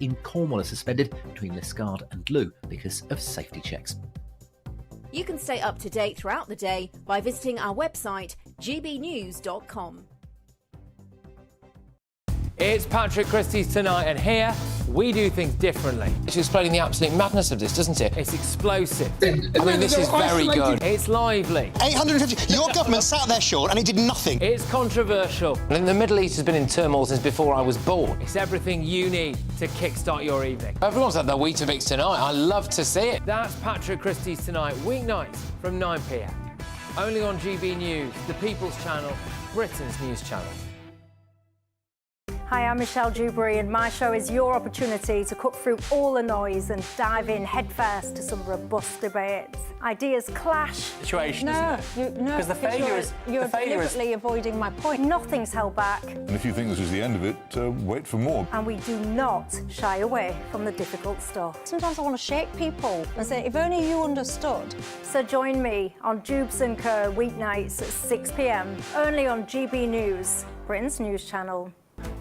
in Cornwall are suspended between Liscard and Lou because of safety checks. You can stay up to date throughout the day by visiting our website, gbnews.com. It's Patrick Christie's Tonight, and here we do things differently. It's explaining the absolute madness of this, doesn't it? It's explosive. I mean, this is very good. It's lively. 850. Your government sat there short and it did nothing. It's controversial. And the Middle East has been in turmoil since before I was born. It's everything you need to kickstart your evening. Everyone's had their Weetabix tonight. I love to see it. That's Patrick Christie's Tonight, weeknights from 9 p.m. Only on GB News, the People's Channel, Britain's news channel. Hi, I'm Michelle Dewberry, and my show is your opportunity to cut through all the noise and dive in headfirst to some robust debates. Ideas clash. Situation, isn't it? Because the failure is... You're deliberately avoiding my point. Nothing's held back. And if you think this is the end of it, wait for more. And we do not shy away from the difficult stuff. Sometimes I want to shake people and say, if only you understood. So join me on Jubes & Co. weeknights at 6 p.m, only on GB News, Britain's news channel.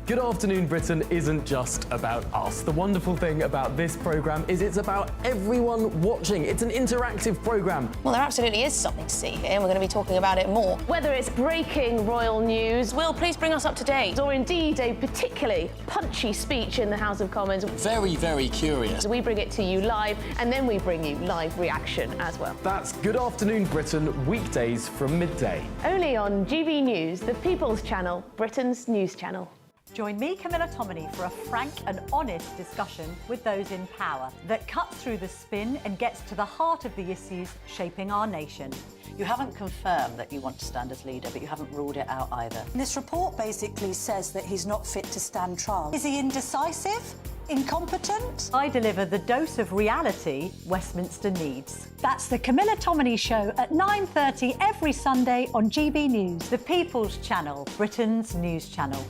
Good Afternoon Britain isn't just about us. The wonderful thing about this programme is it's about everyone watching. It's an interactive programme. Well, there absolutely is something to see here, and we're going to be talking about it more. Whether it's breaking royal news, Will, please bring us up to date. or indeed a particularly punchy speech in the House of Commons, Very, very curious. we bring it to you live, and then we bring you live reaction as well. That's Good Afternoon Britain, weekdays from midday. Only on GB News, the People's Channel, Britain's news channel. Join me, Camilla Tominey, for a frank and honest discussion with those in power that cuts through the spin and gets to the heart of the issues shaping our nation. You haven't confirmed that you want to stand as leader, but you haven't ruled it out either. This report basically says that he's not fit to stand trial. Is he indecisive? Incompetent? I deliver the dose of reality Westminster needs. That's the Camilla Tominey Show at 9:30 every Sunday on GB News, the People's Channel, Britain's news channel.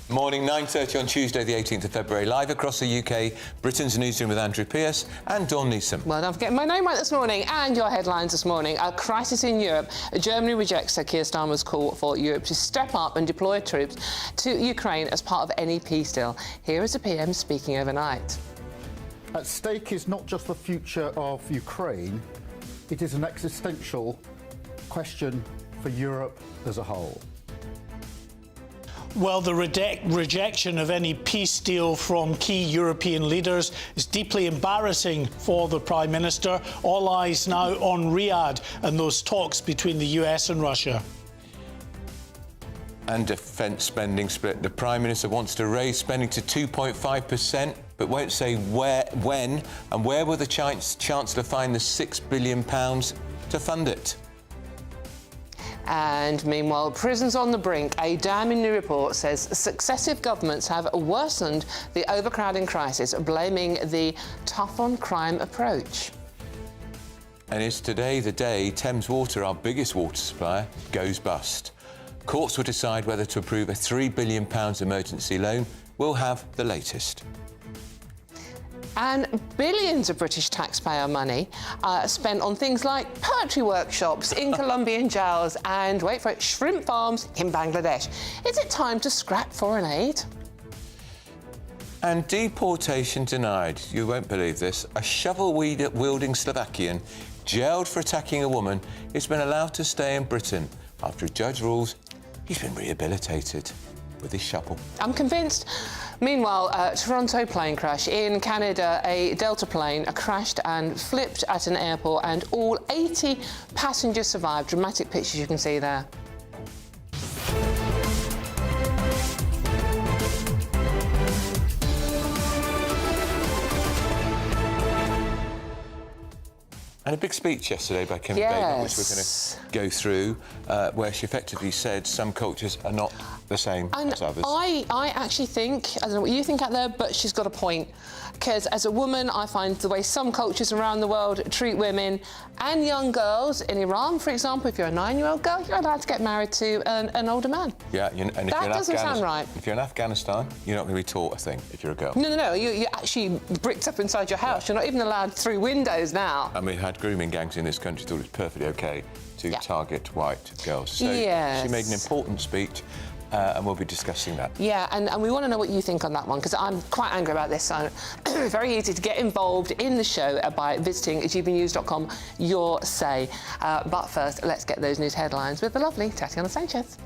Morning, 9:30 on Tuesday, the 18th of February, live across the UK, Britain's Newsroom with Andrew Pearce and Dawn Newsom. Well, don't forget my name right this morning and your headlines this morning. A crisis in Europe. Germany rejects Sir Keir Starmer's call for Europe to step up and deploy troops to Ukraine as part of any peace deal. Here is a PM speaking overnight. At stake is not just the future of Ukraine, it is an existential question for Europe as a whole. Well, the rejection of any peace deal from key European leaders is deeply embarrassing for the Prime Minister. All eyes now on Riyadh and those talks between the US and Russia. And defence spending split. The Prime Minister wants to raise spending to 2.5%, but won't say when, and where will the Chancellor find the £6 billion to fund it? And meanwhile, prisons on the brink. A damning new report says successive governments have worsened the overcrowding crisis, blaming the tough-on-crime approach. And is today the day Thames Water, our biggest water supplier, goes bust? Courts will decide whether to approve a £3 billion emergency loan. We'll have the latest. And billions of British taxpayer money spent on things like poetry workshops in Colombian jails and, wait for it, shrimp farms in Bangladesh. Is it time to scrap foreign aid? And deportation denied. You won't believe this. A shovel-wielding Slovakian jailed for attacking a woman has been allowed to stay in Britain after a judge rules he's been rehabilitated with his shovel. I'm convinced. Meanwhile, Toronto plane crash. In Canada, a Delta plane crashed and flipped at an airport and all 80 passengers survived. Dramatic pictures you can see there. And a big speech yesterday by Kim Baker, which we're going to go through, where she effectively said some cultures are not the same as others. I actually think, I don't know what you think out there, but she's got a point. Because as a woman, I find the way some cultures around the world treat women and young girls, in Iran, for example, if you're a 9-year-old girl, you're allowed to get married to an older man. Yeah, and if that doesn't sound right. If you're in Afghanistan, you're not going to be taught a thing if you're a girl. No, you're actually bricked up inside your house. You're not even allowed through windows now. And we had grooming gangs in this country thought it was perfectly OK to target white girls. So Yes. she made an important speech. And we'll be discussing that. Yeah, and we want to know what you think on that one, because I'm quite angry about this. So very easy to get involved in the show by visiting gbnews.com, your say. But first, let's get those news headlines with the lovely Tatiana Sanchez.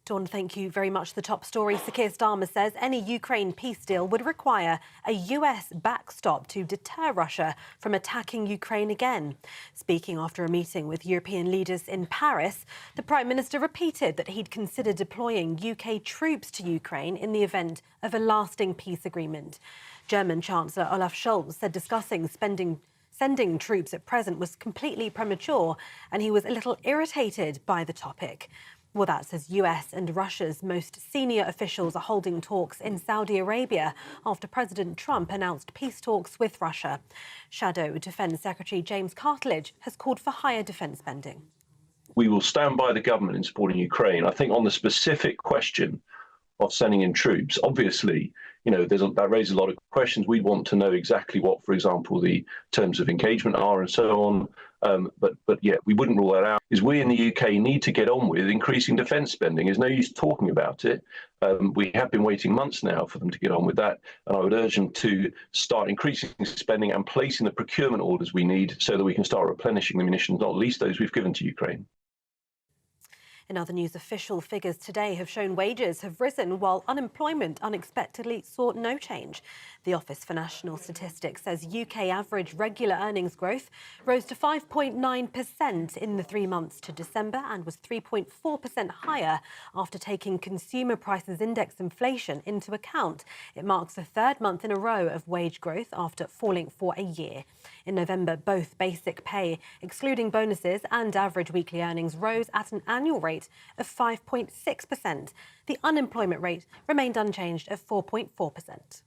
Dawn, thank you very much. The top story, Sir Keir Starmer says any Ukraine peace deal would require a US backstop to deter Russia from attacking Ukraine again. Speaking after a meeting with European leaders in Paris, the Prime Minister repeated that he'd consider deploying UK troops to Ukraine in the event of a lasting peace agreement. German Chancellor Olaf Scholz said discussing sending troops at present was completely premature, and he was a little irritated by the topic. Well, that says US and Russia's most senior officials are holding talks in Saudi Arabia after President Trump announced peace talks with Russia. Shadow Defence Secretary James Cartledge has called for higher defence spending. We will stand by the government in supporting Ukraine. I think on the specific question of sending in troops, obviously, that raises a lot of questions. We want to know exactly what, for example, the terms of engagement are and so on. But yeah, we wouldn't rule that out. Is we in the UK need to get on with increasing defence spending. There's no use talking about it. We have been waiting months now for them to get on with that. And I would urge them to start increasing spending and placing the procurement orders we need so that we can start replenishing the munitions, not least those we've given to Ukraine. In other news, official figures today have shown wages have risen while unemployment unexpectedly saw no change. The Office for National Statistics says UK average regular earnings growth rose to 5.9% in the 3 months to December and was 3.4% higher after taking consumer prices index inflation into account. It marks the third month in a row of wage growth after falling for a year. In November, both basic pay, excluding bonuses, and average weekly earnings rose at an annual rate of 5.6%. The unemployment rate remained unchanged at 4.4%.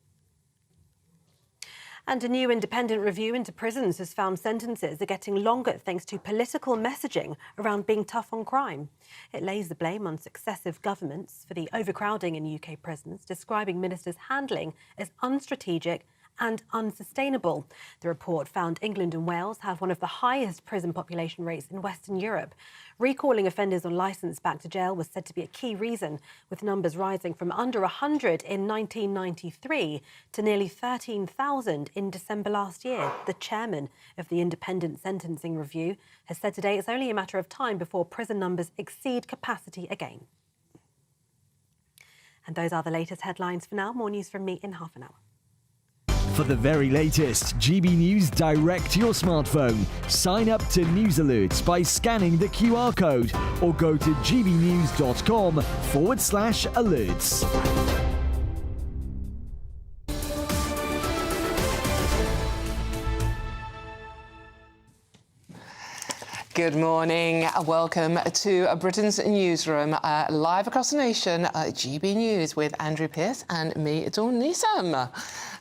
And a new independent review into prisons has found sentences are getting longer thanks to political messaging around being tough on crime. It lays the blame on successive governments for the overcrowding in UK prisons, describing ministers' handling as unstrategic and unsustainable. The report found England and Wales have one of the highest prison population rates in Western Europe. Recalling offenders on licence back to jail was said to be a key reason, with numbers rising from under 100 in 1993 to nearly 13,000 in December last year. The chairman of the Independent Sentencing Review has said today it's only a matter of time before prison numbers exceed capacity again. And those are the latest headlines for now. More news from me in half an hour. For the very latest GB News direct to your smartphone, sign up to News Alerts by scanning the QR code or go to gbnews.com/alerts. Good morning. Welcome to Britain's Newsroom, live across the nation, GB News with Andrew Pearce and me, Dawn Newsome.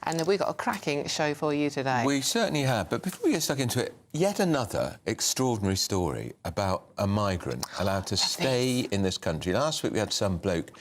And we've got a cracking show for you today. We certainly have. But before we get stuck into it, yet another extraordinary story about a migrant allowed to stay in this country. Last week we had some bloke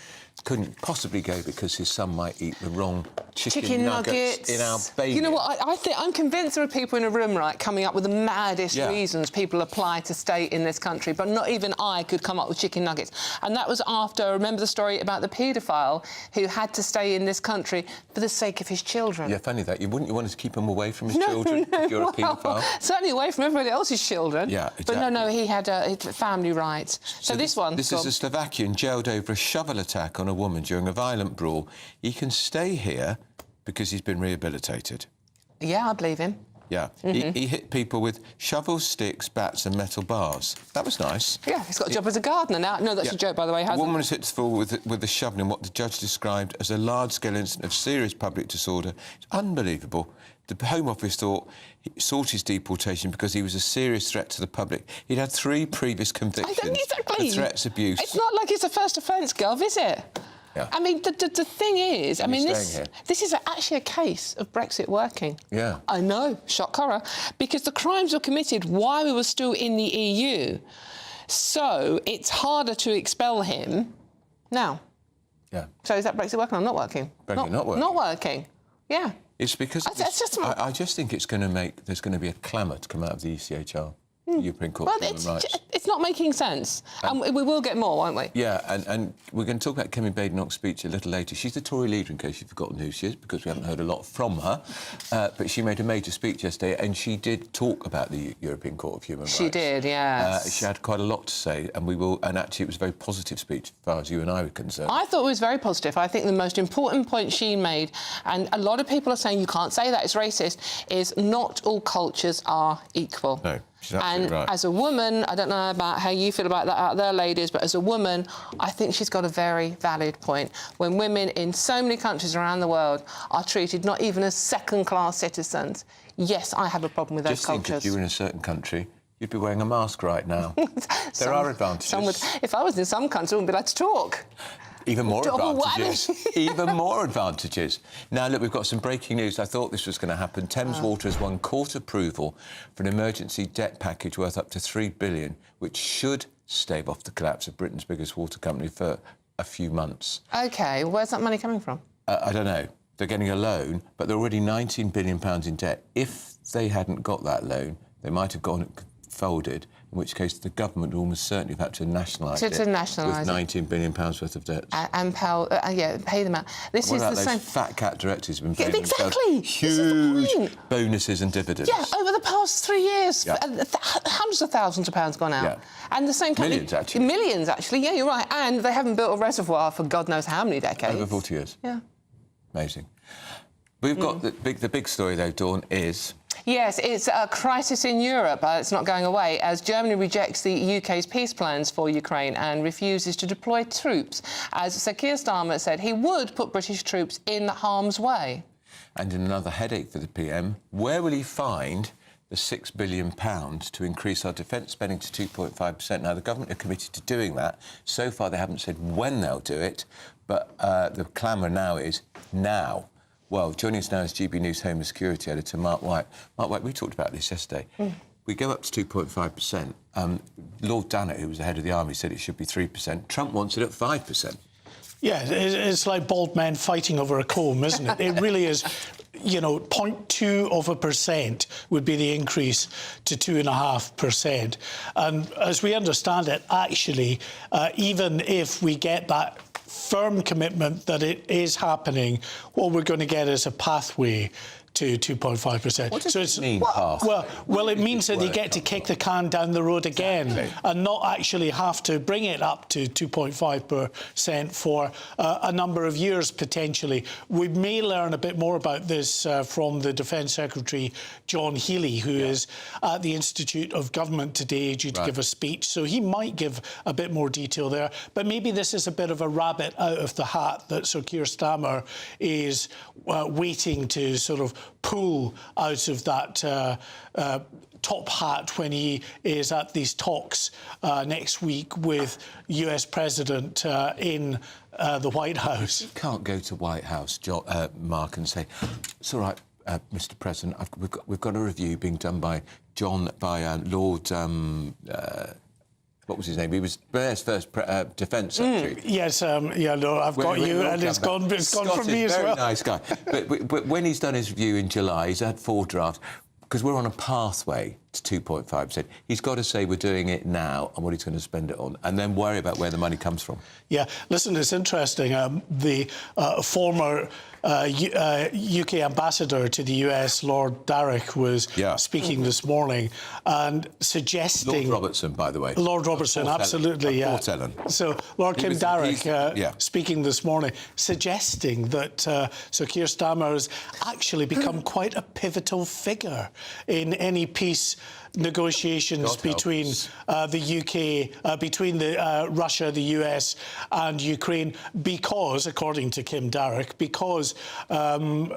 couldn't possibly go because his son might eat the wrong chicken nuggets in our baby. You know what? I think I'm convinced there are people in a room, right, coming up with the maddest reasons people apply to stay in this country, but not even I could come up with chicken nuggets. And that was after, remember the story about the paedophile who had to stay in this country for the sake of his children. Yeah, funny that. Wouldn't you want to keep him away from his children if you're a paedophile? Certainly away from everybody else's children. Yeah, exactly. But no, he had family rights. So this one... This is a Slovakian jailed over a shovel attack on a woman during a violent brawl. He can stay here because he's been rehabilitated. Yeah, I believe him. Yeah, he hit people with shovels, sticks, bats and metal bars. That was nice. Yeah, he's got a job as a gardener now. No, that's a joke, by the way, hasn't it? A woman was hit to the floor with the shovel in what the judge described as a large-scale incident of serious public disorder. It's unbelievable. The Home Office thought he sought his deportation because he was a serious threat to the public. He'd had 3 previous convictions for threats, abuse. It's not like it's a first offence, Gov, is it? Yeah. I mean, the thing is, this is actually a case of Brexit working. Yeah. I know, shock horror, because the crimes were committed while we were still in the EU. So it's harder to expel him now. Yeah. So is that Brexit working or not working? Brexit not working. Not working. Yeah. It's because I just think there's going to be a clamour to come out of the ECHR. European Court of Human Rights. It's not making sense. And we will get more, won't we? Yeah, and we're going to talk about Kemi Badenoch's speech a little later. She's the Tory leader, in case you've forgotten who she is, because we haven't heard a lot from her. But she made a major speech yesterday, and she did talk about the European Court of Human Rights. She did, yes. She had quite a lot to say, and actually it was a very positive speech, as far as you and I were concerned. I thought it was very positive. I think the most important point she made, and a lot of people are saying you can't say that, it's racist, is not all cultures are equal. No. She's absolutely right. As a woman, I don't know about how you feel about that out there, ladies, but as a woman, I think she's got a very valid point. When women in so many countries around the world are treated not even as second-class citizens, yes, I have a problem with those cultures. Just think, if you were in a certain country, you'd be wearing a mask right now. There are advantages. If I was in some country, I wouldn't be allowed to talk. Even more advantages. Even more advantages. Now, look, we've got some breaking news. I thought this was going to happen. Thames Water has won court approval for an emergency debt package worth up to £3 billion, which should stave off the collapse of Britain's biggest water company for a few months. OK, where's that money coming from? I don't know. They're getting a loan, but they're already £19 billion in debt. If they hadn't got that loan, they might have gone folded, in which case the government would almost certainly have had to nationalise it. To nationalise with £19 billion worth of debt. And pay them out. This what is about the same. Those fat cat directors have been paying exactly. huge bonuses and dividends. Yeah, over the past 3 years, hundreds of thousands of pounds gone out. Yeah. And the same company... Millions, actually. Millions, actually, yeah, you're right. And they haven't built a reservoir for God knows how many decades. Over 40 years. Yeah. Amazing. We've got the big story, though, Dawn, is... Yes, it's a crisis in Europe. It's not going away, as Germany rejects the UK's peace plans for Ukraine and refuses to deploy troops. As Sir Keir Starmer said, he would put British troops in harm's way. And in another headache for the PM, where will he find the £6 billion to increase our defence spending to 2.5%? Now, the government are committed to doing that. So far, they haven't said when they'll do it, but the clamour now is now. Well, joining us now is GB News Home and Security Editor Mark White. Mark White, we talked about this yesterday. We go up to 2.5%. Lord Dannatt, who was the head of the army, said it should be 3%. Trump wants it at 5%. Yeah, it's like bald men fighting over a comb, isn't it? It really is. You know, 0.2% would be the increase to 2.5%. And as we understand it, actually, even if we get that firm commitment that it is happening, what we're going to get is a pathway to 2.5%. What does it mean, path? Well, it means that they get to kick the can down the road again and not actually have to bring it up to 2.5% for a number of years, potentially. We may learn a bit more about this from the Defence Secretary, John Healey, who is at the Institute of Government today, due to give a speech. So he might give a bit more detail there. But maybe this is a bit of a rabbit out of the hat that Sir Keir Starmer is waiting to sort of pull out of that top hat when he is at these talks next week with US President in the White House. You can't go to White House, Mark, and say, it's all right, Mr. President, we've got a review being done by Lord... what was his name? He was Blair's first Defence Secretary. Yes, no, I've got you, and it's gone from me as well. Very nice guy. but when he's done his review in July, he's had 4 drafts, because we're on a pathway to 2.5%. He's got to say we're doing it now and what he's going to spend it on, and then worry about where the money comes from. Yeah, listen, it's interesting. The former UK ambassador to the US, Lord Darroch, was speaking this morning and suggesting... Lord Robertson, by the way. Lord Robertson, absolutely, yeah. So Lord Kim Darroch speaking this morning, suggesting that Sir Keir Starmer has actually become quite a pivotal figure in any peace negotiations between the UK, between Russia, the US and Ukraine, because, according to Kim Darroch, because Mr.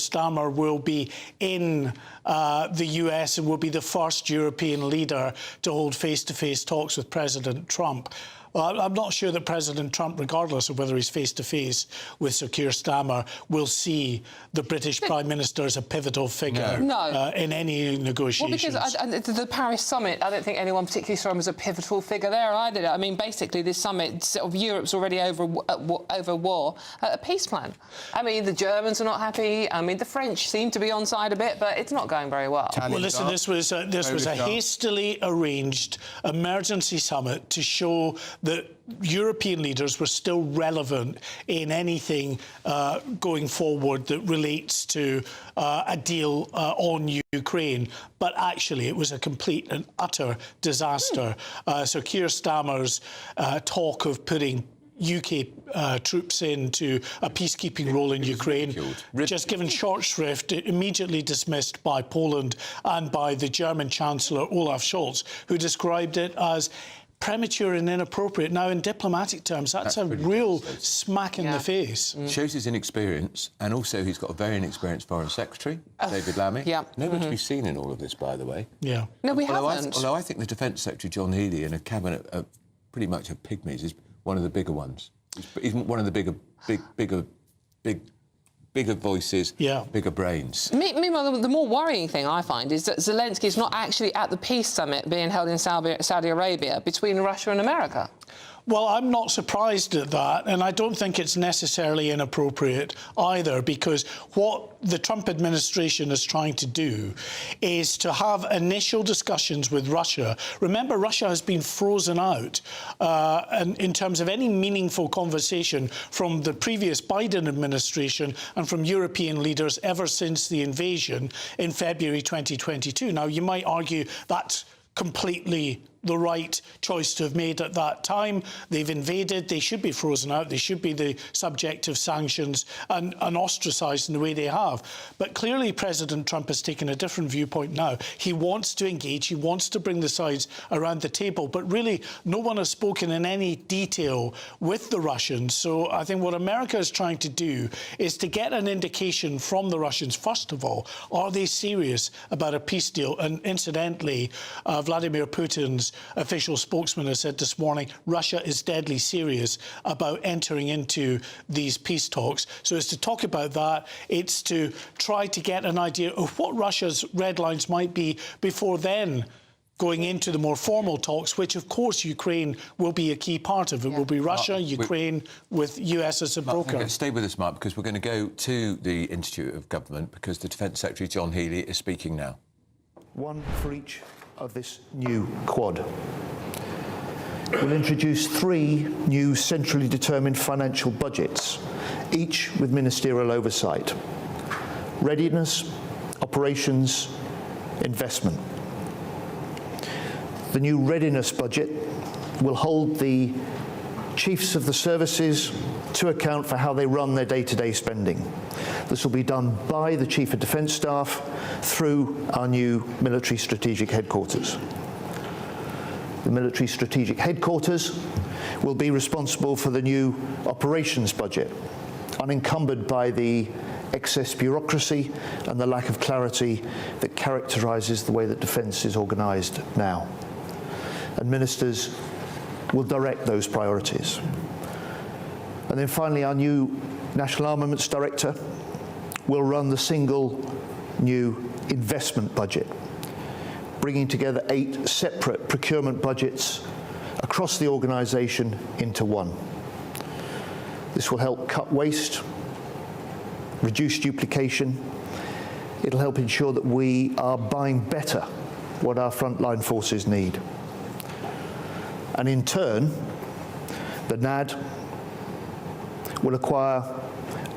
Starmer will be in the US and will be the first European leader to hold face-to-face talks with President Trump. Well, I'm not sure that President Trump, regardless of whether he's face-to-face with Sir Keir Starmer, will see the British Prime Minister as a pivotal figure in any negotiations. Well, because the Paris summit, I don't think anyone particularly saw him as a pivotal figure there either. I mean, basically, this summit, sort of Europe's already over war, a peace plan. I mean, the Germans are not happy. I mean, the French seem to be on side a bit, but it's not going very well. Well, listen, this was a hastily arranged emergency summit to show that European leaders were still relevant in anything going forward that relates to a deal on Ukraine. But actually, it was a complete and utter disaster. So Keir Starmer's talk of putting UK troops into a peacekeeping role in Ukraine, just given short shrift, immediately dismissed by Poland and by the German Chancellor Olaf Scholz, who described it as premature and inappropriate. Now, in diplomatic terms, that's a real smack in the face. Shows his inexperience, and also he's got a very inexperienced Foreign Secretary, David Lammy. Nobody to be seen in all of this, by the way. No, we haven't. Although I think the Defence Secretary, John Healey, in a cabinet pretty much of pygmies, is one of the bigger ones. He's one of the bigger voices, bigger brains. Meanwhile, the more worrying thing I find is that Zelensky's not actually at the peace summit being held in Saudi Arabia between Russia and America. Well, I'm not surprised at that, and I don't think it's necessarily inappropriate either, because what the Trump administration is trying to do is to have initial discussions with Russia. Remember, Russia has been frozen out in terms of any meaningful conversation from the previous Biden administration and from European leaders ever since the invasion in February 2022. Now, you might argue that's completely the right choice to have made at that time. They've invaded, they should be frozen out, they should be the subject of sanctions and ostracised in the way they have. But clearly President Trump has taken a different viewpoint now. He wants to engage, he wants to bring the sides around the table, but really no one has spoken in any detail with the Russians. So I think what America is trying to do is to get an indication from the Russians, first of all, are they serious about a peace deal? And incidentally, Vladimir Putin's official spokesman has said this morning Russia is deadly serious about entering into these peace talks. So it's to talk about that, it's to try to get an idea of what Russia's red lines might be before then going into the more formal talks, which of course Ukraine will be a key part of. It will be Russia, Ukraine, with US as a broker. Stay with us, Mark, because we're going to go to the Institute of Government, because the Defence Secretary, John Healey, is speaking now. One for each of this new Quad. We'll introduce 3 new centrally determined financial budgets, each with ministerial oversight. Readiness, operations, investment. The new readiness budget will hold the chiefs of the services to account for how they run their day-to-day spending. This will be done by the Chief of Defence Staff through our new Military Strategic Headquarters. The Military Strategic Headquarters will be responsible for the new operations budget, unencumbered by the excess bureaucracy and the lack of clarity that characterises the way that defence is organised now. And ministers will direct those priorities. And then finally, our new National Armaments Director will run the single new investment budget, bringing together 8 separate procurement budgets across the organisation into one. This will help cut waste, reduce duplication. It'll help ensure that we are buying better what our frontline forces need. And in turn, the NAD will acquire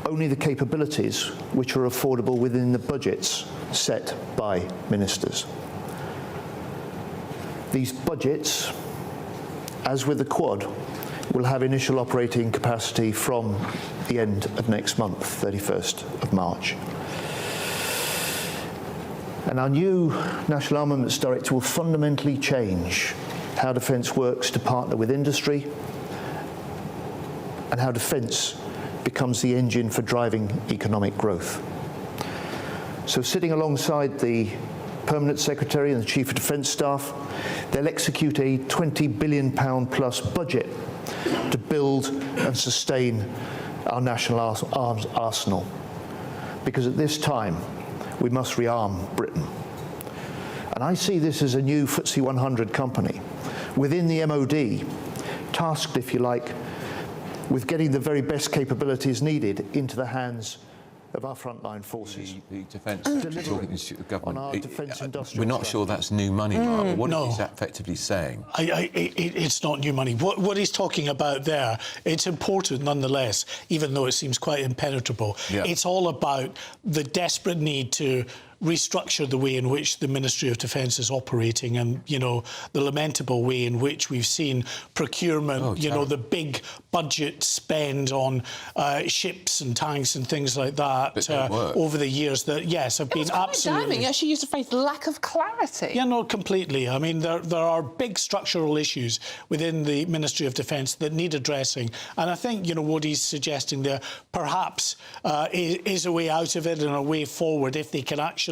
only the capabilities which are affordable within the budgets set by ministers. These budgets, as with the Quad, will have initial operating capacity from the end of next month, 31st of March. And our new National Armaments Director will fundamentally change how defence works to partner with industry and how defence becomes the engine for driving economic growth. So sitting alongside the Permanent Secretary and the Chief of Defence Staff, they'll execute a £20 billion plus budget to build and sustain our national arms arsenal. Because at this time, we must rearm Britain. And I see this as a new FTSE 100 company within the MOD, tasked, if you like, with getting the very best capabilities needed into the hands of our frontline forces. The defence government. We're not sure that's new money, Mark. What is that effectively saying? It's not new money. What he's talking about there, it's important nonetheless, even though it seems quite impenetrable. Yeah. It's all about the desperate need to restructure the way in which the Ministry of Defence is operating, and, you know, the lamentable way in which we've seen procurement, the big budget spend on ships and tanks and things like that over the years that, yes, have been absolutely... Damning. You actually used the phrase lack of clarity. Yeah, no, completely. I mean, there are big structural issues within the Ministry of Defence that need addressing, and I think, you know, what he's suggesting there perhaps is a way out of it and a way forward if they can actually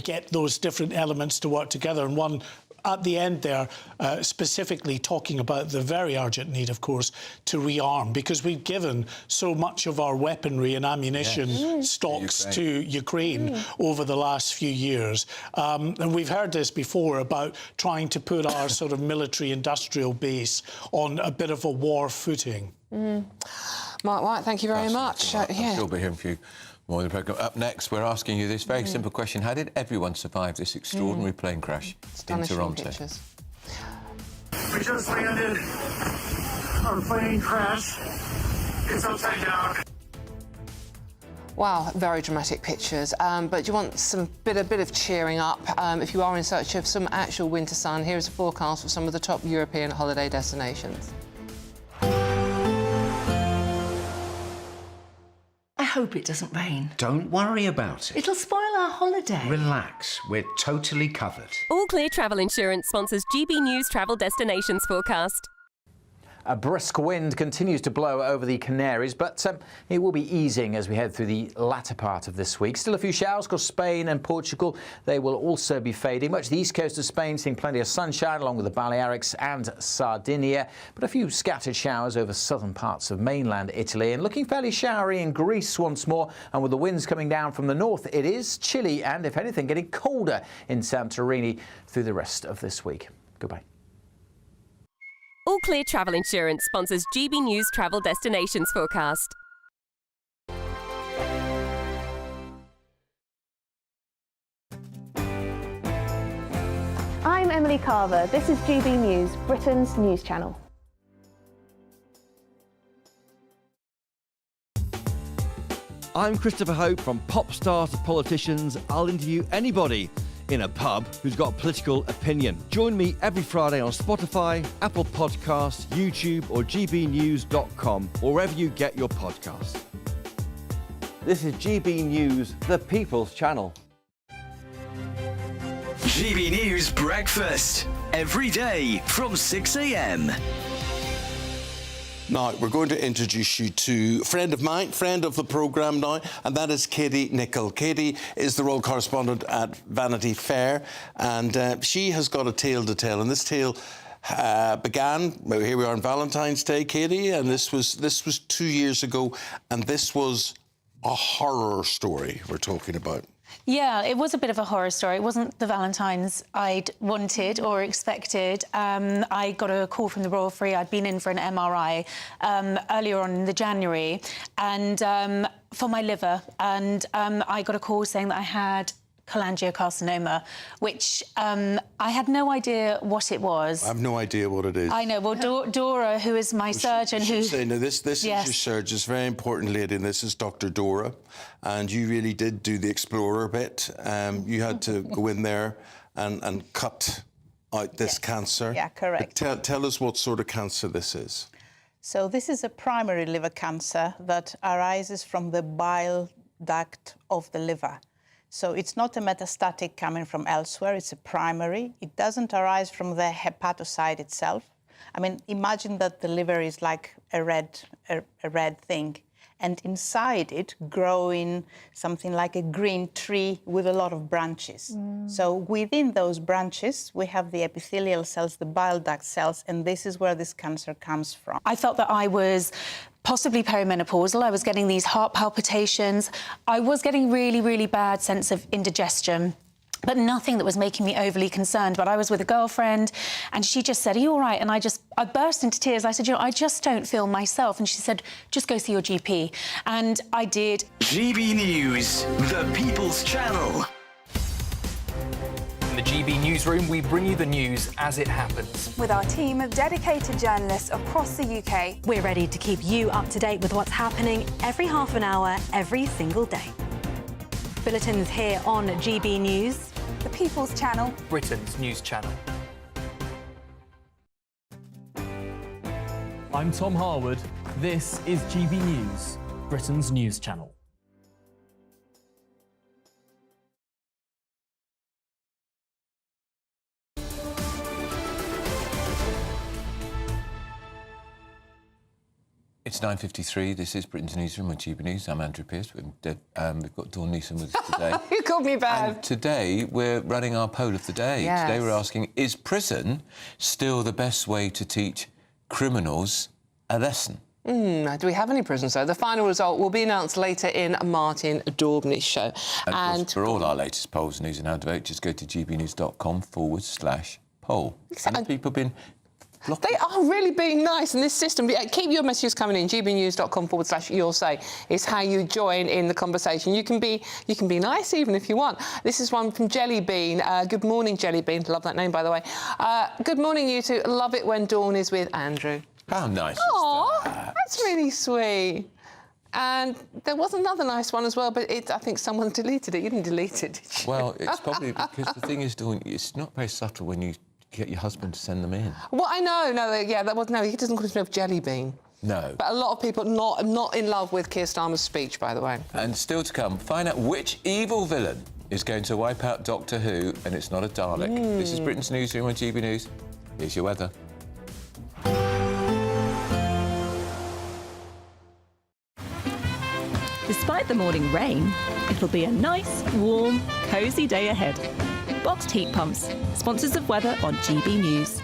get those different elements to work together. And one at the end there, specifically talking about the very urgent need, of course, to rearm, because we've given so much of our weaponry and ammunition stocks to Ukraine over the last few years. And we've heard this before about trying to put our sort of military-industrial base on a bit of a war footing. Mark White, thank you very much. I'll still be hearing from you more in the programme. Up next, we're asking you this very simple question. How did everyone survive this extraordinary plane crash in Toronto? Pictures. We just landed. Our plane crashed. It's upside down. Wow, very dramatic pictures. But you want some bit of cheering up if you are in search of some actual winter sun. Here is a forecast for some of the top European holiday destinations. I hope it doesn't rain. Don't worry about it. It'll spoil our holiday. Relax, we're totally covered. All Clear Travel Insurance sponsors GB News Travel Destinations forecast. A brisk wind continues to blow over the Canaries, but it will be easing as we head through the latter part of this week. Still a few showers across Spain and Portugal. They will also be fading. Much of the east coast of Spain seeing plenty of sunshine along with the Balearics and Sardinia, but a few scattered showers over southern parts of mainland Italy, and looking fairly showery in Greece once more. And with the winds coming down from the north, it is chilly and, if anything, getting colder in Santorini through the rest of this week. Goodbye. All Clear Travel Insurance sponsors GB News Travel Destinations forecast. I'm Emily Carver. This is GB News, Britain's news channel. I'm Christopher Hope. From pop stars to politicians, I'll interview anybody in a pub who's got a political opinion. Join me every Friday on Spotify, Apple Podcasts, YouTube or gbnews.com, or wherever you get your podcasts. This is GB News, the People's Channel. GB News Breakfast, every day from 6 a.m. Now, we're going to introduce you to a friend of mine, friend of the programme now, and that is Katie Nicholl. Katie is the royal correspondent at Vanity Fair, and she has got a tale to tell. And this tale began, well, here we are on Valentine's Day, Katie, and this was 2 years ago, and this was a horror story we're talking about. Yeah, it was a bit of a horror story. It wasn't the Valentine's I'd wanted or expected. I got a call from the Royal Free. I'd been in for an MRI earlier on in the January, and for my liver, and I got a call saying that I had cholangiocarcinoma, which I had no idea what it was. I have no idea what it is. I know. Well, Dora, who is my surgeon, who... Say, no, this is your surgeon. It's a very important lady, and this is Dr. Dora. And you really did do the explorer bit. You had to go in there and cut out this cancer. Yeah, correct. But tell us what sort of cancer this is. So this is a primary liver cancer that arises from the bile duct of the liver. So it's not a metastatic coming from elsewhere, it's a primary. It doesn't arise from the hepatocyte itself. I mean, imagine that the liver is like a red thing, and inside it growing something like a green tree with a lot of branches. So within those branches, we have the epithelial cells, the bile duct cells, and this is where this cancer comes from. I felt that I was possibly perimenopausal. I was getting these heart palpitations. I was getting really, really bad sense of indigestion, but nothing that was making me overly concerned. But I was with a girlfriend and she just said, "Are you all right?" And I burst into tears. I said, I just don't feel myself. And she said, "Just go see your GP." And I did. GB News, the People's Channel. In the GB Newsroom, we bring you the news as it happens. With our team of dedicated journalists across the UK. We're ready to keep you up to date with what's happening every half an hour, every single day. Bulletins here on GB News, the People's Channel, Britain's news channel. I'm Tom Harwood. This is GB News, Britain's news channel. It's 9:53. This is Britain's Newsroom on GB News. I'm Andrew Pearce. We've got Dawn Neeson with us today. You called me bad. And today we're running our poll of the day. Yes. Today we're asking, is prison still the best way to teach criminals a lesson? Do we have any prisons, though? The final result will be announced later in Martin Daubney's show. And of course, for all our latest polls, news and how to vote, just go to gbnews.com/poll. Exactly. And people have been... They are really being nice in this system. Keep your messages coming in. gbnews.com/your say is how you join in the conversation. You can be nice even if you want. This is one from Jelly Bean. Good morning, Jelly Bean. Love that name, by the way. Good morning, you two. Love it when Dawn is with Andrew. How nice. Aw, that's really sweet. And there was another nice one as well, but I think someone deleted it. You didn't delete it, did you? Well, it's probably because the thing is, Dawn, it's not very subtle when you get your husband to send them in. Well, I know. He doesn't call himself Jelly Bean. No. But a lot of people not in love with Keir Starmer's speech, by the way. And still to come, find out which evil villain is going to wipe out Doctor Who, and it's not a Dalek. This is Britain's Newsroom on GB News. Here's your weather. Despite the morning rain, it'll be a nice, warm, cosy day ahead. Boxed heat pumps, sponsors of weather on GB News.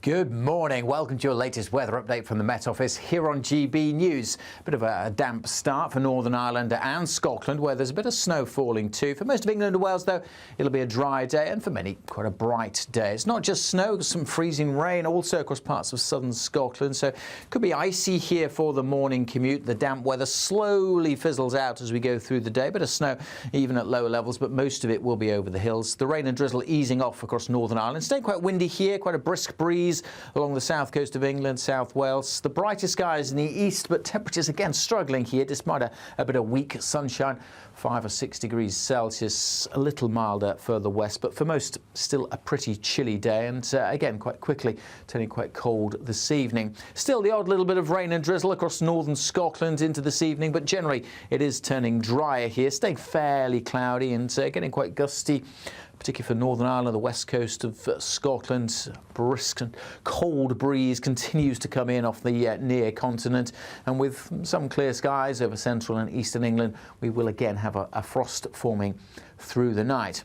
Good morning. Welcome to your latest weather update from the Met Office here on GB News. A bit of a damp start for Northern Ireland and Scotland, where there's a bit of snow falling too. For most of England and Wales, though, it'll be a dry day and for many, quite a bright day. It's not just snow, some freezing rain also across parts of southern Scotland, so it could be icy here for the morning commute. The damp weather slowly fizzles out as we go through the day. Bit of snow even at lower levels, but most of it will be over the hills. The rain and drizzle easing off across Northern Ireland. Staying quite windy here, quite a brisk breeze along the south coast of England, South Wales. The brightest skies in the east, but temperatures again struggling here despite a bit of weak sunshine. 5 or 6 degrees Celsius, a little milder further west, but for most still a pretty chilly day, and again quite quickly turning quite cold this evening. Still the odd little bit of rain and drizzle across northern Scotland into this evening, but generally it is turning drier here, staying fairly cloudy and getting quite gusty, particularly for Northern Ireland, the west coast of Scotland. Brisk and cold breeze continues to come in off the near continent, and with some clear skies over central and eastern England, we will again have a frost forming through the night.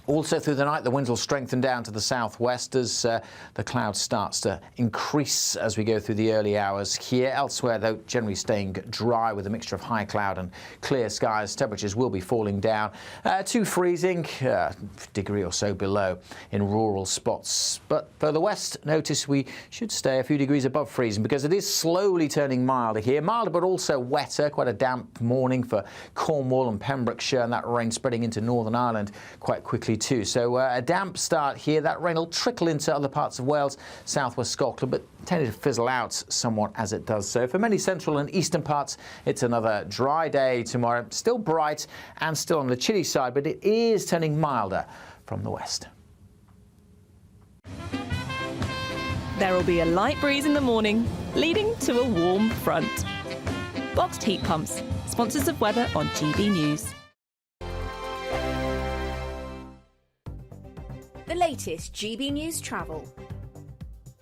Also through the night, the winds will strengthen down to the southwest as the cloud starts to increase as we go through the early hours here. Elsewhere, though, generally staying dry with a mixture of high cloud and clear skies. Temperatures will be falling down to freezing, degree or so below in rural spots. But further west, notice we should stay a few degrees above freezing because it is slowly turning milder here. Milder but also wetter, quite a damp morning for Cornwall and Pembrokeshire, and that rain spreading into Northern Ireland quite quickly too. So a damp start here. That rain will trickle into other parts of Wales, southwest Scotland, but tended to fizzle out somewhat as it does so. For many central and eastern parts, it's another dry day tomorrow. Still bright and still on the chilly side, but it is turning milder from the west. There will be a light breeze in the morning, leading to a warm front. Boxed heat pumps, sponsors of weather on GB News. The latest GB News travel.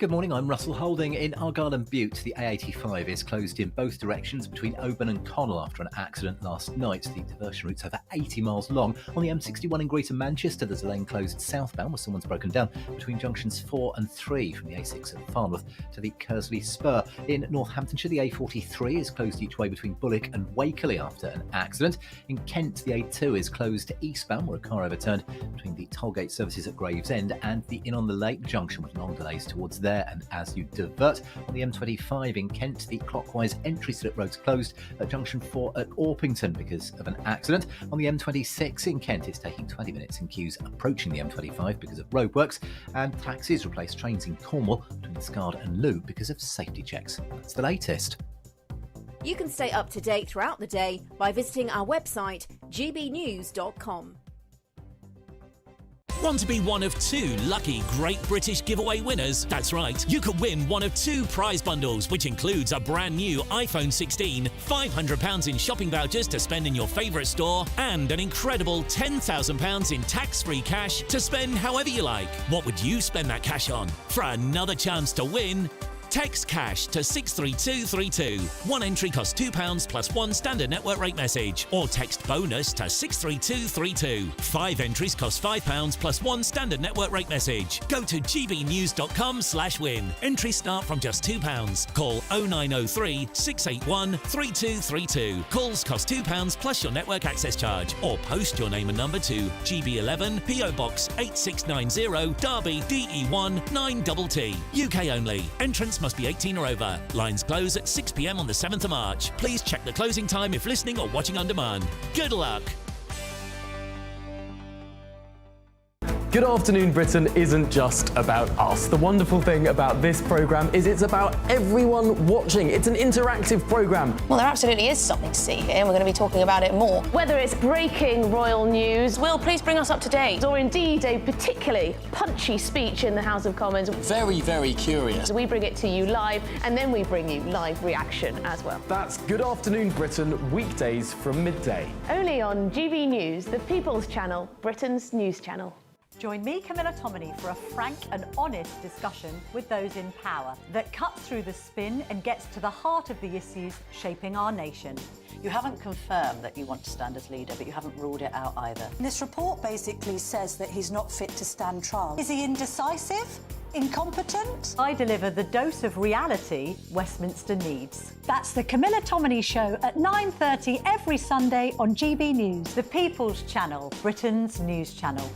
Good morning, I'm Russell Holding. In Argyll and Bute, the A85 is closed in both directions between Oban and Connell after an accident last night. The diversion route's over 80 miles long. On the M61 in Greater Manchester, there's a lane closed southbound where someone's broken down between junctions 4 and 3 from the A6 at Farnworth to the Kersley Spur. In Northamptonshire, the A43 is closed each way between Bullock and Wakeley after an accident. In Kent, the A2 is closed eastbound where a car overturned between the tollgate services at Gravesend and the Inn on the Lake junction with long delays towards there. And as you divert on the M25 in Kent, the clockwise entry slip road's closed at junction 4 at Orpington because of an accident. On the M26 in Kent, it's taking 20 minutes in queues approaching the M25 because of roadworks, and taxis replace trains in Cornwall between Scard and Looe because of safety checks. That's the latest. You can stay up to date throughout the day by visiting our website, gbnews.com. Want to be one of 2 lucky Great British giveaway winners? That's right, you could win one of 2 prize bundles, which includes a brand new iPhone 16, £500 in shopping vouchers to spend in your favourite store, and an incredible £10,000 in tax-free cash to spend however you like. What would you spend that cash on? For another chance to win, text cash to 63232. One entry costs £2 plus 1 standard network rate message, or text bonus to 63232. 5 entries cost £5 plus 1 standard network rate message. Go to gbnews.com/win. Entries start from just £2. Call 0903 681 3232. Calls cost £2 plus your network access charge, or post your name and number to GB11 PO Box 8690 Derby DE1 9TT. UK only. Entrance must be 18 or over. Lines close at 6 p.m. on the 7th of March. Please check the closing time if listening or watching on demand. Good luck. Good Afternoon Britain isn't just about us. The wonderful thing about this programme is it's about everyone watching. It's an interactive programme. Well, there absolutely is something to see here, and we're going to be talking about it more. Whether it's breaking royal news, Will, please bring us up to date, or indeed a particularly punchy speech in the House of Commons. Very, very curious. We bring it to you live, and then we bring you live reaction as well. That's Good Afternoon Britain, weekdays from midday. Only on GB News, the People's Channel, Britain's news channel. Join me, Camilla Tominey, for a frank and honest discussion with those in power that cuts through the spin and gets to the heart of the issues shaping our nation. You haven't confirmed that you want to stand as leader, but you haven't ruled it out either. This report basically says that he's not fit to stand trial. Is he indecisive? Incompetent? I deliver the dose of reality Westminster needs. That's the Camilla Tominey Show at 9:30 every Sunday on GB News, the People's Channel, Britain's news channel.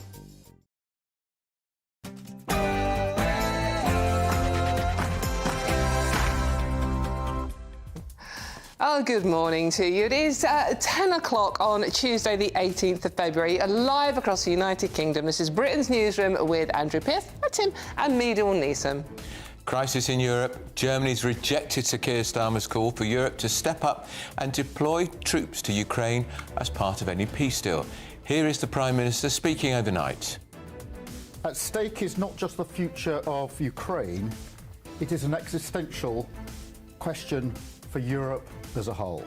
Oh, good morning to you. It is 10 o'clock on Tuesday, the 18th of February, live across the United Kingdom. This is Britain's Newsroom with Andrew Pierce, Tim, and me, Dawn Neeson. Crisis in Europe. Germany's rejected Sir Keir Starmer's call for Europe to step up and deploy troops to Ukraine as part of any peace deal. Here is the Prime Minister speaking overnight. At stake is not just the future of Ukraine, it is an existential question for Europe as a whole.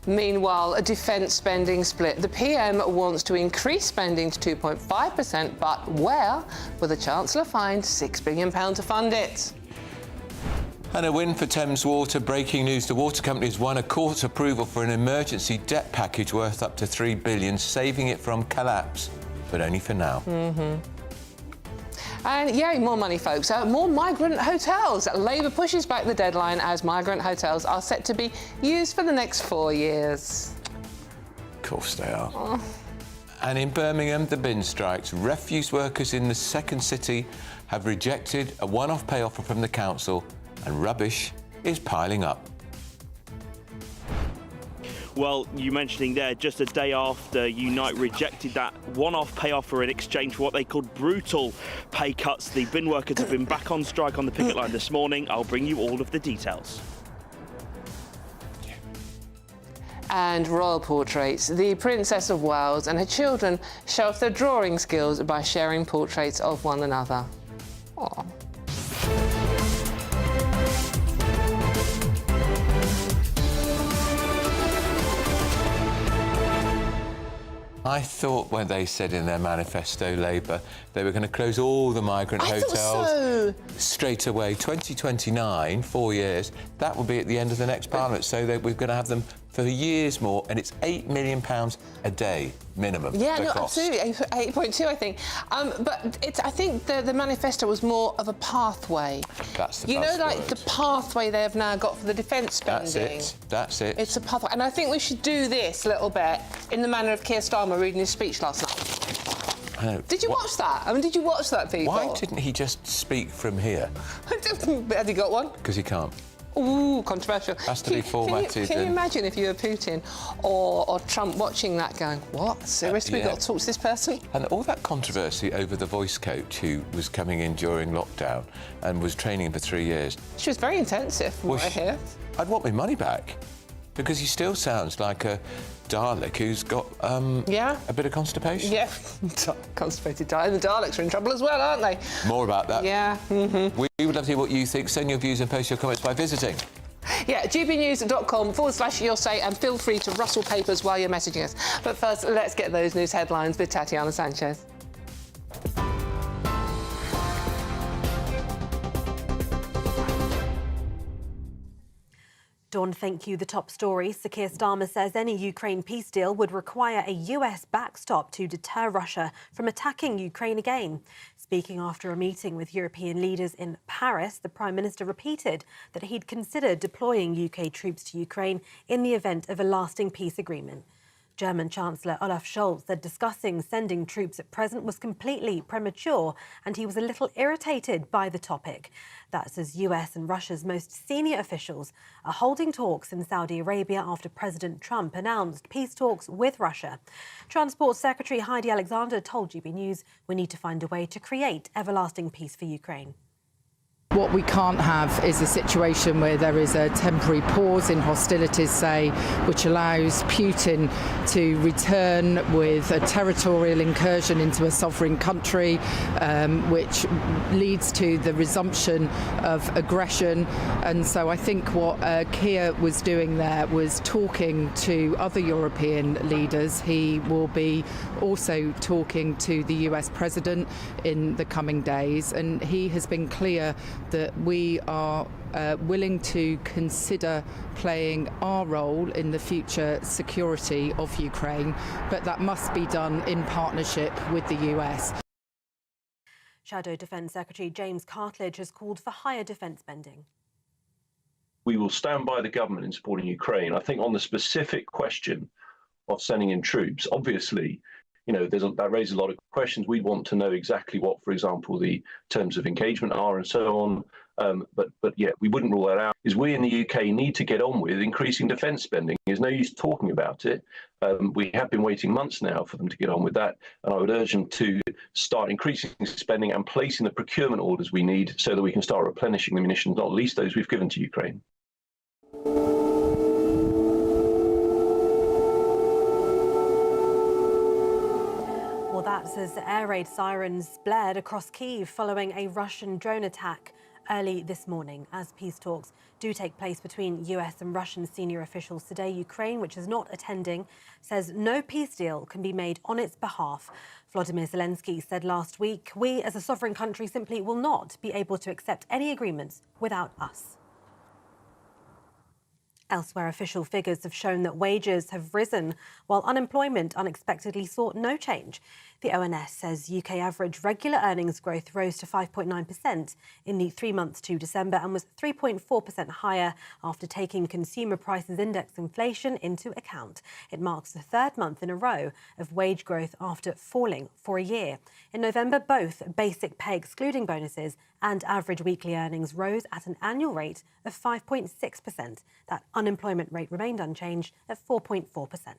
Meanwhile, a defence spending split. The PM wants to increase spending to 2.5%, but where will the Chancellor find £6 billion to fund it? And a win for Thames Water. Breaking news, the water company has won a court approval for an emergency debt package worth up to £3 billion, saving it from collapse, but only for now. And yay, more money, folks. More migrant hotels. Labour pushes back the deadline as migrant hotels are set to be used for the next 4 years. Of course they are. Oh. And in Birmingham, the bin strikes. Refuse workers in the second city have rejected a one-off pay offer from the council, and rubbish is piling up. Well, you mentioning there, just a day after Unite rejected that one-off pay offer in exchange for what they called brutal pay cuts, the bin workers have been back on strike on the picket line this morning. I'll bring you all of the details. And royal portraits. The Princess of Wales and her children show off their drawing skills by sharing portraits of one another. Aww. I thought when they said in their manifesto, Labour, they were going to close all the migrant hotels straight away. 2029, 4 years, that will be at the end of the next Parliament. So we're going to have them for years more, and it's £8 million a day minimum. Yeah, no, cost. absolutely, 8.2, I think. But I think the manifesto was more of a pathway. That's the You know, like the pathway they have now got for the defence spending. That's it. That's it. It's a pathway, and I think we should do this a little bit in the manner of Keir Starmer reading his speech last night. I know. Did you watch that? I mean, did you watch that, people? Why didn't he just speak from here? Has he got one? Because he can't. Ooh, controversial. Has to be formatted. Can you imagine if you were Putin or Trump watching that going, what? Seriously, we've got to talk to this person? And all that controversy over the voice coach who was coming in during lockdown and was training for 3 years. She was very intensive, from what I hear. I'd want my money back, because he still sounds like a Dalek who's got a bit of constipation. Yeah, constipated Dalek. And the Daleks are in trouble as well, aren't they? More about that. Yeah. Mm-hmm. We would love to hear what you think. Send your views and post your comments by visiting. Yeah, gbnews.com/your say, and feel free to rustle papers while you're messaging us. But first, let's get those news headlines with Tatiana Sanchez. Dawn, thank you. The top story. Sir Keir Starmer says any Ukraine peace deal would require a US backstop to deter Russia from attacking Ukraine again. Speaking after a meeting with European leaders in Paris, the Prime Minister repeated that he'd consider deploying UK troops to Ukraine in the event of a lasting peace agreement. German Chancellor Olaf Scholz said discussing sending troops at present was completely premature, and he was a little irritated by the topic. That's as US and Russia's most senior officials are holding talks in Saudi Arabia after President Trump announced peace talks with Russia. Transport Secretary Heidi Alexander told GB News we need to find a way to create everlasting peace for Ukraine. What we can't have is a situation where there is a temporary pause in hostilities, say, which allows Putin to return with a territorial incursion into a sovereign country, which leads to the resumption of aggression. And so I think what Keir was doing there was talking to other European leaders. He will be also talking to the US president in the coming days, and he has been clear that we are willing to consider playing our role in the future security of Ukraine, but that must be done in partnership with the US. Shadow Defence Secretary James Cartledge has called for higher defence spending. We will stand by the government in supporting Ukraine. I think on the specific question of sending in troops, obviously, you know, that raises a lot of questions. We want to know exactly what, for example, the terms of engagement are and so on. But yeah, we wouldn't rule that out. Is we in the UK need to get on with increasing defence spending. There's no use talking about it. We have been waiting months now for them to get on with that. And I would urge them to start increasing spending and placing the procurement orders we need so that we can start replenishing the munitions, not least those we've given to Ukraine. Well, that's as air raid sirens blared across Kyiv following a Russian drone attack early this morning. As peace talks do take place between US and Russian senior officials today, Ukraine, which is not attending, says no peace deal can be made on its behalf. Volodymyr Zelensky said last week, we as a sovereign country simply will not be able to accept any agreements without us. Elsewhere, official figures have shown that wages have risen while unemployment unexpectedly saw no change. The ONS says UK average regular earnings growth rose to 5.9% in the 3 months to December and was 3.4% higher after taking consumer prices index inflation into account. It marks the third month in a row of wage growth after falling for a year. In November, both basic pay excluding bonuses and average weekly earnings rose at an annual rate of 5.6%. That unemployment rate remained unchanged at 4.4%.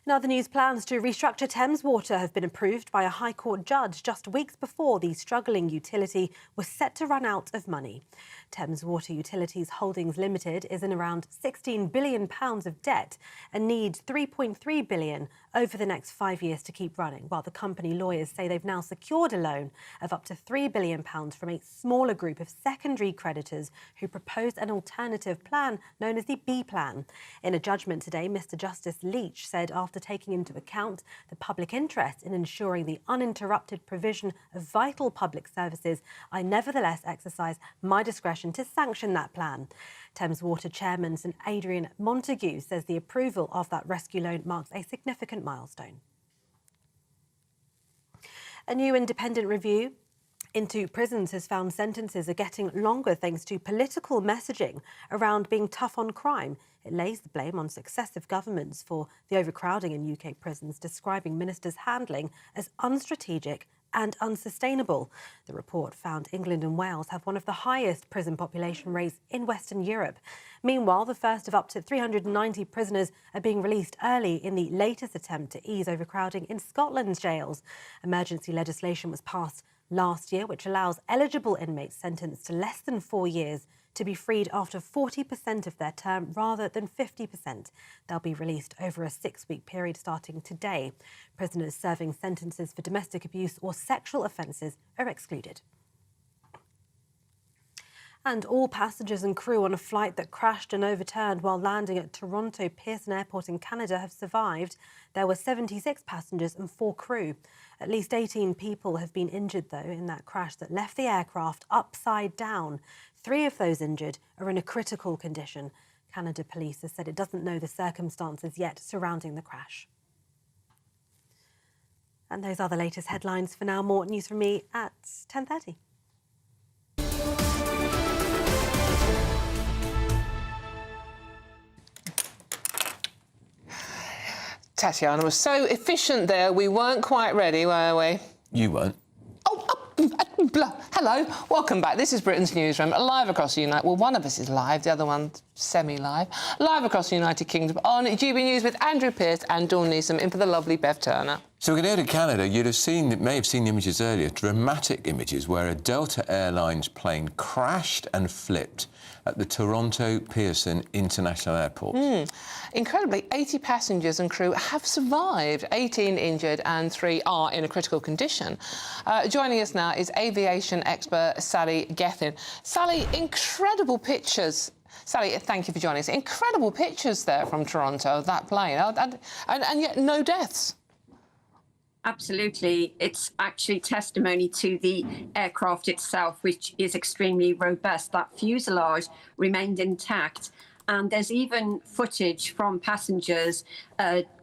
In other news, plans to restructure Thames Water have been approved by a High Court judge just weeks before the struggling utility was set to run out of money. Thames Water Utilities Holdings Limited is in around £16 billion of debt and needs £3.3 billion over the next 5 years to keep running, while the company lawyers say they've now secured a loan of up to £3 billion from a smaller group of secondary creditors who proposed an alternative plan known as the B Plan. In a judgment today, Mr Justice Leach said after after taking into account the public interest in ensuring the uninterrupted provision of vital public services, I nevertheless exercise my discretion to sanction that plan. Thames Water Chairman St Adrian Montague says the approval of that rescue loan marks a significant milestone. A new independent review into prisons has found sentences are getting longer thanks to political messaging around being tough on crime. It lays the blame on successive governments for the overcrowding in UK prisons, describing ministers' handling as unstrategic and unsustainable. The report found England and Wales have one of the highest prison population rates in Western Europe. Meanwhile, the first of up to 390 prisoners are being released early in the latest attempt to ease overcrowding in Scotland's jails. Emergency legislation was passed last year, which allows eligible inmates sentenced to less than 4 years to be freed after 40% of their term rather than 50%. They'll be released over a 6-week period starting today. Prisoners serving sentences for domestic abuse or sexual offences are excluded. And all passengers and crew on a flight that crashed and overturned while landing at Toronto Pearson Airport in Canada have survived. There were 76 passengers and 4 crew. At least 18 people have been injured, though, in that crash that left the aircraft upside down. 3 of those injured are in a critical condition. Canada Police has said it doesn't know the circumstances yet surrounding the crash. And those are the latest headlines for now. More news from me at 10:30. Tatiana was so efficient there, we weren't quite ready, were we? You weren't. Hello, welcome back. This is Britain's Newsroom, live across the United... Well, one of us is live, the other one semi-live. Live across the United Kingdom on GB News with Andrew Pearce and Dawn Neeson, in for the lovely Bev Turner. So we're going to go to Canada. You'd have seen, may have seen the images earlier, dramatic images where a Delta Airlines plane crashed and flipped at the Toronto Pearson International Airport. Incredibly, 80 passengers and crew have survived, 18 injured and 3 are in a critical condition. Joining us now is aviation expert Sally Gethin. Sally, incredible pictures. Sally, thank you for joining us. Incredible pictures there from Toronto of that plane, and yet no deaths. Absolutely. It's actually testimony to the aircraft itself, which is extremely robust. That fuselage remained intact. And there's even footage from passengers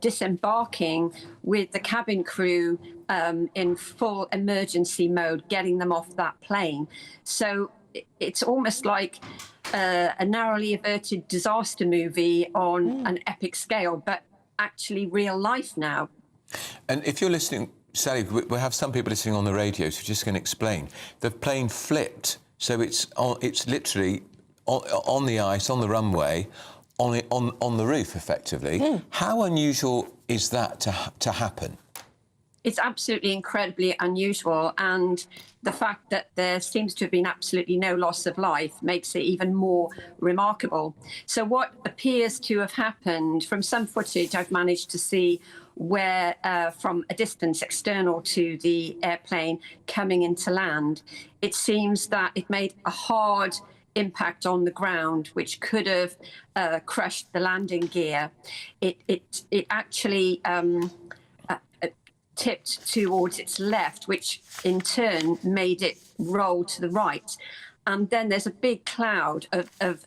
disembarking with the cabin crew in full emergency mode, getting them off that plane. So it's almost like a narrowly averted disaster movie on an epic scale, but actually real life now. And if you're listening, Sally, we have some people listening on the radio, so just going to explain. The plane flipped, so it's literally on the ice, on the runway, on the roof, effectively. How unusual is that to happen? It's absolutely incredibly unusual, and the fact that there seems to have been absolutely no loss of life makes it even more remarkable. So what appears to have happened, from some footage I've managed to see, where from a distance external to the airplane coming into land, it seems that it made a hard impact on the ground, which could have crushed the landing gear. It actually tipped towards its left, which in turn made it roll to the right. And then there's a big cloud of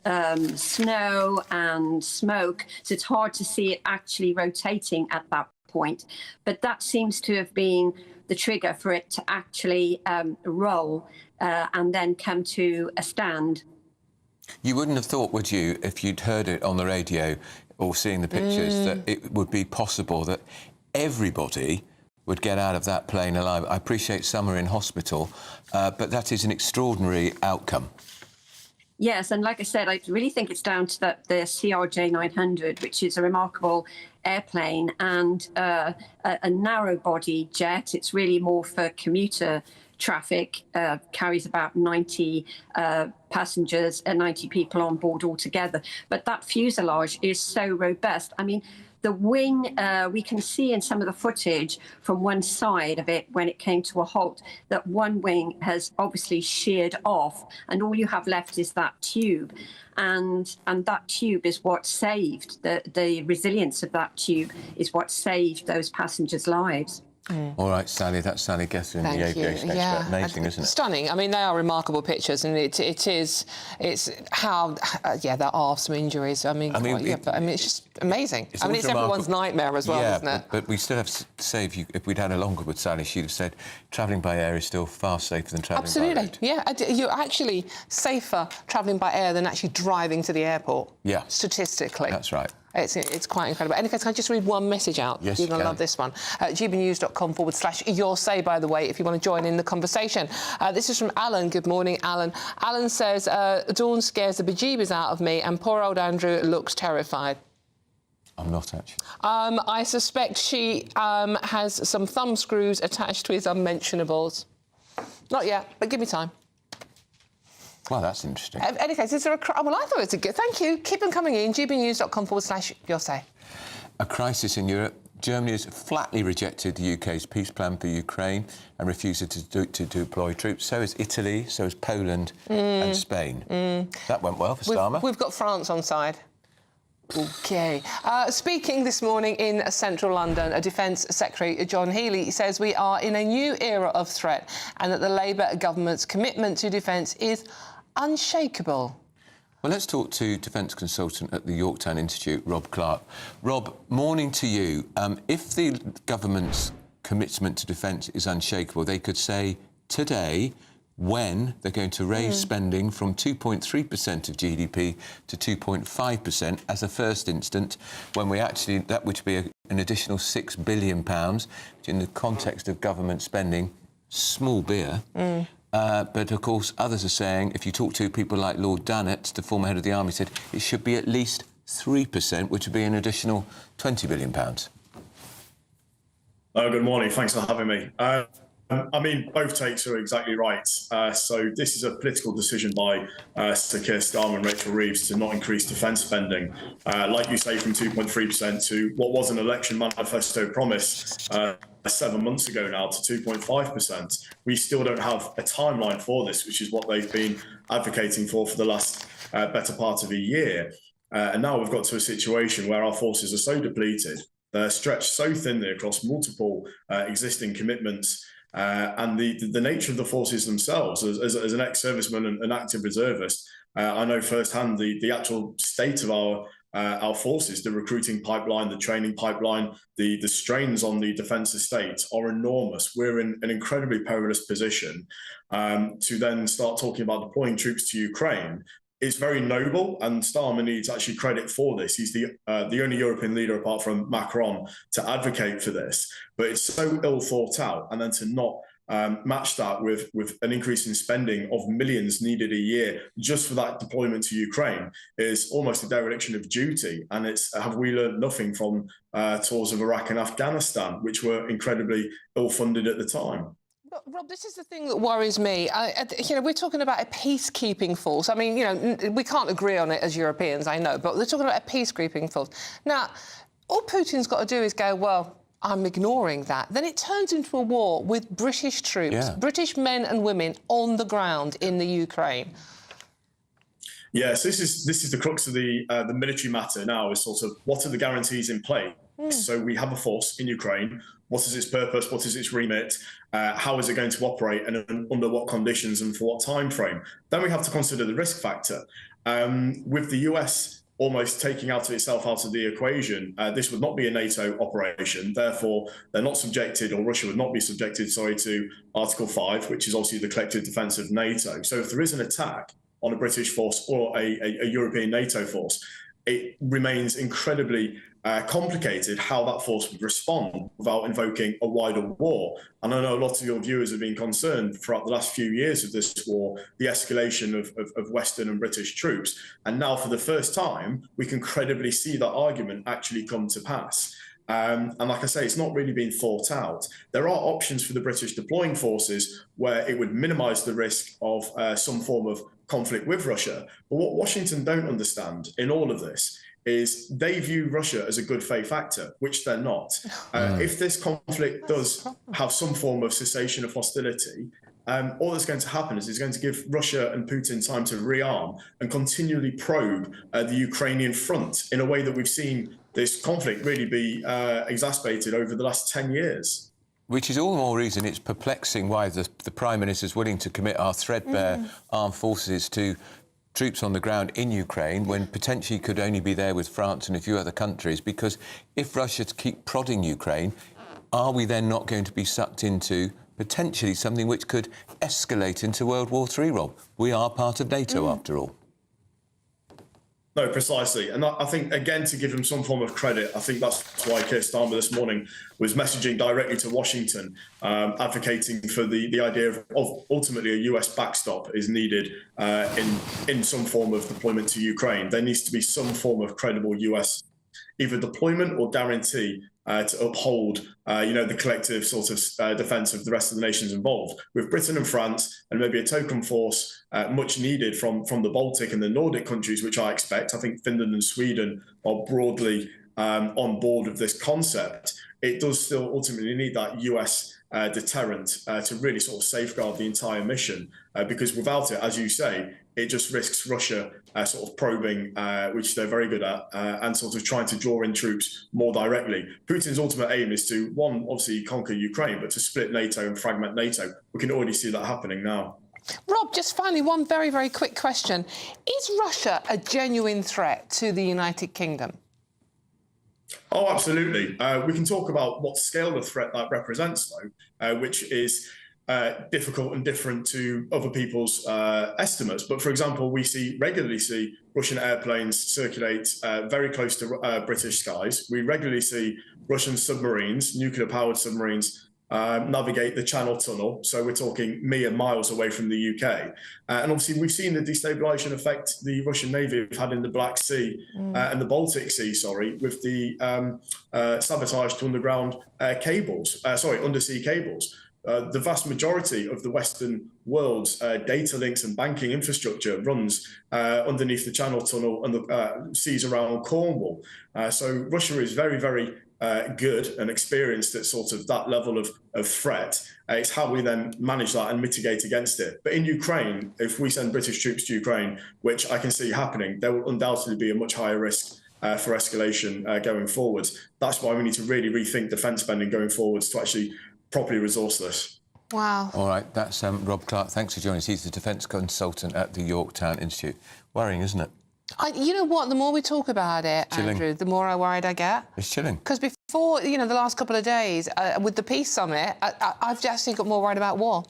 snow and smoke, so it's hard to see it actually rotating at that point. But that seems to have been the trigger for it to actually roll and then come to a stand. You wouldn't have thought, would you, if you'd heard it on the radio or seen the pictures, that it would be possible that everybody would get out of that plane alive. I appreciate some are in hospital, but that is an extraordinary outcome. Yes, and like I said, I really think it's down to the CRJ 900, which is a remarkable airplane and a narrow-body jet. It's really more for commuter traffic, carries about 90 passengers and 90 people on board altogether. But that fuselage is so robust. I mean, The wing, we can see in some of the footage from one side of it when it came to a halt that one wing has obviously sheared off, and all you have left is that tube. And that tube is what saved, the resilience of that tube is what saved those passengers' lives. All right, Sally, that's Sally Guthrie, the aviation expert. Yeah. Amazing, isn't it? Stunning. I mean, they are remarkable pictures, and it's how, there are some injuries. But it's just amazing. It's everyone's nightmare as well, isn't it? But we still have to say, if we'd had a longer with Sally, she'd have said travelling by air is still far safer than travelling by road. Yeah. You're actually safer travelling by air than actually driving to the airport. Yeah. Statistically. That's right. It's quite incredible. Anyway, can I just read one message out? Yes, You're going to love this one. GBnews.com/your say, by the way, if you want to join in the conversation. This is from Alan. Good morning, Alan. Alan says, Dawn scares the bejeebers out of me, and poor old Andrew looks terrified. I'm not, actually. I suspect she has some thumb screws attached to his unmentionables. Not yet, but give me time. Well, that's interesting. In any case, is there a... Well, I thought it was a good... Thank you. Keep them coming in. GBnews.com/your say. A crisis in Europe. Germany has flatly rejected the UK's peace plan for Ukraine and refuses to deploy troops. So is Italy, so is Poland and Spain. That went well for Starmer. We've got France on side. OK. Speaking this morning in central London, Defence Secretary John Healey says we are in a new era of threat and that the Labour government's commitment to defence is unshakable. Well, let's talk to defence consultant at the Yorktown Institute, Rob Clark. Rob, morning to you. If the government's commitment to defence is unshakable, they could say today when they're going to raise spending from 2.3% of GDP to 2.5% as a first instant, when that would be an additional £6 billion, which in the context of government spending, small beer. But, of course, others are saying, if you talk to people like Lord Dunnett, the former head of the Army, said it should be at least 3%, which would be an additional £20 billion. Good morning. Thanks for having me. Both takes are exactly right. So this is a political decision by Sir Keir Starmer and Rachel Reeves to not increase defence spending, like you say, from 2.3% to what was an election manifesto promise 7 months ago now to 2.5%. We still don't have a timeline for this, which is what they've been advocating for the last better part of a year. And now we've got to a situation where our forces are so depleted, they're stretched so thinly across multiple existing commitments. And the nature of the forces themselves, as an ex-serviceman and an active reservist, I know firsthand the actual state of our forces, the recruiting pipeline, the training pipeline, the strains on the defence estate are enormous. We're in an incredibly perilous position to then start talking about deploying troops to Ukraine. It's very noble, and Starmer needs actually credit for this. He's the only European leader, apart from Macron, to advocate for this. But it's so ill thought out, and then to not match that with an increase in spending of millions needed a year just for that deployment to Ukraine is almost a dereliction of duty. And it's, have we learned nothing from tours of Iraq and Afghanistan, which were incredibly ill-funded at the time? Rob, this is the thing that worries me. We're talking about a peacekeeping force. I mean, we can't agree on it as Europeans, I know, but we're talking about a peacekeeping force. Now, all Putin's got to do is go, well, I'm ignoring that. Then it turns into a war with British troops, British men and women on the ground in the Ukraine. Yes, this is the crux of the military matter now, is sort of what are the guarantees in place? So we have a force in Ukraine. What is its purpose? What is its remit? How is it going to operate, and under what conditions and for what time frame? Then we have to consider the risk factor. With the US almost taking itself out of the equation, this would not be a NATO operation. Therefore, they're not subjected, or Russia would not be subjected, to Article 5, which is obviously the collective defence of NATO. So if there is an attack on a British force or a European NATO force, it remains incredibly complicated how that force would respond without invoking a wider war. And I know a lot of your viewers have been concerned throughout the last few years of this war, the escalation of Western and British troops. And now, for the first time, we can credibly see that argument actually come to pass. And like I say, it's not really been thought out. There are options for the British deploying forces where it would minimise the risk of some form of conflict with Russia. But what Washington don't understand in all of this is they view Russia as a good faith actor, which they're not. If this conflict does have some form of cessation of hostility, all that's going to happen is it's going to give Russia and Putin time to rearm and continually probe the Ukrainian front in a way that we've seen this conflict really be exacerbated over the last 10 years. Which is all the more reason it's perplexing why the Prime Minister is willing to commit our threadbare armed forces to troops on the ground in Ukraine when potentially could only be there with France and a few other countries, because if Russia keep prodding Ukraine, are we then not going to be sucked into potentially something which could escalate into World War III, Rob? We are part of NATO, after all. No, precisely. And I think, again, to give him some form of credit, I think that's why Keir Starmer this morning was messaging directly to Washington, advocating for the idea of ultimately a US backstop is needed in some form of deployment to Ukraine. There needs to be some form of credible US either deployment or guarantee to uphold, the collective sort of defence of the rest of the nations involved. With Britain and France and maybe a token force much needed from the Baltic and the Nordic countries, which I expect. I think Finland and Sweden are broadly on board with this concept. It does still ultimately need that US deterrent to really sort of safeguard the entire mission, because without it, as you say, it just risks Russia sort of probing, which they're very good at, and sort of trying to draw in troops more directly. Putin's ultimate aim is to, one, obviously conquer Ukraine, but to split NATO and fragment NATO. We can already see that happening now. Rob, just finally, one very, very quick question. Is Russia a genuine threat to the United Kingdom? Oh, absolutely. We can talk about what scale of threat that represents, though, which is difficult and different to other people's estimates. But for example, we regularly see Russian airplanes circulate very close to British skies. We regularly see Russian submarines, nuclear-powered submarines, navigate the Channel Tunnel. So we're talking mere miles away from the UK. And obviously, we've seen the destabilisation effect the Russian Navy have had in the Black Sea and the Baltic Sea, with the sabotage to underground undersea cables. The vast majority of the Western world's data links and banking infrastructure runs underneath the Channel Tunnel and the seas around Cornwall. So Russia is very, very good and experienced at sort of that level of threat. It's how we then manage that and mitigate against it. But in Ukraine, if we send British troops to Ukraine, which I can see happening, there will undoubtedly be a much higher risk for escalation going forwards. That's why we need to really rethink defence spending going forwards to actually properly resource this. Wow. All right, that's Rob Clark. Thanks for joining us. He's the defence consultant at the Yorktown Institute. Worrying, isn't it? You know what? The more we talk about it, Andrew, the more worried I get. It's chilling. Because before, the last couple of days, with the peace summit, I've actually got more worried about war.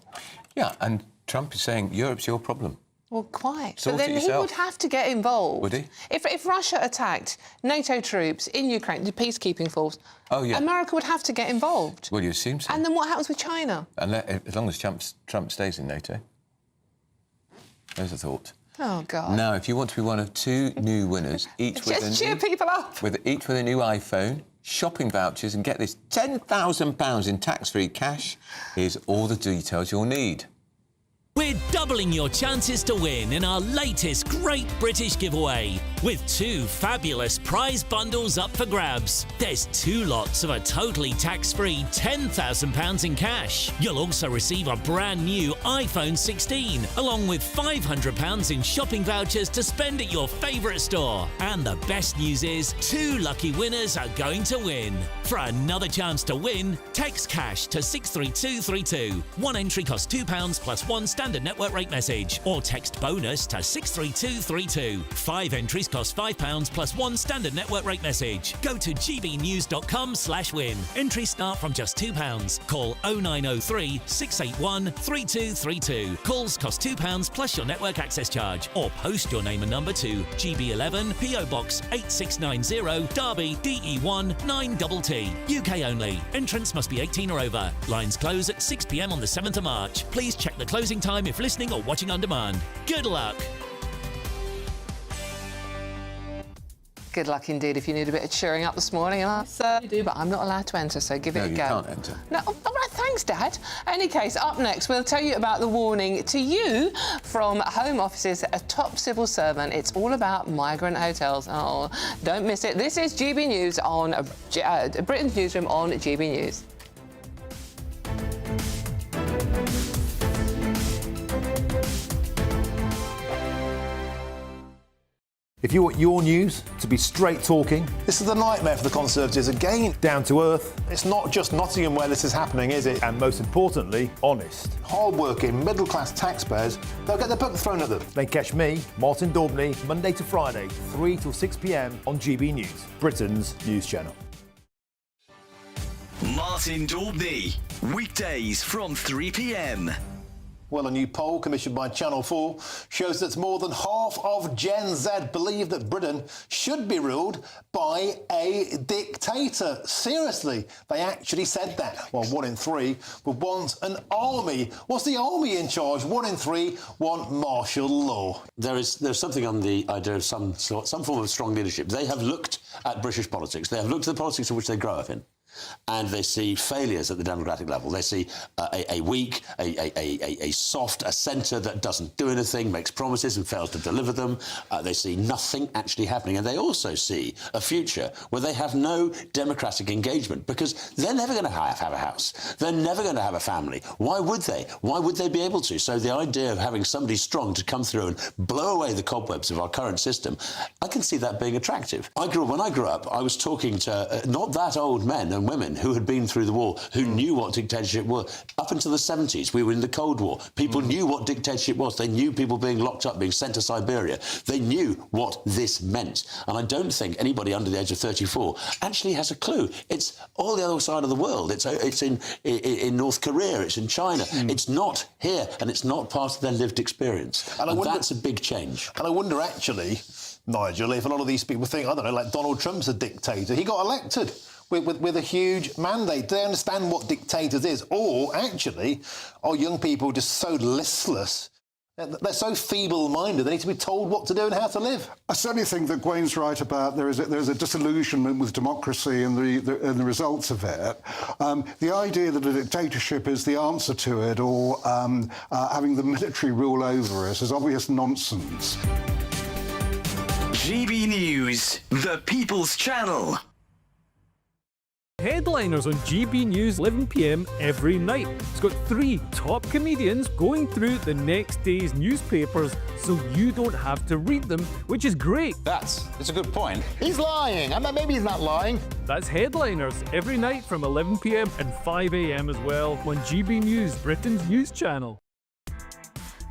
Yeah, and Trump is saying Europe's your problem. Well, quite. Sort but then he would have to get involved. Would he? If Russia attacked NATO troops in Ukraine, the peacekeeping force, America would have to get involved. Well, you assume so. And then what happens with China? As long as Trump stays in NATO. There's a thought. Oh, God. Now, if you want to be one of two new winners, each with people up. Each with a new iPhone, shopping vouchers, and get this £10,000 in tax-free cash, here's all the details you'll need. We're doubling your chances to win in our latest Great British giveaway, with 2 fabulous prize bundles up for grabs. There's 2 lots of a totally tax-free £10,000 in cash. You'll also receive a brand new iPhone 16, along with £500 in shopping vouchers to spend at your favourite store. And the best news is 2 lucky winners are going to win. For another chance to win, text cash to 63232. One entry costs £2 plus 1 standard network rate message, or text bonus to 63232. 5 entries cost £5 plus 1 standard network rate message. Go to gbnews.com/win. Entries start from just £2. Call 0903 681 3232. Calls cost £2 plus your network access charge, or post your name and number to GB11 PO Box 8690 Derby DE1 9TT. UK only. Entrants must be 18 or over. Lines close at 6 p.m. on the 7th of March. Please check the closing time if listening or watching on demand. Good luck. Good luck indeed if you need a bit of cheering up this morning, and I certainly do, but I'm not allowed to enter, so give it a go. No, you can't enter. No, all right, thanks, Dad. Any case, up next, we'll tell you about the warning to you from Home Office's a top civil servant. It's all about migrant hotels. Oh, don't miss it. This is GB News on Britain's Newsroom on GB News. If you want your news to be straight talking... This is a nightmare for the Conservatives again. Down to earth. It's not just Nottingham where this is happening, is it? And most importantly, honest. Hard-working, middle-class taxpayers, they'll get their book thrown at them. Then catch me, Martin Daubney, Monday to Friday, 3 till 6 p.m. on GB News, Britain's news channel. Martin Daubney, weekdays from 3 p.m. Well, a new poll commissioned by Channel 4 shows that more than half of Gen Z believe that Britain should be ruled by a dictator. Seriously, they actually said that. Well, 1 in 3 would want an army. What's the army in charge? 1 in 3 want martial law. There's something on the idea of some form of strong leadership. They have looked at British politics. They have looked at the politics in which they grow up in. And they see failures at the democratic level. They see a weak, a soft, a centre that doesn't do anything, makes promises and fails to deliver them. They see nothing actually happening. And they also see a future where they have no democratic engagement because they're never going to have a house. They're never going to have a family. Why would they? Why would they be able to? So the idea of having somebody strong to come through and blow away the cobwebs of our current system, I can see that being attractive. When I grew up, I was talking to not that old men and women who had been through the war, who knew what dictatorship was. Up until the 70s, we were in the Cold War. People knew what dictatorship was. They knew people being locked up, being sent to Siberia. They knew what this meant. And I don't think anybody under the age of 34 actually has a clue. It's all the other side of the world. It's in North Korea. It's in China. It's not here, and it's not part of their lived experience. And that's a big change. And I wonder, actually, Nigel, if a lot of these people think, I don't know, like Donald Trump's a dictator. He got elected with a huge mandate. Do they understand what dictators is? Or, actually, are young people just so listless? They're so feeble-minded, they need to be told what to do and how to live. I certainly think that Gwen's right about there's a disillusionment with democracy and the results of it. The idea that a dictatorship is the answer to it or having the military rule over us is obvious nonsense. GB News, the People's Channel. Headliners on GB News 11 p.m. every night. It's got 3 top comedians going through the next day's newspapers so you don't have to read them, which is great. That's a good point. He's lying. I mean, maybe he's not lying. That's Headliners every night from 11 p.m. and 5 a.m. as well on GB News, Britain's news channel.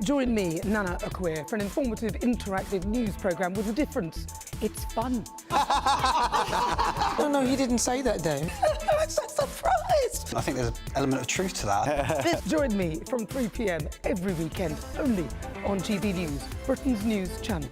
Join me, Nana Okoye, for an informative, interactive news programme with a difference. It's fun. No, he didn't say that, Dave. I'm so surprised. I think there's an element of truth to that. Join me from 3 p.m. every weekend, only on GB News, Britain's news channel.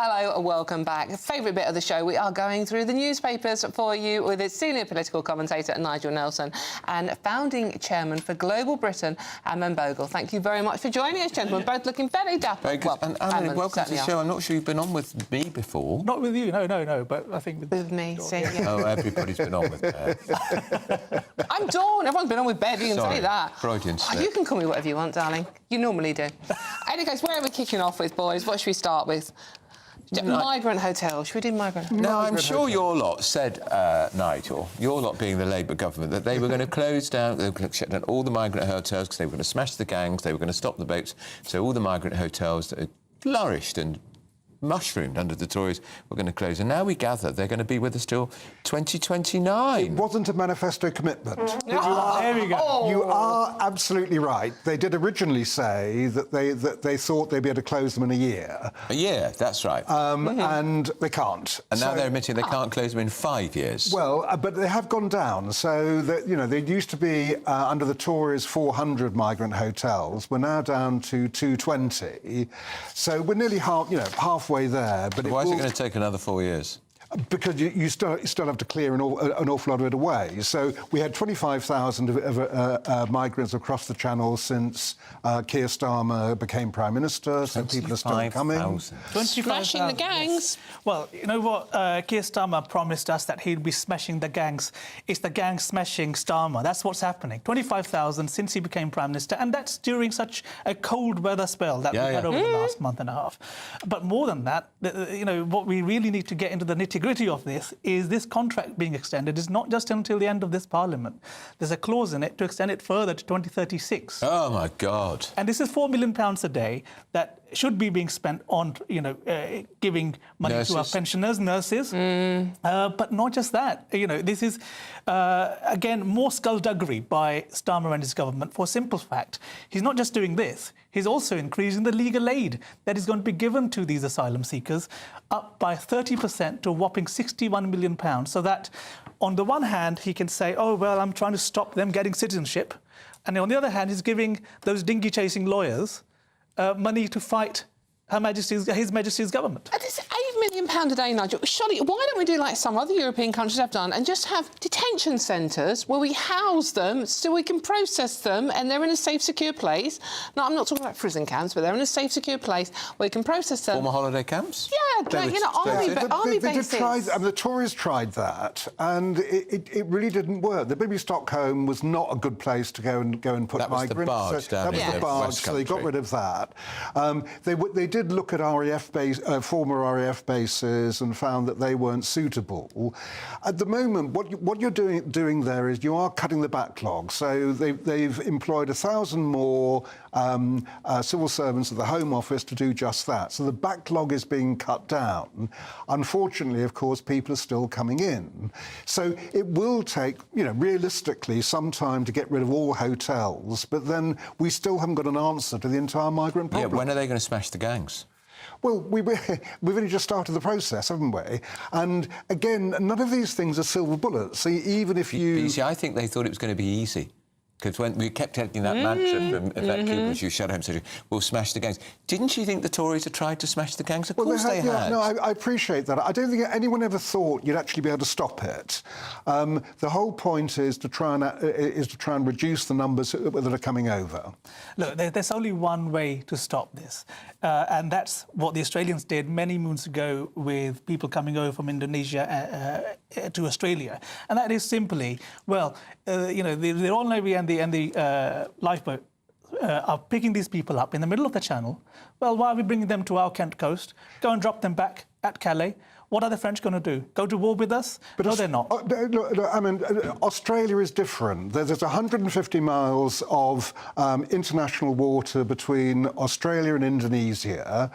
Hello and welcome back. Favourite bit of the show, we are going through the newspapers for you with its senior political commentator Nigel Nelson and founding chairman for Global Britain, Ammon Bogle. Thank you very much for joining us, gentlemen, both looking very dapper. Very good. And Ammon, welcome to the show. I'm not sure you've been on with me before. Not with you, no, but I think with me, see. Oh, everybody's been on with Bev. I'm Dawn. Everyone's been on with Bev, you can say that. Freudian slip. You can call me whatever you want, darling. You normally do. Any case, where are we kicking off with, boys? What should we start with? Migrant hotel. Should we do migrant hotel? No, I'm sure your lot said, Nigel, your lot being the Labour government, that they were going to close down, they were going to shut down all the migrant hotels because they were going to smash the gangs, they were going to stop the boats. So all the migrant hotels that had flourished and mushroomed under the Tories were going to close. And now we gather they're going to be with us till 2029. It wasn't a manifesto commitment. There we go. You are absolutely right. They did originally say that they thought they'd be able to close them in a year. A year, that's right. And they can't. And now they're admitting they can't close them in 5 years. Well, but they have gone down. So that there used to be under the Tories 400 migrant hotels. We're now down to 220. So we're nearly halfway there. But why is it going to take another 4 years? Because you still have to clear an awful lot of it away. So we had 25,000 migrants across the Channel since Keir Starmer became Prime Minister, so people are still coming. Smashing the gangs. Well, you know what? Keir Starmer promised us that he'd be smashing the gangs. It's the gang smashing Starmer. That's what's happening. 25,000 since he became Prime Minister, and that's during such a cold weather spell that we had over the last month and a half. But more than that, you know, what we really need to get into the nitty-gritty of this is this contract being extended is not just until the end of this Parliament. There's a clause in it to extend it further to 2036. Oh, my God. And this is £4 million a day that should be being spent on, you know, giving money to our pensioners, nurses. But not just that. You know, this is, again, more skullduggery by Starmer and his government for a simple fact. He's not just doing this, he's also increasing the legal aid that is going to be given to these asylum seekers up by 30% to a whopping £61 million, so that on the one hand, he can say, oh, well, I'm trying to stop them getting citizenship. And on the other hand, he's giving those dinghy-chasing lawyers money to fight His Majesty's government. It's £8 million a day, Nigel. Surely, why don't we do like some other European countries have done and just have detention centres where we house them so we can process them and they're in a safe, secure place? No, I'm not talking about prison camps, but they're in a safe, secure place where we can process them. Former holiday camps? Yeah, like, you know, army bases. The Tories tried that, and it really didn't work. The Baby Stockholm was not a good place to go and put migrants. The barge that was the barge, so they got rid of that. They did look at former RAF bases and found that they weren't suitable. At the moment, what you're doing there is you are cutting the backlog. So they've employed 1,000 more civil servants at the Home Office to do just that. So the backlog is being cut down. Unfortunately, of course, people are still coming in. So it will take, you know, realistically, some time to get rid of all hotels, but then we still haven't got an answer to the entire migrant problem. Yeah, when are they going to smash the gangs? Well, we've only just started the process, haven't we? And again, none of these things are silver bullets. Even if you... But you see, I think they thought it was going to be easy. Because when we kept getting that mantra from that Cooper, you shut home, said, we'll smash the gangs. Didn't you think the Tories had tried to smash the gangs? Of course they had. No, I appreciate that. I don't think anyone ever thought you'd actually be able to stop it. The whole point is to try and reduce the numbers that are coming over. Look, there's only one way to stop this, and that's what the Australians did many moons ago with people coming over from Indonesia to Australia, and that is simply, well, you know, the Royal Navy and the lifeboat are picking these people up in the middle of the Channel. Well, why are we bringing them to our Kent coast? Go and drop them back at Calais. What are the French going to do? Go to war with us? But no, they're not. Look, I mean, Australia is different. There's 150 miles of international water between Australia and Indonesia.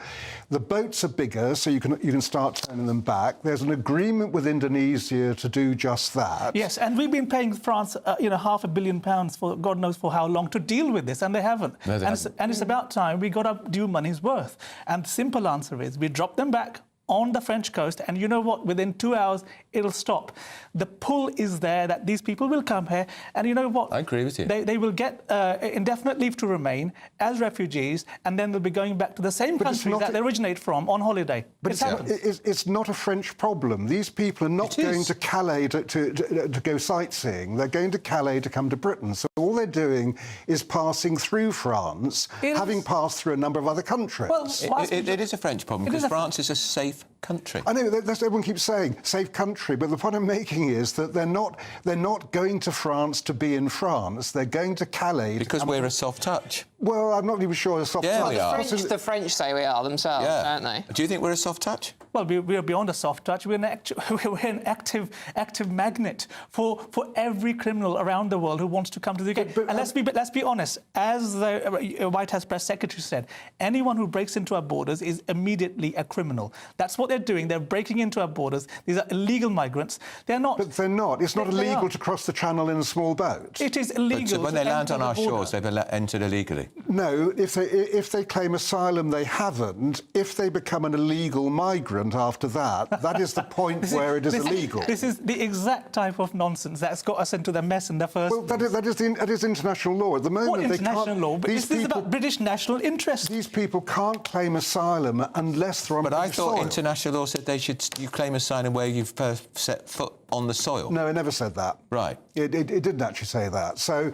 The boats are bigger, so you can start turning them back. There's an agreement with Indonesia to do just that. Yes, and we've been paying France, you know, £500 million for God knows for how long to deal with this, and they haven't. No, they haven't. And it's about time we got our due money's worth. And the simple answer is we drop them back on the French coast, and you know what? Within 2 hours, it'll stop. The pull is there that these people will come here, and you know what? I agree with you. They will get indefinite leave to remain as refugees, and then they'll be going back to the same countries that they originate from on holiday. But it's not a French problem. These people are not going to Calais to go sightseeing. They're going to Calais to come to Britain. So all they're doing is passing through France, having passed through a number of other countries. Well, it is a French problem, because France is a safe country. I know, that's what everyone keeps saying, safe country, but the point I'm making is that they're not going to France to be in France. They're going to Calais. Because we're a soft touch. Well, I'm not even sure a soft touch. We are. The French say we are themselves, don't they? Do you think we're a soft touch? Well, we're beyond a soft touch. We're an active magnet for every criminal around the world who wants to come to the UK. And let's be honest, as the White House press secretary said, anyone who breaks into our borders is immediately a criminal. That's what they're doing. They're breaking into our borders. These are illegal migrants. They're not. But they're not. It's not illegal to cross the Channel in a small boat. It is illegal. But when they land on our shores, they've entered illegally. No, if they claim asylum, they haven't. If they become an illegal migrant after that, that is the point where it is illegal. This is the exact type of nonsense that's got us into the mess in the first place. Well, that is international law. At the moment, what international law? But this is about British national interest. These people can't claim asylum unless they're on British soil. International international law said you claim asylum where you've first set foot on the soil? No, it never said that. Right. It didn't actually say that. So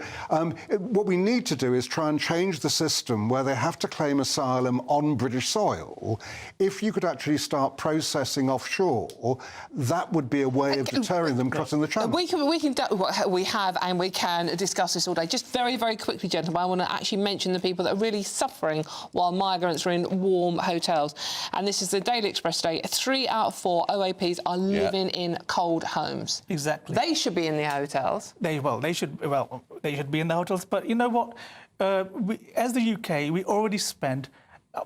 what we need to do is try and change the system where they have to claim asylum on British soil. If you could actually start processing offshore, that would be a way of deterring them crossing the channel. We have and we can discuss this all day. Just very, very quickly, gentlemen, I want to actually mention the people that are really suffering while migrants are in warm hotels. And this is the Daily Express today. 3 out of 4 OAPs are living in cold homes. Exactly. They should be in the hotels. They should be in the hotels. But you know what? As the UK, we already spent,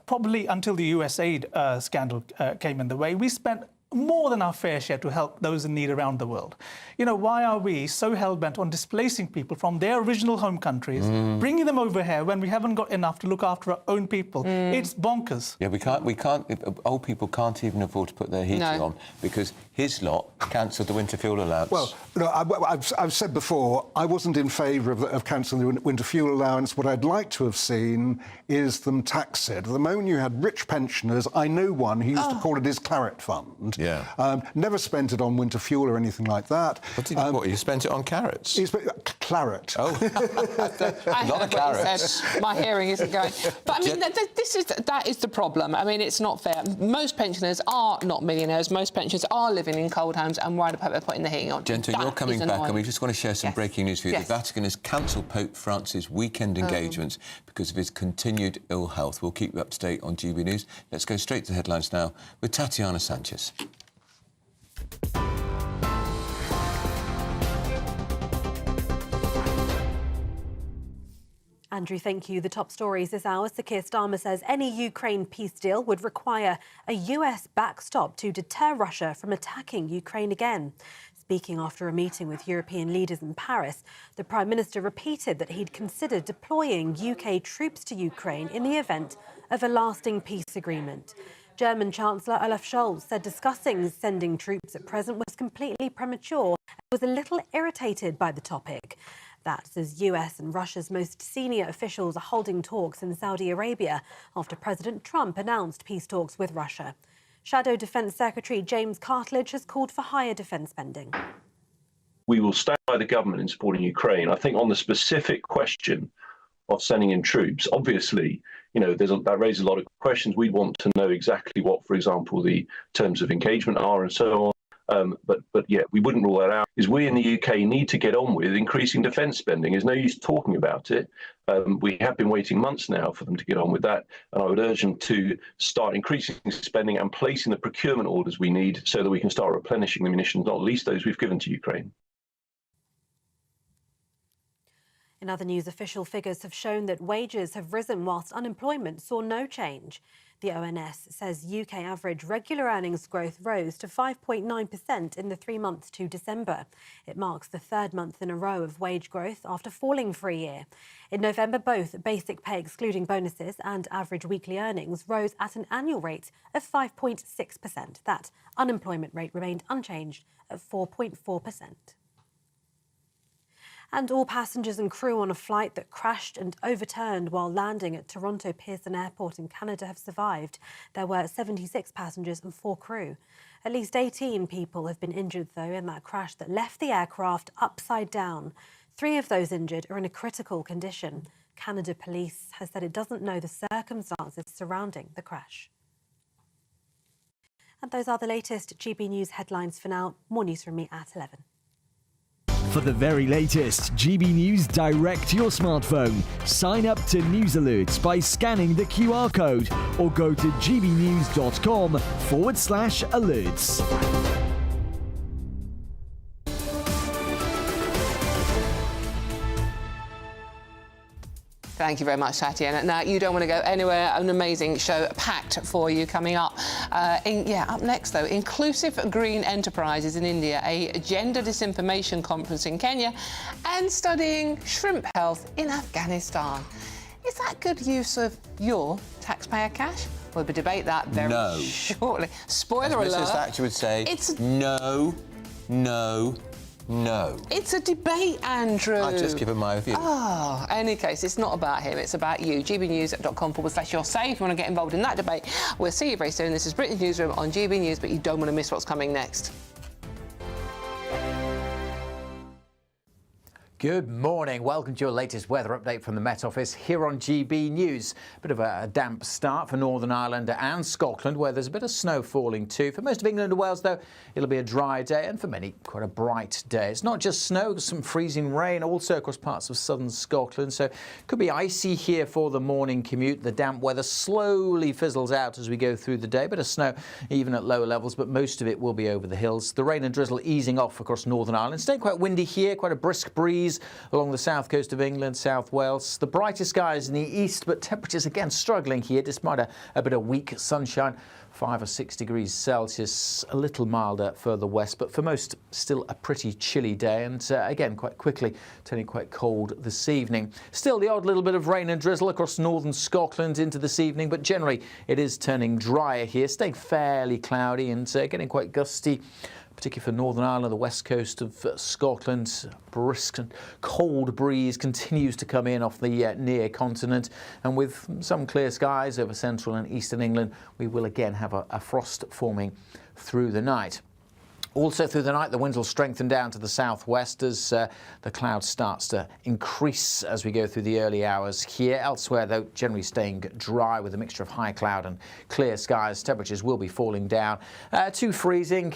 probably until the US aid scandal came in the way, we spent more than our fair share to help those in need around the world. You know, why are we so hell-bent on displacing people from their original home countries, bringing them over here when we haven't got enough to look after our own people? It's bonkers. Yeah, we can't. Old people can't even afford to put their heating on because his lot cancelled the winter fuel allowance. Well, no, I've said before, I wasn't in favour of cancelling the winter fuel allowance. What I'd like to have seen is them tax it. The moment you had rich pensioners, I know one who used to call it his claret fund. Yeah. Never spent it on winter fuel or anything like that. What, you spent it on carrots? Claret. Oh, not a carrot. My hearing isn't going. But I mean, that is the problem. I mean, it's not fair. Most pensioners are not millionaires. Most pensioners are living in cold homes and worried about putting the heating on. Gento, you're coming back, and we just want to share some breaking news for you. Yes. The Vatican has cancelled Pope Francis' weekend engagements because of his continued ill health. We'll keep you up to date on GB News. Let's go straight to the headlines now with Tatiana Sanchez. Andrew, thank you. The top stories this hour. Sir Keir Starmer says any Ukraine peace deal would require a US backstop to deter Russia from attacking Ukraine again. Speaking after a meeting with European leaders in Paris, the Prime Minister repeated that he'd consider deploying UK troops to Ukraine in the event of a lasting peace agreement. German Chancellor Olaf Scholz said discussing sending troops at present was completely premature and was a little irritated by the topic. That's as US and Russia's most senior officials are holding talks in Saudi Arabia after President Trump announced peace talks with Russia. Shadow Defence Secretary James Cartledge has called for higher defence spending. We will stand by the government in supporting Ukraine. I think on the specific question of sending in troops, obviously, you know, that raises a lot of questions. We want to know exactly what, for example, the terms of engagement are and so on. But yeah, we wouldn't rule that out. Is we in the UK need to get on with increasing defence spending. There's no use talking about it. We have been waiting months now for them to get on with that, and I would urge them to start increasing spending and placing the procurement orders we need so that we can start replenishing the munitions, not least those we've given to Ukraine. In other news, official figures have shown that wages have risen whilst unemployment saw no change. The ONS says UK average regular earnings growth rose to 5.9% in the 3 months to December. It marks the third month in a row of wage growth after falling for a year. In November, both basic pay excluding bonuses and average weekly earnings rose at an annual rate of 5.6%. That unemployment rate remained unchanged at 4.4%. And all passengers and crew on a flight that crashed and overturned while landing at Toronto Pearson Airport in Canada have survived. There were 76 passengers and 4 crew. At least 18 people have been injured, though, in that crash that left the aircraft upside down. 3 of those injured are in a critical condition. Canada Police has said it doesn't know the circumstances surrounding the crash. And those are the latest GB News headlines for now. More news from me at 11. For the very latest GB News direct to your smartphone, sign up to News Alerts by scanning the QR code or go to gbnews.com/alerts. Thank you very much, Tatiana. Now, you don't want to go anywhere. An amazing show packed for you coming up. Up next, though, Inclusive Green Enterprises in India, a gender disinformation conference in Kenya, and studying shrimp health in Afghanistan. Is that good use of your taxpayer cash? We'll debate that very shortly. Spoiler alert. Mrs. Thatcher would say, it's no, no, No. It's a debate, Andrew. I'll just give him my view. Oh, in any case, it's not about him, it's about you. gbnews.com/yoursay if you want to get involved in that debate. We'll see you very soon. This is Britain's Newsroom on GB News, but you don't want to miss what's coming next. Good morning. Welcome to your latest weather update from the Met Office here on GB News. Bit of a damp start for Northern Ireland and Scotland, where there's a bit of snow falling too. For most of England and Wales, though, it'll be a dry day, and for many, quite a bright day. It's not just snow, some freezing rain also across parts of southern Scotland, so it could be icy here for the morning commute. The damp weather slowly fizzles out as we go through the day. Bit of snow even at lower levels, but most of it will be over the hills. The rain and drizzle easing off across Northern Ireland. Staying quite windy here, quite a brisk breeze along the south coast of England, South Wales. The brightest skies in the east, but temperatures again struggling here despite a bit of weak sunshine. 5 or 6 degrees Celsius, a little milder further west, but for most still a pretty chilly day, and again quite quickly turning quite cold this evening. Still the odd little bit of rain and drizzle across northern Scotland into this evening, but generally it is turning drier here, staying fairly cloudy and getting quite gusty, particularly for Northern Ireland, the west coast of Scotland. Brisk and cold breeze continues to come in off the near continent, and with some clear skies over central and eastern England, we will again have a frost forming through the night. Also through the night, the winds will strengthen down to the southwest as the cloud starts to increase as we go through the early hours here. Elsewhere, though, generally staying dry with a mixture of high cloud and clear skies. Temperatures will be falling down to freezing,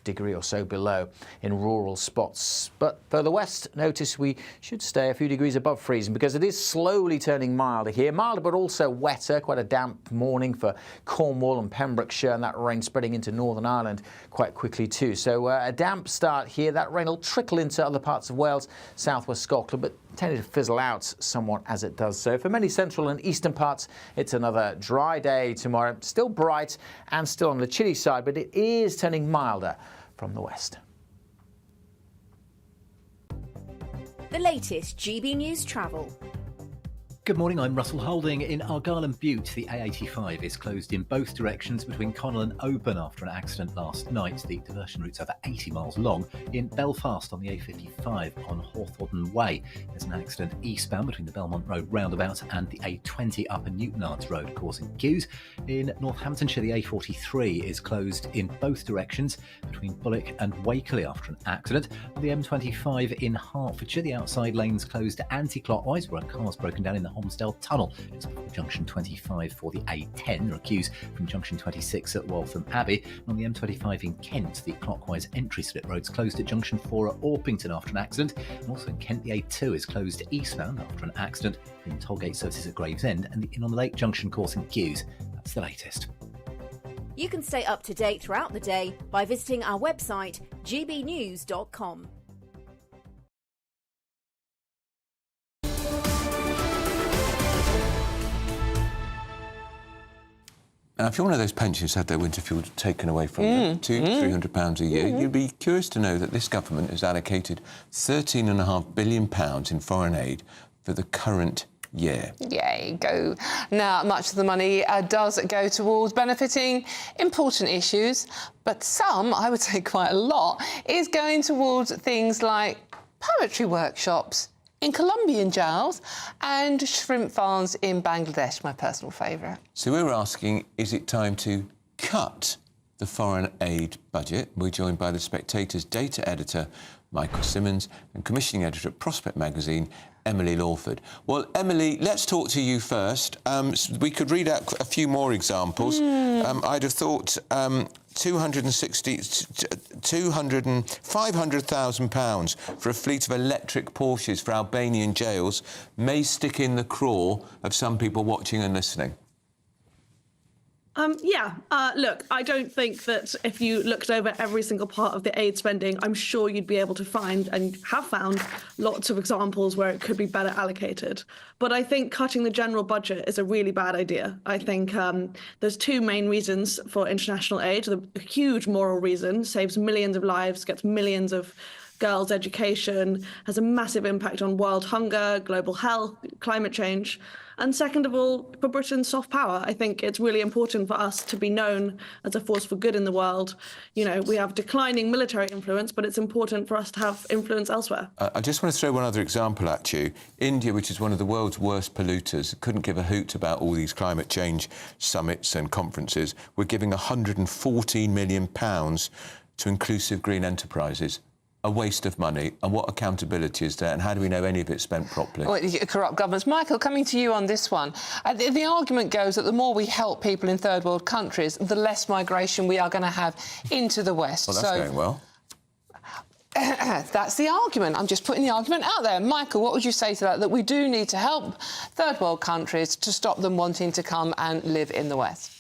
degree or so below in rural spots. But further west, notice we should stay a few degrees above freezing because it is slowly turning milder here. Milder but also wetter, quite a damp morning for Cornwall and Pembrokeshire, and that rain spreading into Northern Ireland quite quickly too. So a damp start here. That rain will trickle into other parts of Wales, southwest Scotland, but tended to fizzle out somewhat as it does so. For many central and eastern parts, it's another dry day tomorrow. Still bright and still on the chilly side, but it is turning milder from the west. The latest GB News travel. Good morning, I'm Russell Holding. In Argyll and Bute, the A85 is closed in both directions between Connell and Oban after an accident last night. The diversion route's over 80 miles long. In Belfast on the A55 on Hawthorne Way, there's an accident eastbound between the Belmont Road roundabout and the A20 Upper Newtonards Road, causing queues. In Northamptonshire, the A43 is closed in both directions between Bullock and Wakeley after an accident. On the M25 in Hertfordshire, the outside lane's closed anti-clockwise where a car's broken down in the Holmesdale Tunnel. It's before junction 25 for the A10. There are queues from junction 26 at Waltham Abbey. And on the M25 in Kent, the clockwise entry slip road's closed at junction 4 at Orpington after an accident. And also in Kent, the A2 is closed eastbound after an accident in tollgate services at Gravesend, and the In on the Lake junction causing queues. That's the latest. You can stay up to date throughout the day by visiting our website, gbnews.com. Now, if you're one of those pensioners who had their winter fuel taken away from them, £200-300 a year, you'd be curious to know that this government has allocated £13.5 billion in foreign aid for the current year. Yay, go. Now, much of the money does go towards benefiting important issues, but some, I would say quite a lot, is going towards things like poetry workshops in Colombian jails and shrimp farms in Bangladesh, my personal favourite. So we're asking, is it time to cut the foreign aid budget? We're joined by The Spectator's data editor, Michael Simmons, and commissioning editor at Prospect magazine, Emily Lawford. Well, Emily, let's talk to you first. We could read out a few more examples. I'd have thought £500,000 for a fleet of electric Porsches for Albanian jails may stick in the craw of some people watching and listening. Look, I don't think that if you looked over every single part of the aid spending, I'm sure you'd be able to find, and have found, lots of examples where it could be better allocated. But I think cutting the general budget is a really bad idea. I think there's two main reasons for international aid. The huge moral reason, saves millions of lives, gets millions of girls' education, has a massive impact on world hunger, global health, climate change. And second of all, for Britain's soft power, I think it's really important for us to be known as a force for good in the world. You know, we have declining military influence, but it's important for us to have influence elsewhere. I just want to throw one other example at you. India, which is one of the world's worst polluters, couldn't give a hoot about all these climate change summits and conferences. We're giving £114 million to inclusive green enterprises. A waste of money, and what accountability is there, and how do we know any of it's spent properly? Well, corrupt governments. Michael, coming to you on this one. The argument goes that the more we help people in third world countries, the less migration we are going to have into the West. Well, that's going well. That's the argument. I'm just putting the argument out there. Michael, what would you say to that? That we do need to help third world countries to stop them wanting to come and live in the West?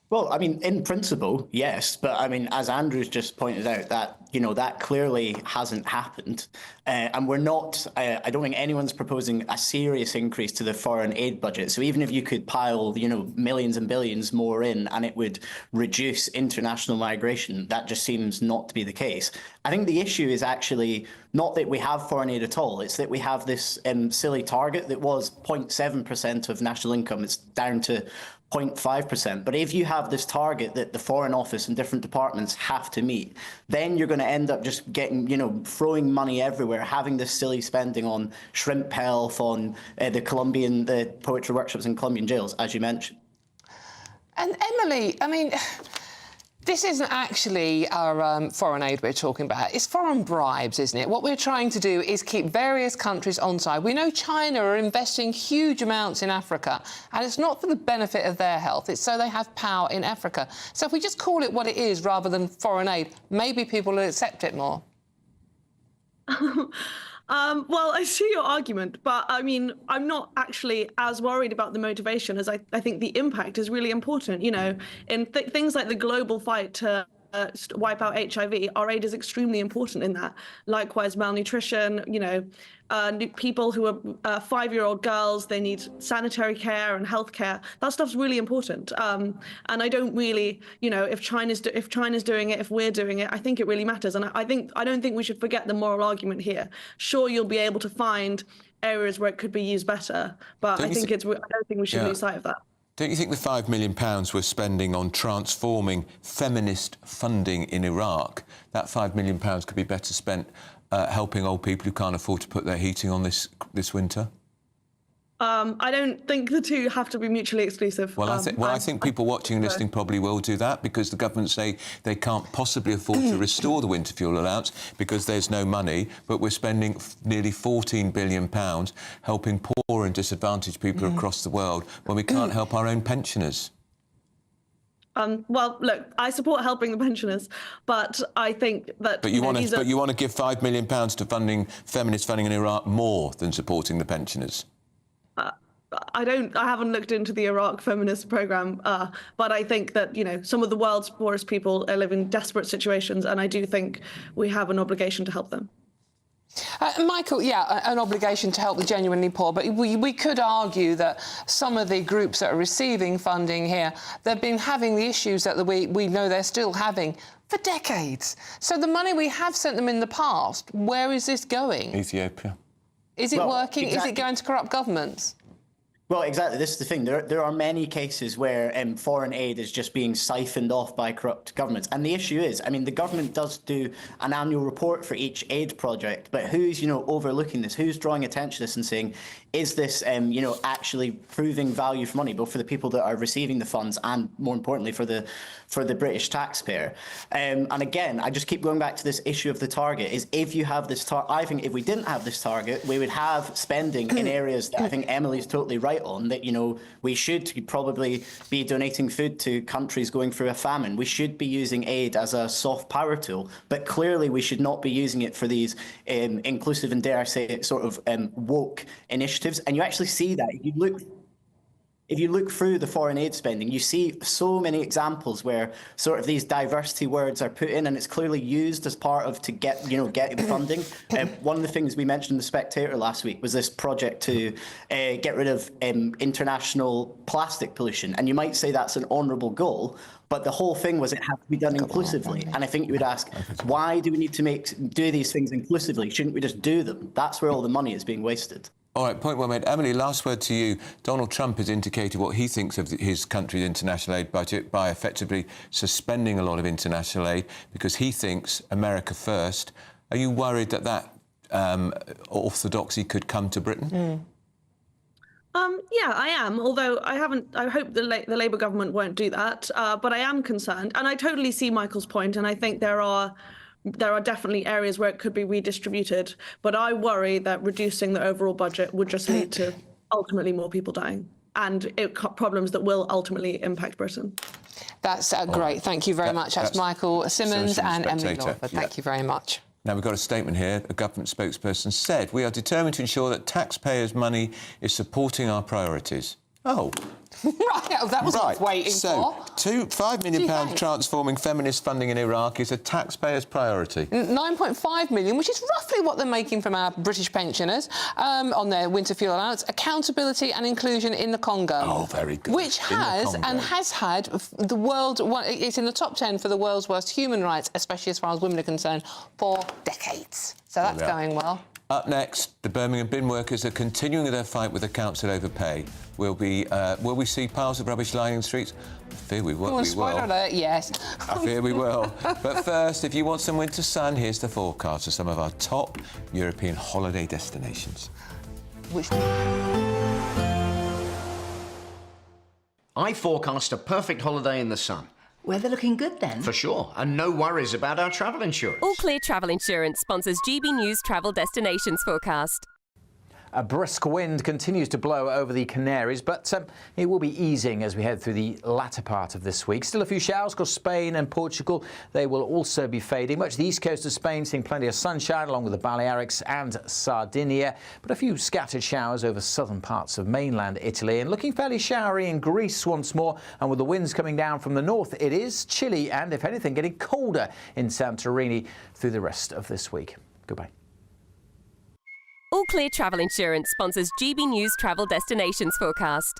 Well, I mean, in principle, yes. But I mean, as Andrew's just pointed out, that, you know, that clearly hasn't happened. And we're not, I don't think anyone's proposing a serious increase to the foreign aid budget. So even if you could pile, you know, millions and billions more in and it would reduce international migration, that just seems not to be the case. I think the issue is actually not that we have foreign aid at all. It's that we have this silly target that was 0.7% of national income. It's down to 0.5%. But if you have this target that the Foreign Office and different departments have to meet, then you're going to end up just getting, you know, throwing money everywhere, having this silly spending on shrimp health, on the poetry workshops in Colombian jails, as you mentioned. And Emily, I mean, this isn't actually our foreign aid we're talking about. It's foreign bribes, isn't it? What we're trying to do is keep various countries on side. We know China are investing huge amounts in Africa, and it's not for the benefit of their health. It's so they have power in Africa. So if we just call it what it is rather than foreign aid, maybe people will accept it more. Well, I see your argument, but I mean, I'm not actually as worried about the motivation as I think the impact is really important. You know, in things like the global fight to wipe out HIV, our aid is extremely important in that. Likewise, malnutrition, you know, people who are 5-year-old girls, they need sanitary care and health care. That stuff's really important. And I don't really, you know, if China's doing it, if we're doing it, I think it really matters. And I don't think we should forget the moral argument here. Sure, you'll be able to find areas where it could be used better, but I don't think we should lose sight of that. Don't you think the £5 million we're spending on transforming feminist funding in Iraq, that £5 million could be better spent helping old people who can't afford to put their heating on this winter? I don't think the two have to be mutually exclusive. Well, I think people watching and listening probably will do that, because the government say they can't possibly afford to restore the winter fuel allowance because there's no money, but we're spending nearly £14 billion helping poor and disadvantaged people across the world when we can't help our own pensioners. Well, look, I support helping the pensioners, but I think that... But you want to give £5 million to funding feminist funding in Iraq more than supporting the pensioners? I haven't looked into the Iraq feminist program, but I think that, you know, some of the world's poorest people live in desperate situations, and I do think we have an obligation to help them. Michael, yeah, an obligation to help the genuinely poor, but we could argue that some of the groups that are receiving funding here, they've been having the issues that we know they're still having for decades. So the money we have sent them in the past, where is this going? Ethiopia. Is it working? Exactly. Is it going to corrupt governments? Well, exactly. This is the thing. There are many cases where foreign aid is just being siphoned off by corrupt governments. And the issue is, I mean, the government does do an annual report for each aid project, but who's, you know, overlooking this? Who's drawing attention to this and saying, is this, you know, actually proving value for money, both for the people that are receiving the funds and, more importantly, for the British taxpayer? And again, I just keep going back to this issue of the target. Is if you have this target, I think if we didn't have this target, we would have spending in areas that I think Emily's totally right on, that, you know, we should probably be donating food to countries going through a famine. We should be using aid as a soft power tool, but clearly we should not be using it for these inclusive and, dare I say it, sort of woke initiatives. And you actually see that. If you look if you look through the foreign aid spending, you see so many examples where sort of these diversity words are put in, and it's clearly used as part of to get funding. One of the things we mentioned in The Spectator last week was this project to get rid of international plastic pollution, and you might say that's an honourable goal. But the whole thing was it had to be done inclusively. And I think you would ask, why do we need to do these things inclusively? Shouldn't we just do them? That's where all the money is being wasted. All right, point well made. Emily, last word to you. Donald Trump has indicated what he thinks of his country's international aid budget by effectively suspending a lot of international aid because he thinks America first. Are you worried that orthodoxy could come to Britain? Yeah, I am. Although I hope the Labour government won't do that. But I am concerned, and I totally see Michael's point. And I think there are definitely areas where it could be redistributed. But I worry that reducing the overall budget would just lead to ultimately more people dying and problems that will ultimately impact Britain. That's great. Thank you very much. That's Michael Simmons and Emily Lawford. Thank you very much. Now, we've got a statement here. A government spokesperson said, "We are determined to ensure that taxpayers' money is supporting our priorities." Oh. Right, that was what I was waiting for. £5 million transforming feminist funding in Iraq is a taxpayer's priority. 9.5 million, which is roughly what they're making from our British pensioners on their winter fuel allowance. Accountability and inclusion in the Congo. Oh, very good. Which has had the world... It's in the top 10 for the world's worst human rights, especially as far as women are concerned, for decades. So that's going well. Up next, the Birmingham bin workers are continuing their fight with the council over pay. Will we see piles of rubbish lying in the streets? I fear we will. Spoiler alert, yes. I fear we will. But first, if you want some winter sun, here's the forecast for some of our top European holiday destinations. I forecast a perfect holiday in the sun. Weather looking good then? For sure, and no worries about our travel insurance. All Clear Travel Insurance sponsors GB News Travel Destinations forecast. A brisk wind continues to blow over the Canaries, but it will be easing as we head through the latter part of this week. Still a few showers across Spain and Portugal. They will also be fading. Much of the east coast of Spain seeing plenty of sunshine along with the Balearics and Sardinia, but a few scattered showers over southern parts of mainland Italy. And looking fairly showery in Greece once more, and with the winds coming down from the north, it is chilly and, if anything, getting colder in Santorini through the rest of this week. Goodbye. All Clear Travel Insurance sponsors GB News Travel Destinations forecast.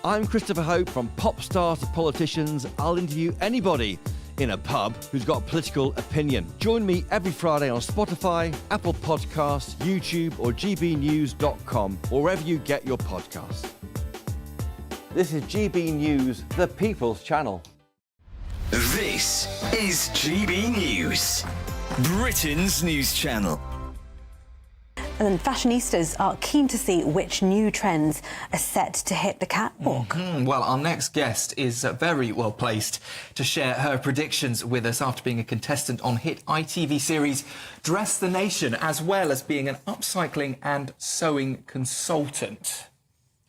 I'm Christopher Hope. From pop stars to politicians, I'll interview anybody in a pub who's got a political opinion. Join me every Friday on Spotify, Apple Podcasts, YouTube or gbnews.com, or wherever you get your podcasts. This is GB News, the People's Channel. This is GB News, Britain's news channel. And fashionistas are keen to see which new trends are set to hit the catwalk. Well, our next guest is very well placed to share her predictions with us after being a contestant on hit ITV series Dress the Nation, as well as being an upcycling and sewing consultant.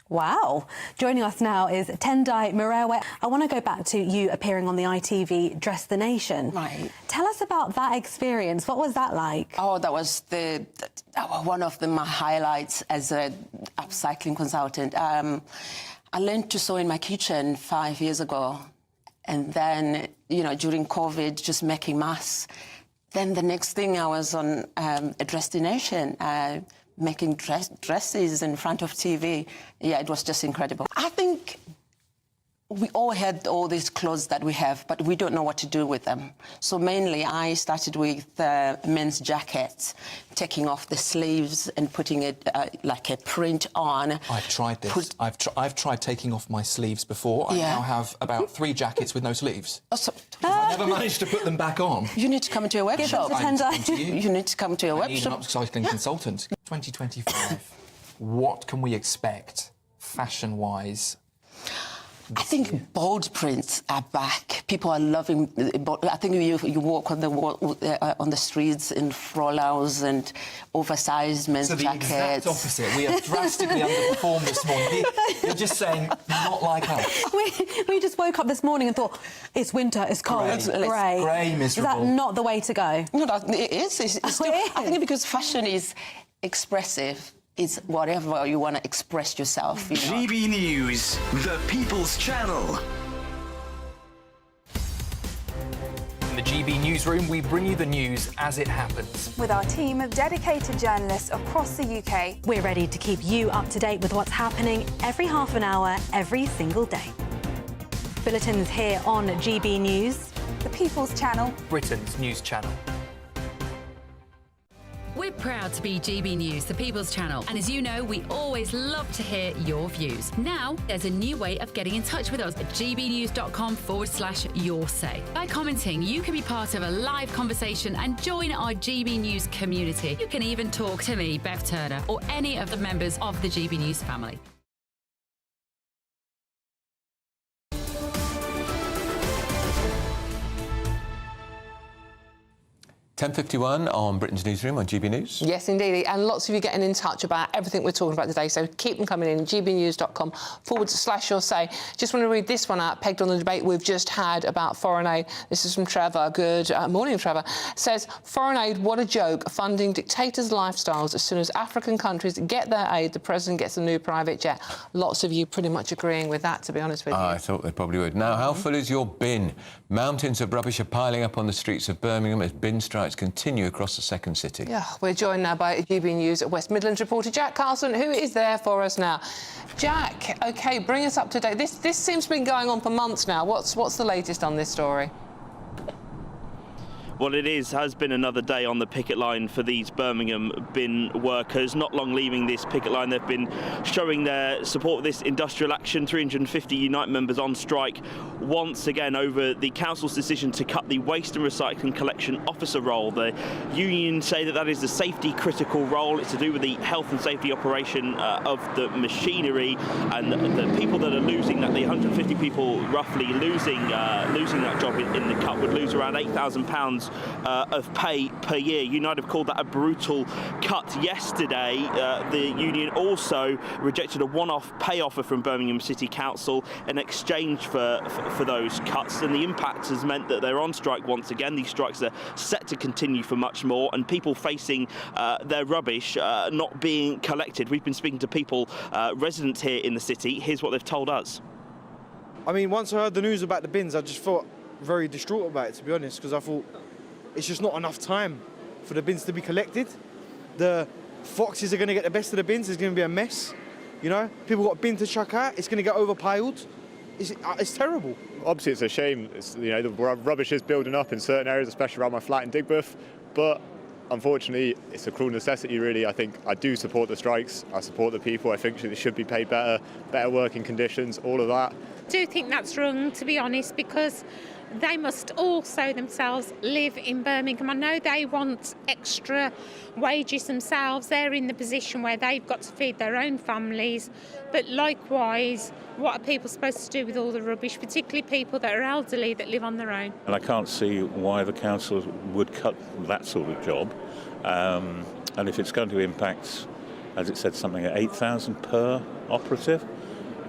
Wow. Joining us now is Tendai Murewe. I want to go back to you appearing on the ITV Dress the Nation. Right. Tell us about that experience. What was that like? Oh, that was one of my highlights as an upcycling consultant. I learned to sew in my kitchen 5 years ago. And then, during COVID, just making masks. Then the next thing I was on a Dress the Nation, making dresses in front of TV. Yeah, it was just incredible. I think we all had all these clothes that we have, but we don't know what to do with them. So mainly I started with men's jackets, taking off the sleeves and putting it like a print on. I've tried this. I've tried taking off my sleeves before. I now have about 3 jackets with no sleeves. I never managed to put them back on. You need to come to a workshop. You need to come to a workshop. I need an upcycling consultant. 2025, what can we expect fashion-wise? I think bold prints are back. People are loving. I think you walk on the streets in frollals and oversized men's jackets. So the exact opposite. We have drastically underperformed this morning. You're just saying not like us. We just woke up this morning and thought it's winter, it's cold, it's grey. Grey, miserable. Is that not the way to go? No, it is. It's still, I think because fashion is expressive. It's whatever you want to express yourself. You know? GB News, the People's Channel. In the GB Newsroom, we bring you the news as it happens. With our team of dedicated journalists across the UK. We're ready to keep you up to date with what's happening every half an hour, every single day. Bulletins here on GB News. The People's Channel. Britain's news channel. We're proud to be GB News, the People's Channel. And as you know, we always love to hear your views. Now, there's a new way of getting in touch with us at gbnews.com/your-say. By commenting, you can be part of a live conversation and join our GB News community. You can even talk to me, Bev Turner, or any of the members of the GB News family. 10:51 on Britain's Newsroom on GB News. Yes, indeed. And lots of you getting in touch about everything we're talking about today. So keep them coming in. gbnews.com/your-say. Just want to read this one out, pegged on the debate we've just had about foreign aid. This is from Trevor. Good morning, Trevor. Says, foreign aid, what a joke. Funding dictators' lifestyles. As soon as African countries get their aid, the president gets a new private jet. Lots of you pretty much agreeing with that, to be honest with you. I thought they probably would. Now, how full is your bin? Mountains of rubbish are piling up on the streets of Birmingham as bin strikes continue across the second city. Yeah, we're joined now by GB News West Midlands reporter Jack Carlson, who is there for us now. Jack, OK, bring us up to date. This seems to be going on for months now. What's the latest on this story? Well, it has been another day on the picket line for these Birmingham bin workers. Not long leaving this picket line, they've been showing their support for this industrial action. 350 Unite members on strike once again over the council's decision to cut the waste and recycling collection officer role. The union say that is a safety critical role. It's to do with the health and safety operation of the machinery, and the people that are losing that, the 150 people roughly losing that job in the cut would lose around £8,000 of pay per year. Unite have called that a brutal cut. Yesterday, the union also rejected a one-off pay offer from Birmingham City Council in exchange for those cuts, and the impact has meant that they're on strike once again. These strikes are set to continue for much more, and people facing their rubbish not being collected. We've been speaking to people, residents here in the city. Here's what they've told us. I mean, once I heard the news about the bins, I just felt very distraught about it, to be honest, because I thought it's just not enough time for the bins to be collected. The foxes are going to get the best of the bins. It's going to be a mess. You know, people got a bin to chuck out. It's going to get overpiled. It's terrible. Obviously, it's a shame. The rubbish is building up in certain areas, especially around my flat in Digbeth. But unfortunately, it's a cruel necessity, really. I think I do support the strikes. I support the people. I think they should be paid better working conditions, all of that. I do think that's wrong, to be honest, because they must also themselves live in Birmingham. I know they want extra wages themselves. They're in the position where they've got to feed their own families. But likewise, what are people supposed to do with all the rubbish, particularly people that are elderly that live on their own? And I can't see why the council would cut that sort of job. And if it's going to impact, as it said, something at 8,000 per operative,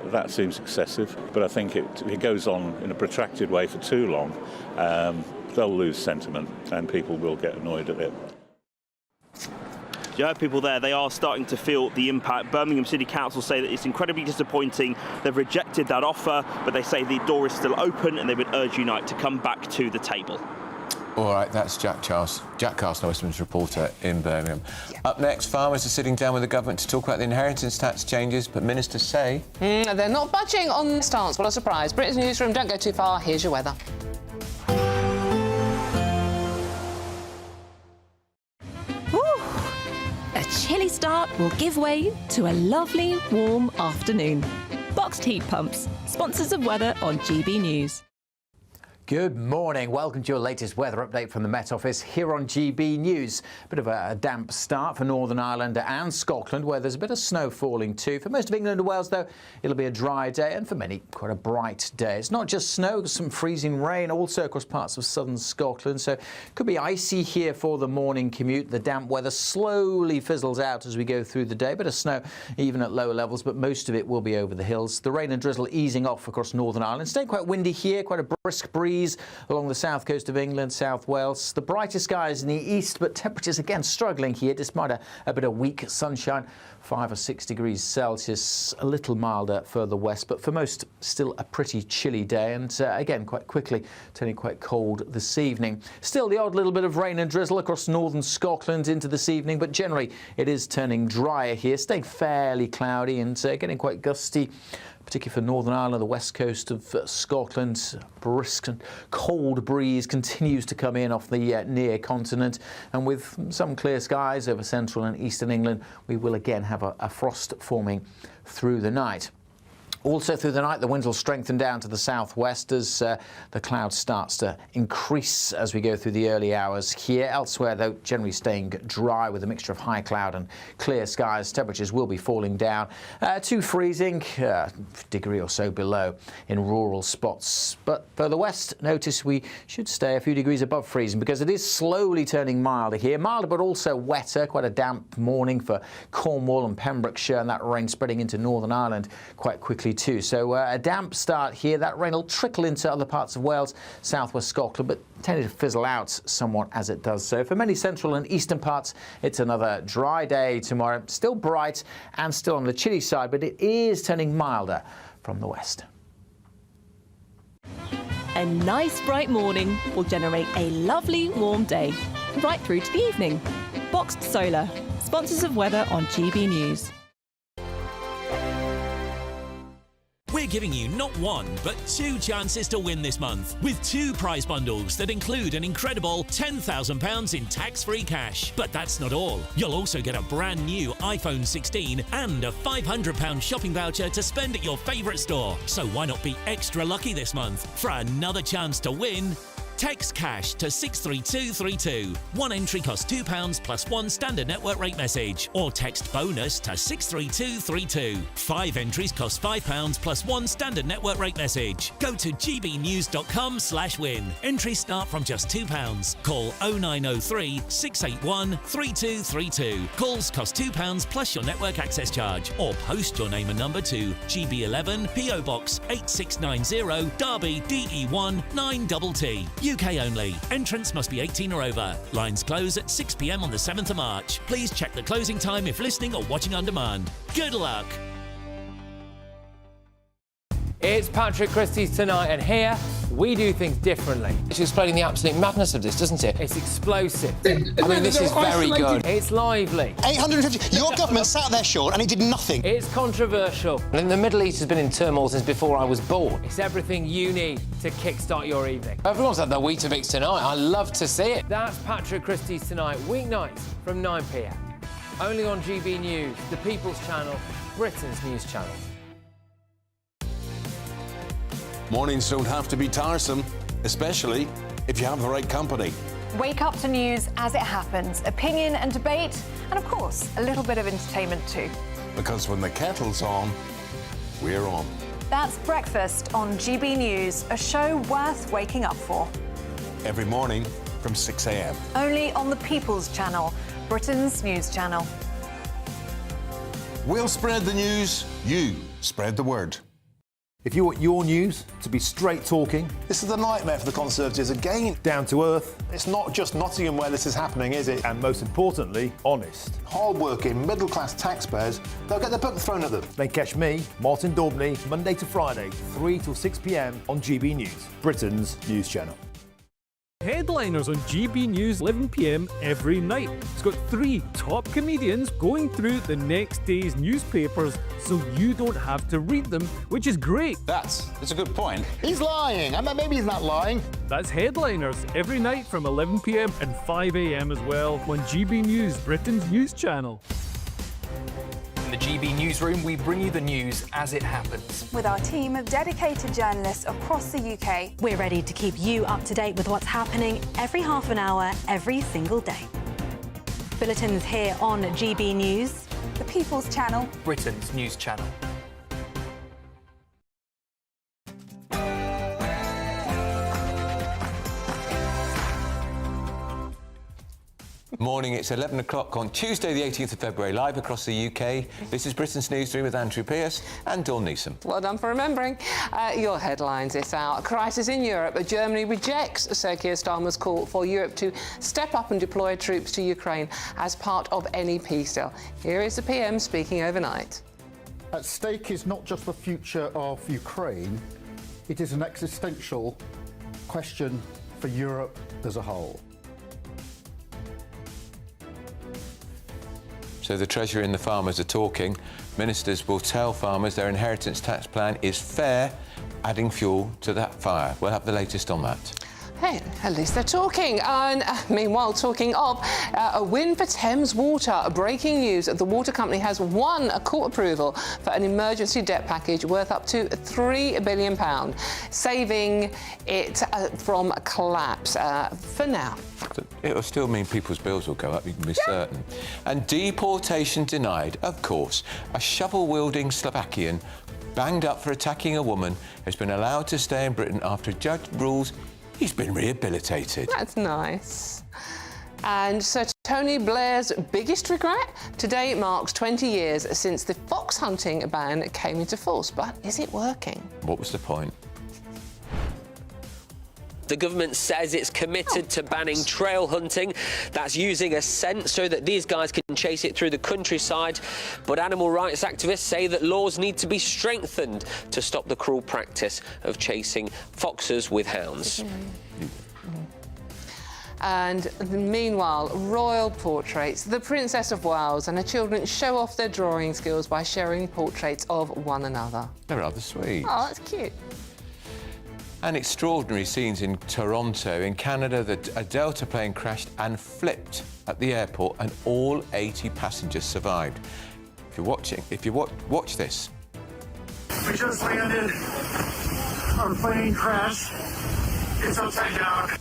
that seems excessive, but I think if it goes on in a protracted way for too long, they'll lose sentiment and people will get annoyed at it. You heard people there, they are starting to feel the impact. Birmingham City Council say that it's incredibly disappointing. They've rejected that offer, but they say the door is still open and they would urge Unite to come back to the table. All right, that's Jack Carlson, West Midlands reporter in Birmingham. Yeah. Up next, farmers are sitting down with the government to talk about the inheritance tax changes, but ministers say they're not budging on the stance. What a surprise. Britain's Newsroom, don't go too far. Here's your weather. A chilly start will give way to a lovely, warm afternoon. Boxed heat pumps, sponsors of weather on GB News. Good morning. Welcome to your latest weather update from the Met Office here on GB News. Bit of a damp start for Northern Ireland and Scotland, where there's a bit of snow falling too. For most of England and Wales, though, it'll be a dry day, and for many, quite a bright day. It's not just snow, some freezing rain also across parts of southern Scotland, so it could be icy here for the morning commute. The damp weather slowly fizzles out as we go through the day. Bit of snow even at lower levels, but most of it will be over the hills. The rain and drizzle easing off across Northern Ireland. Staying quite windy here, quite a brisk breeze breeze along the south coast of England, South Wales. The brightest skies in the east, but temperatures again struggling here despite a bit of weak sunshine. 5 or 6 degrees Celsius, a little milder further west, but for most still a pretty chilly day, and again quite quickly turning quite cold this evening. Still the odd little bit of rain and drizzle across northern Scotland into this evening, but generally it is turning drier here, staying fairly cloudy and getting quite gusty, particularly for Northern Ireland, the west coast of Scotland. Brisk and cold breeze continues to come in off the near continent, and with some clear skies over central and eastern England, we will again have a frost forming through the night. Also through the night, the winds will strengthen down to the southwest as the cloud starts to increase as we go through the early hours here. Elsewhere, though, generally staying dry with a mixture of high cloud and clear skies. Temperatures will be falling down to freezing, degree or so below in rural spots. But further west, notice we should stay a few degrees above freezing because it is slowly turning milder here. Milder but also wetter, quite a damp morning for Cornwall and Pembrokeshire, and that rain spreading into Northern Ireland quite quickly too. So a damp start here. That rain will trickle into other parts of Wales, southwest Scotland, but tended to fizzle out somewhat as it does so. For many central and eastern parts, it's another dry day tomorrow. Still bright and still on the chilly side, but it is turning milder from the west. A nice bright morning will generate a lovely warm day, right through to the evening. Boxed Solar, sponsors of weather on GB News. We're giving you not one, but 2 chances to win this month, with 2 prize bundles that include an incredible £10,000 in tax-free cash. But that's not all. You'll also get a brand new iPhone 16 and a £500 shopping voucher to spend at your favourite store. So why not be extra lucky this month? For another chance to win, text cash to 63232. One entry costs £2 plus 1 standard network rate message, or text bonus to 63232. 5 entries cost £5 plus 1 standard network rate message. Go to gbnews.com/win. Entries start from just £2. Call 0903 681 3232. Calls cost £2 plus your network access charge, or post your name and number to GB11 PO Box 8690 Derby DE1 9TT. UK only. Entrance must be 18 or over. Lines close at 6 p.m. on the 7th of March. Please check the closing time if listening or watching on demand. Good luck. It's Patrick Christie's Tonight, and here we do things differently. It's explaining the absolute madness of this, doesn't it? It's explosive. I mean, this is very good. It's lively. 850. Your government sat there, Sean, and it did nothing. It's controversial. And the Middle East has been in turmoil since before I was born. It's everything you need to kickstart your evening. Everyone's had their Weetabix tonight. I love to see it. That's Patrick Christie's Tonight, weeknights from 9 p.m. Only on GB News, the People's Channel, Britain's news channel. Mornings don't have to be tiresome, especially if you have the right company. Wake up to news as it happens, opinion and debate, and of course, a little bit of entertainment too. Because when the kettle's on, we're on. That's Breakfast on GB News, a show worth waking up for. Every morning from 6 a.m. Only on the People's Channel, Britain's news channel. We'll spread the news, you spread the word. If you want your news to be straight talking... This is a nightmare for the Conservatives again. Down to earth. It's not just Nottingham where this is happening, is it? And most importantly, honest. Hard-working, middle-class taxpayers, they'll get their book thrown at them. Then catch me, Martin Daubney, Monday to Friday, 3 till 6 p.m. on GB News, Britain's news channel. Headliners on GB News 11 p.m. every night. It's got 3 top comedians going through the next day's newspapers so you don't have to read them, which is great. That's a good point. He's lying. I mean, maybe he's not lying. That's Headliners every night from 11 p.m. and 5 a.m. as well on GB News, Britain's news channel. In the GB Newsroom, we bring you the news as it happens. With our team of dedicated journalists across the UK, we're ready to keep you up to date with what's happening every half an hour, every single day. Bulletins here on GB News, the People's Channel, Britain's news channel. Morning, it's 11 o'clock on Tuesday the 18th of February, live across the UK. This is Britain's Newsroom with Andrew Pearce and Dawn Newsom. Well done for remembering. Your headlines this hour. Crisis in Europe. Germany rejects Sir Keir Starmer's call for Europe to step up and deploy troops to Ukraine as part of any peace deal. Here is the PM speaking overnight. At stake is not just the future of Ukraine, it is an existential question for Europe as a whole. So the Treasury and the farmers are talking. Ministers will tell farmers their inheritance tax plan is fair, adding fuel to that fire. We'll have the latest on that. Hey, at least they're talking. And meanwhile, talking of a win for Thames Water. Breaking news: the water company has won a court approval for an emergency debt package worth up to £3 billion, saving it from collapse for now. It'll still mean people's bills will go up, you can be certain. And deportation denied, of course. A shovel-wielding Slovakian banged up for attacking a woman has been allowed to stay in Britain after a judge rules he's been rehabilitated. That's nice. And Sir Tony Blair's biggest regret? Today marks 20 years since the fox hunting ban came into force. But is it working? What was the point? The government says it's committed to banning trail hunting. That's using a scent so that these guys can chase it through the countryside. But animal rights activists say that laws need to be strengthened to stop the cruel practice of chasing foxes with hounds. And meanwhile, royal portraits. The Princess of Wales and her children show off their drawing skills by sharing portraits of one another. They're rather sweet. Oh, that's cute. And extraordinary scenes in Toronto. In Canada, a Delta plane crashed and flipped at the airport and all 80 passengers survived. If you watch this. We just landed. Our plane crashed. It's upside down.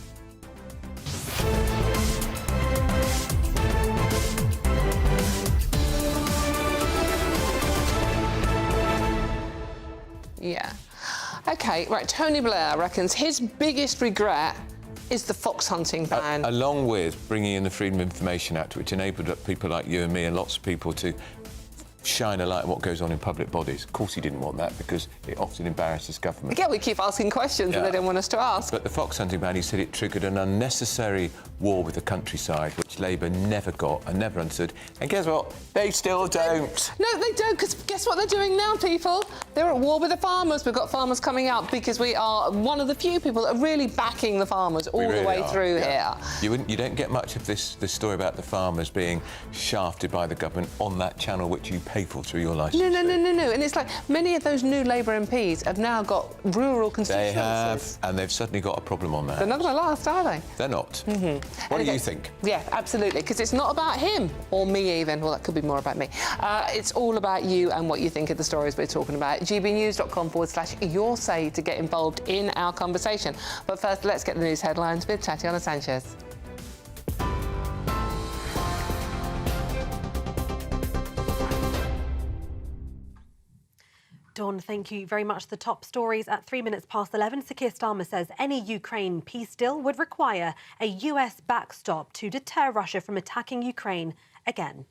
Yeah. OK, right, Tony Blair reckons his biggest regret is the fox hunting ban. Along with bringing in the Freedom of Information Act, which enabled people like you and me and lots of people to shine a light on what goes on in public bodies. Of course he didn't want that because it often embarrasses government. Yeah, we keep asking questions that they don't want us to ask. But the fox hunting ban, he said it triggered an unnecessary war with the countryside, which Labour never got and never understood. And guess what? They still don't. No, they don't, because guess what they're doing now, people? They're at war with the farmers. We've got farmers coming out because we are one of the few people that are really backing the farmers all the way through here. You don't get much of this story about the farmers being shafted by the government on that channel which you pay for through your licence. No. And it's like many of those new Labour MPs have now got rural constituencies. They have, and they've suddenly got a problem on that. They're not going to last, are they? They're not. What do you think? Yeah, absolutely, because it's not about him, or me even. Well, that could be more about me. It's all about you and what you think of the stories we're talking about. gbnews.com/your say to get involved in our conversation. But first, let's get the news headlines with Tatiana Sanchez. Dawn, thank you very much. The top stories at 3 minutes past 11. Sir Keir Starmer says any Ukraine peace deal would require a US backstop to deter Russia from attacking Ukraine again.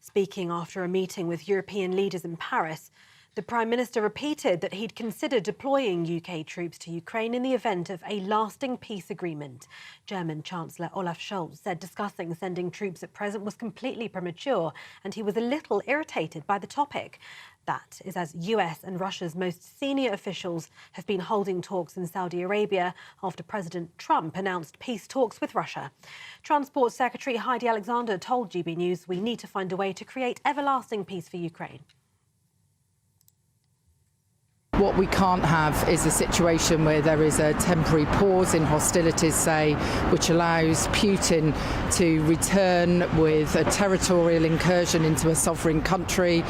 Speaking after a meeting with European leaders in Paris, the Prime Minister repeated that he'd consider deploying UK troops to Ukraine in the event of a lasting peace agreement. German Chancellor Olaf Scholz said discussing sending troops at present was completely premature, and he was a little irritated by the topic. That is as US and Russia's most senior officials have been holding talks in Saudi Arabia after President Trump announced peace talks with Russia. Transport Secretary Heidi Alexander told GB News we need to find a way to create everlasting peace for Ukraine. What we can't have is a situation where there is a temporary pause in hostilities, say, which allows Putin to return with a territorial incursion into a sovereign country,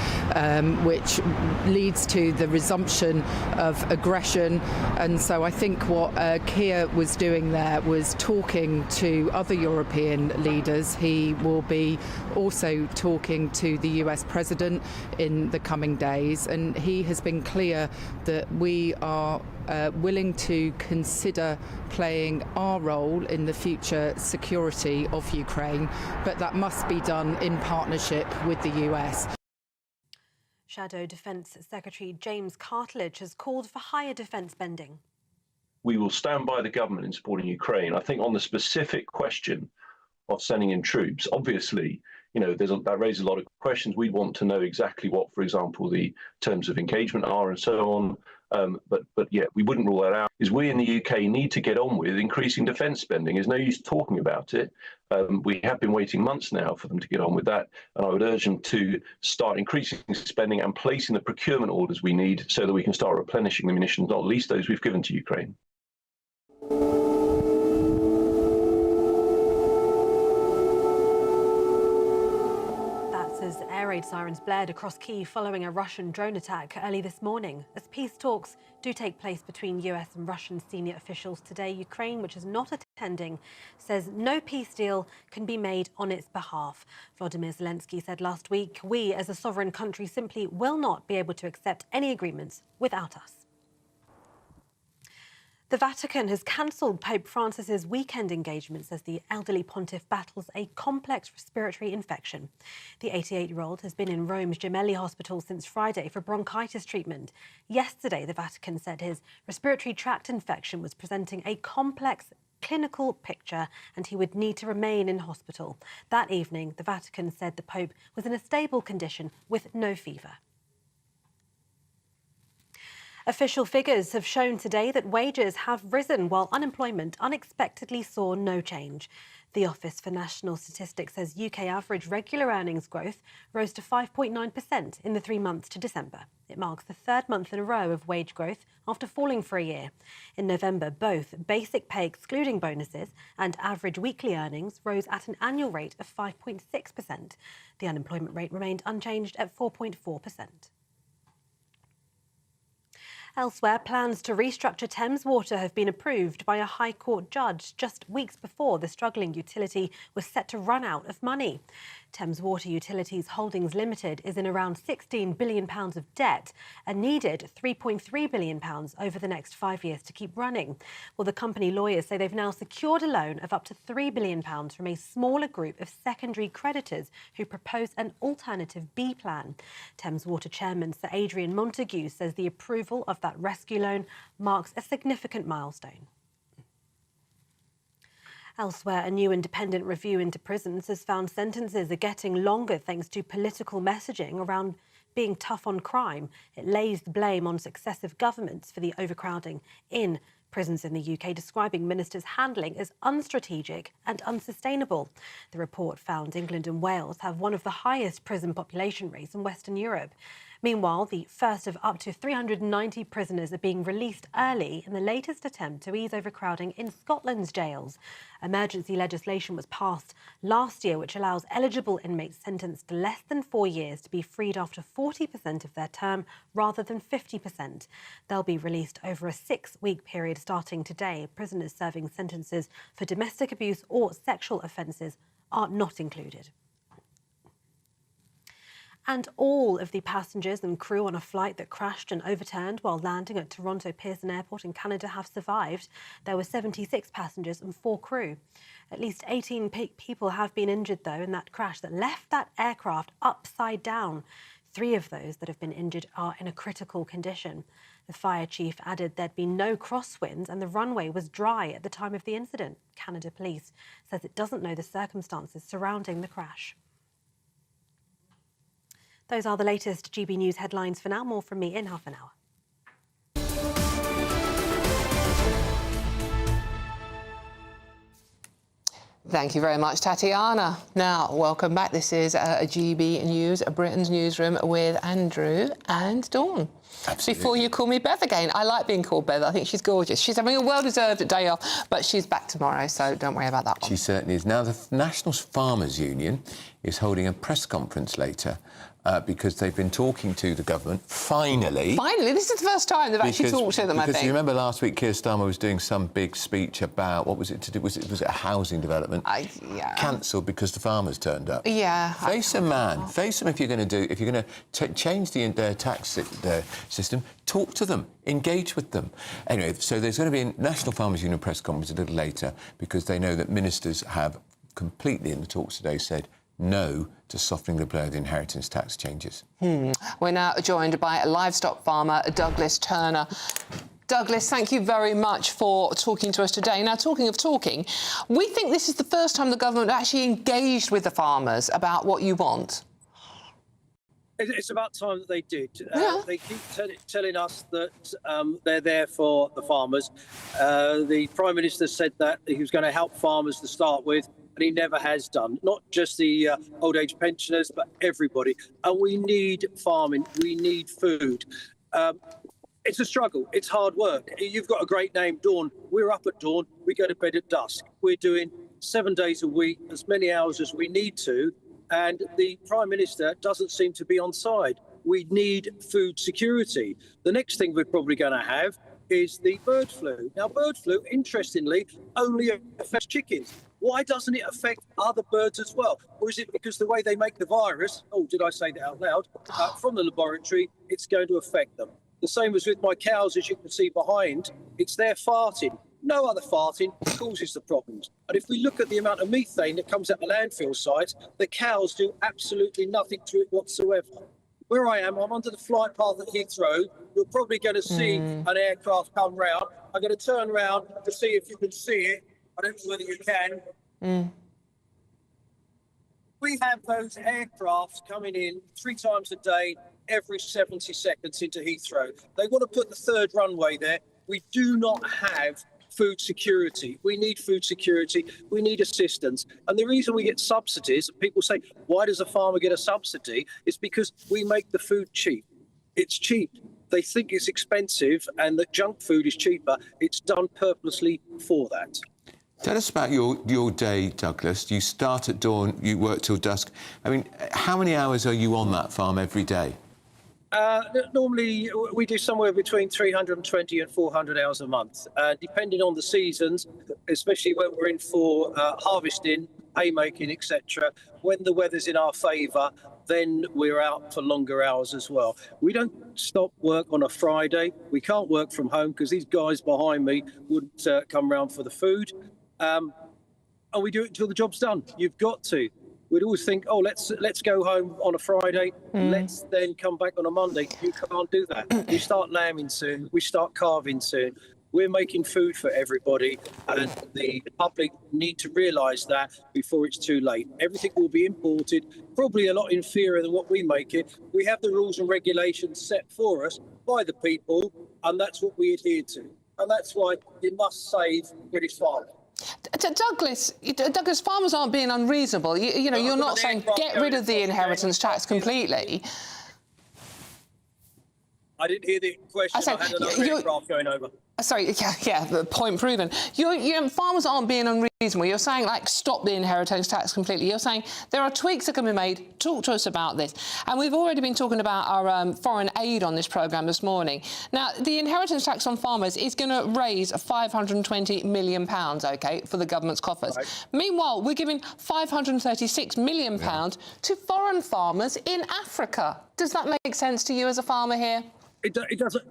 which leads to the resumption of aggression. And so I think what Keir was doing there was talking to other European leaders. He will be also talking to the US president in the coming days, and he has been clear that we are willing to consider playing our role in the future security of Ukraine, but that must be done in partnership with the US. Shadow Defence Secretary James Cartledge has called for higher defence spending. We will stand by the government in supporting Ukraine. I think on the specific question of sending in troops, obviously, you know, that raises a lot of questions. We want to know exactly what, for example, the terms of engagement are and so on. But yeah, we wouldn't rule that out. Is we in the UK need to get on with increasing defence spending. There's no use talking about it. We have been waiting months now for them to get on with that. And I would urge them to start increasing spending and placing the procurement orders we need so that we can start replenishing the munitions, not least those we've given to Ukraine. As air raid sirens blared across Kyiv following a Russian drone attack early this morning. As peace talks do take place between US and Russian senior officials today, Ukraine, which is not attending, says no peace deal can be made on its behalf. Volodymyr Zelensky said last week, "We as a sovereign country simply will not be able to accept any agreements without us." The Vatican has cancelled Pope Francis's weekend engagements as the elderly pontiff battles a complex respiratory infection. The 88-year-old has been in Rome's Gemelli Hospital since Friday for bronchitis treatment. Yesterday, the Vatican said his respiratory tract infection was presenting a complex clinical picture and he would need to remain in hospital. That evening, the Vatican said the Pope was in a stable condition with no fever. Official figures have shown today that wages have risen while unemployment unexpectedly saw no change. The Office for National Statistics says UK average regular earnings growth rose to 5.9% in the 3 months to December. It marks the third month in a row of wage growth after falling for a year. In November, both basic pay excluding bonuses and average weekly earnings rose at an annual rate of 5.6%. The unemployment rate remained unchanged at 4.4%. Elsewhere, plans to restructure Thames Water have been approved by a High Court judge just weeks before the struggling utility was set to run out of money. Thames Water Utilities Holdings Limited is in around £16 billion of debt and needed £3.3 billion over the next 5 years to keep running. Well, the company lawyers say they've now secured a loan of up to £3 billion from a smaller group of secondary creditors who propose an alternative B plan. Thames Water Chairman Sir Adrian Montague says the approval of that rescue loan marks a significant milestone. Elsewhere, a new independent review into prisons has found sentences are getting longer thanks to political messaging around being tough on crime. It lays the blame on successive governments for the overcrowding in prisons in the UK, describing ministers' handling as unstrategic and unsustainable. The report found England and Wales have one of the highest prison population rates in Western Europe. Meanwhile, the first of up to 390 prisoners are being released early in the latest attempt to ease overcrowding in Scotland's jails. Emergency legislation was passed last year, which allows eligible inmates sentenced to less than 4 years to be freed after 40% of their term rather than 50%. They'll be released over a 6-week period starting today. Prisoners serving sentences for domestic abuse or sexual offences are not included. And all of the passengers and crew on a flight that crashed and overturned while landing at Toronto Pearson Airport in Canada have survived. There were 76 passengers and 4 crew. At least 18 people have been injured, though, in that crash that left that aircraft upside down. 3 of those that have been injured are in a critical condition. The fire chief added there'd been no crosswinds and the runway was dry at the time of the incident. Canada Police says it doesn't know the circumstances surrounding the crash. Those are the latest GB News headlines for now. More from me in half an hour. Thank you very much, Tatiana. Now, welcome back. This is GB News, Britain's newsroom with Andrew and Dawn. Absolutely. Before you call me Bev again. I like being called Bev. I think she's gorgeous. She's having a well-deserved day off, but she's back tomorrow, so don't worry about that one. She certainly is. Now, the National Farmers Union is holding a press conference later because they've been talking to the government, finally. Finally, this is the first time they've actually talked to them, I think. Because you remember last week Keir Starmer was doing some big speech about, what was it to do, was it a housing development? Yeah. Cancelled because the farmers turned up. Yeah. Face them, man. Face them if you're going to change their tax system, talk to them, engage with them. Anyway, so there's going to be a National Farmers Union press conference a little later because they know that ministers have completely, in the talks today, said no to softening the blow of the inheritance tax changes. We're now joined by livestock farmer Douglas Turner. Douglas, thank you very much for talking to us today. Now, talking of talking, we think this is the first time the government actually engaged with the farmers about what you want. It's about time that they did. They keep telling us that they're there for the farmers. The Prime Minister said that he was going to help farmers to start with, and he never has done. Not just the old age pensioners, but everybody. And we need farming. We need food. It's a struggle. It's hard work. You've got a great name, Dawn. We're up at dawn. We go to bed at dusk. We're doing 7 days a week, as many hours as we need to. And the Prime Minister doesn't seem to be on side. We need food security. The next thing we're probably going to have is the bird flu. Now, bird flu, interestingly, only affects chickens. Why doesn't it affect other birds as well? Or is it because the way they make the virus, oh, did I say that out loud, from the laboratory, it's going to affect them? The same as with my cows, as you can see behind, it's their farting. No other farting causes the problems. And if we look at the amount of methane that comes out the landfill sites, the cows do absolutely nothing to it whatsoever. Where I am, I'm under the flight path at Heathrow. You're probably going to see an aircraft come round. I'm going to turn round to see if you can see it. I don't know whether you can. We have those aircraft coming in 3 times a day, every 70 seconds into Heathrow. They want to put the 3rd runway there. We do not have food security. We need food security. We need assistance. And the reason we get subsidies, people say, why does a farmer get a subsidy? It's because we make the food cheap. It's cheap. They think it's expensive and that junk food is cheaper. It's done purposely for that. Tell us about your day, Douglas. You start at dawn, you work till dusk. I mean, how many hours are you on that farm every day? Normally, we do somewhere between 320 and 400 hours a month, depending on the seasons, especially when we're in for harvesting, haymaking, etc. When the weather's in our favour, then we're out for longer hours as well. We don't stop work on a Friday. We can't work from home because these guys behind me wouldn't come round for the food. And we do it until the job's done. You've got to. We'd always think, oh, let's go home on a Friday, let's then come back on a Monday. You can't do that. We start lambing soon. We start carving soon. We're making food for everybody, and the public need to realise that before it's too late. Everything will be imported, probably a lot inferior than what we make it. We have the rules and regulations set for us by the people, and that's what we adhere to. And that's why you must save British farmers. Douglas, farmers aren't being unreasonable. You know, you're not saying get rid of the inheritance tax completely. I didn't hear the question. I had another aircraft going over. Sorry, yeah, the point proven. Farmers aren't being unreasonable. You're saying, like, stop the inheritance tax completely. You're saying there are tweaks that can be made. Talk to us about this. And we've already been talking about our foreign aid on this programme this morning. Now, the inheritance tax on farmers is going to raise £520 million, OK, for the government's coffers. Right. Meanwhile, we're giving £536 million to foreign farmers in Africa. Does that make sense to you as a farmer here? It doesn't.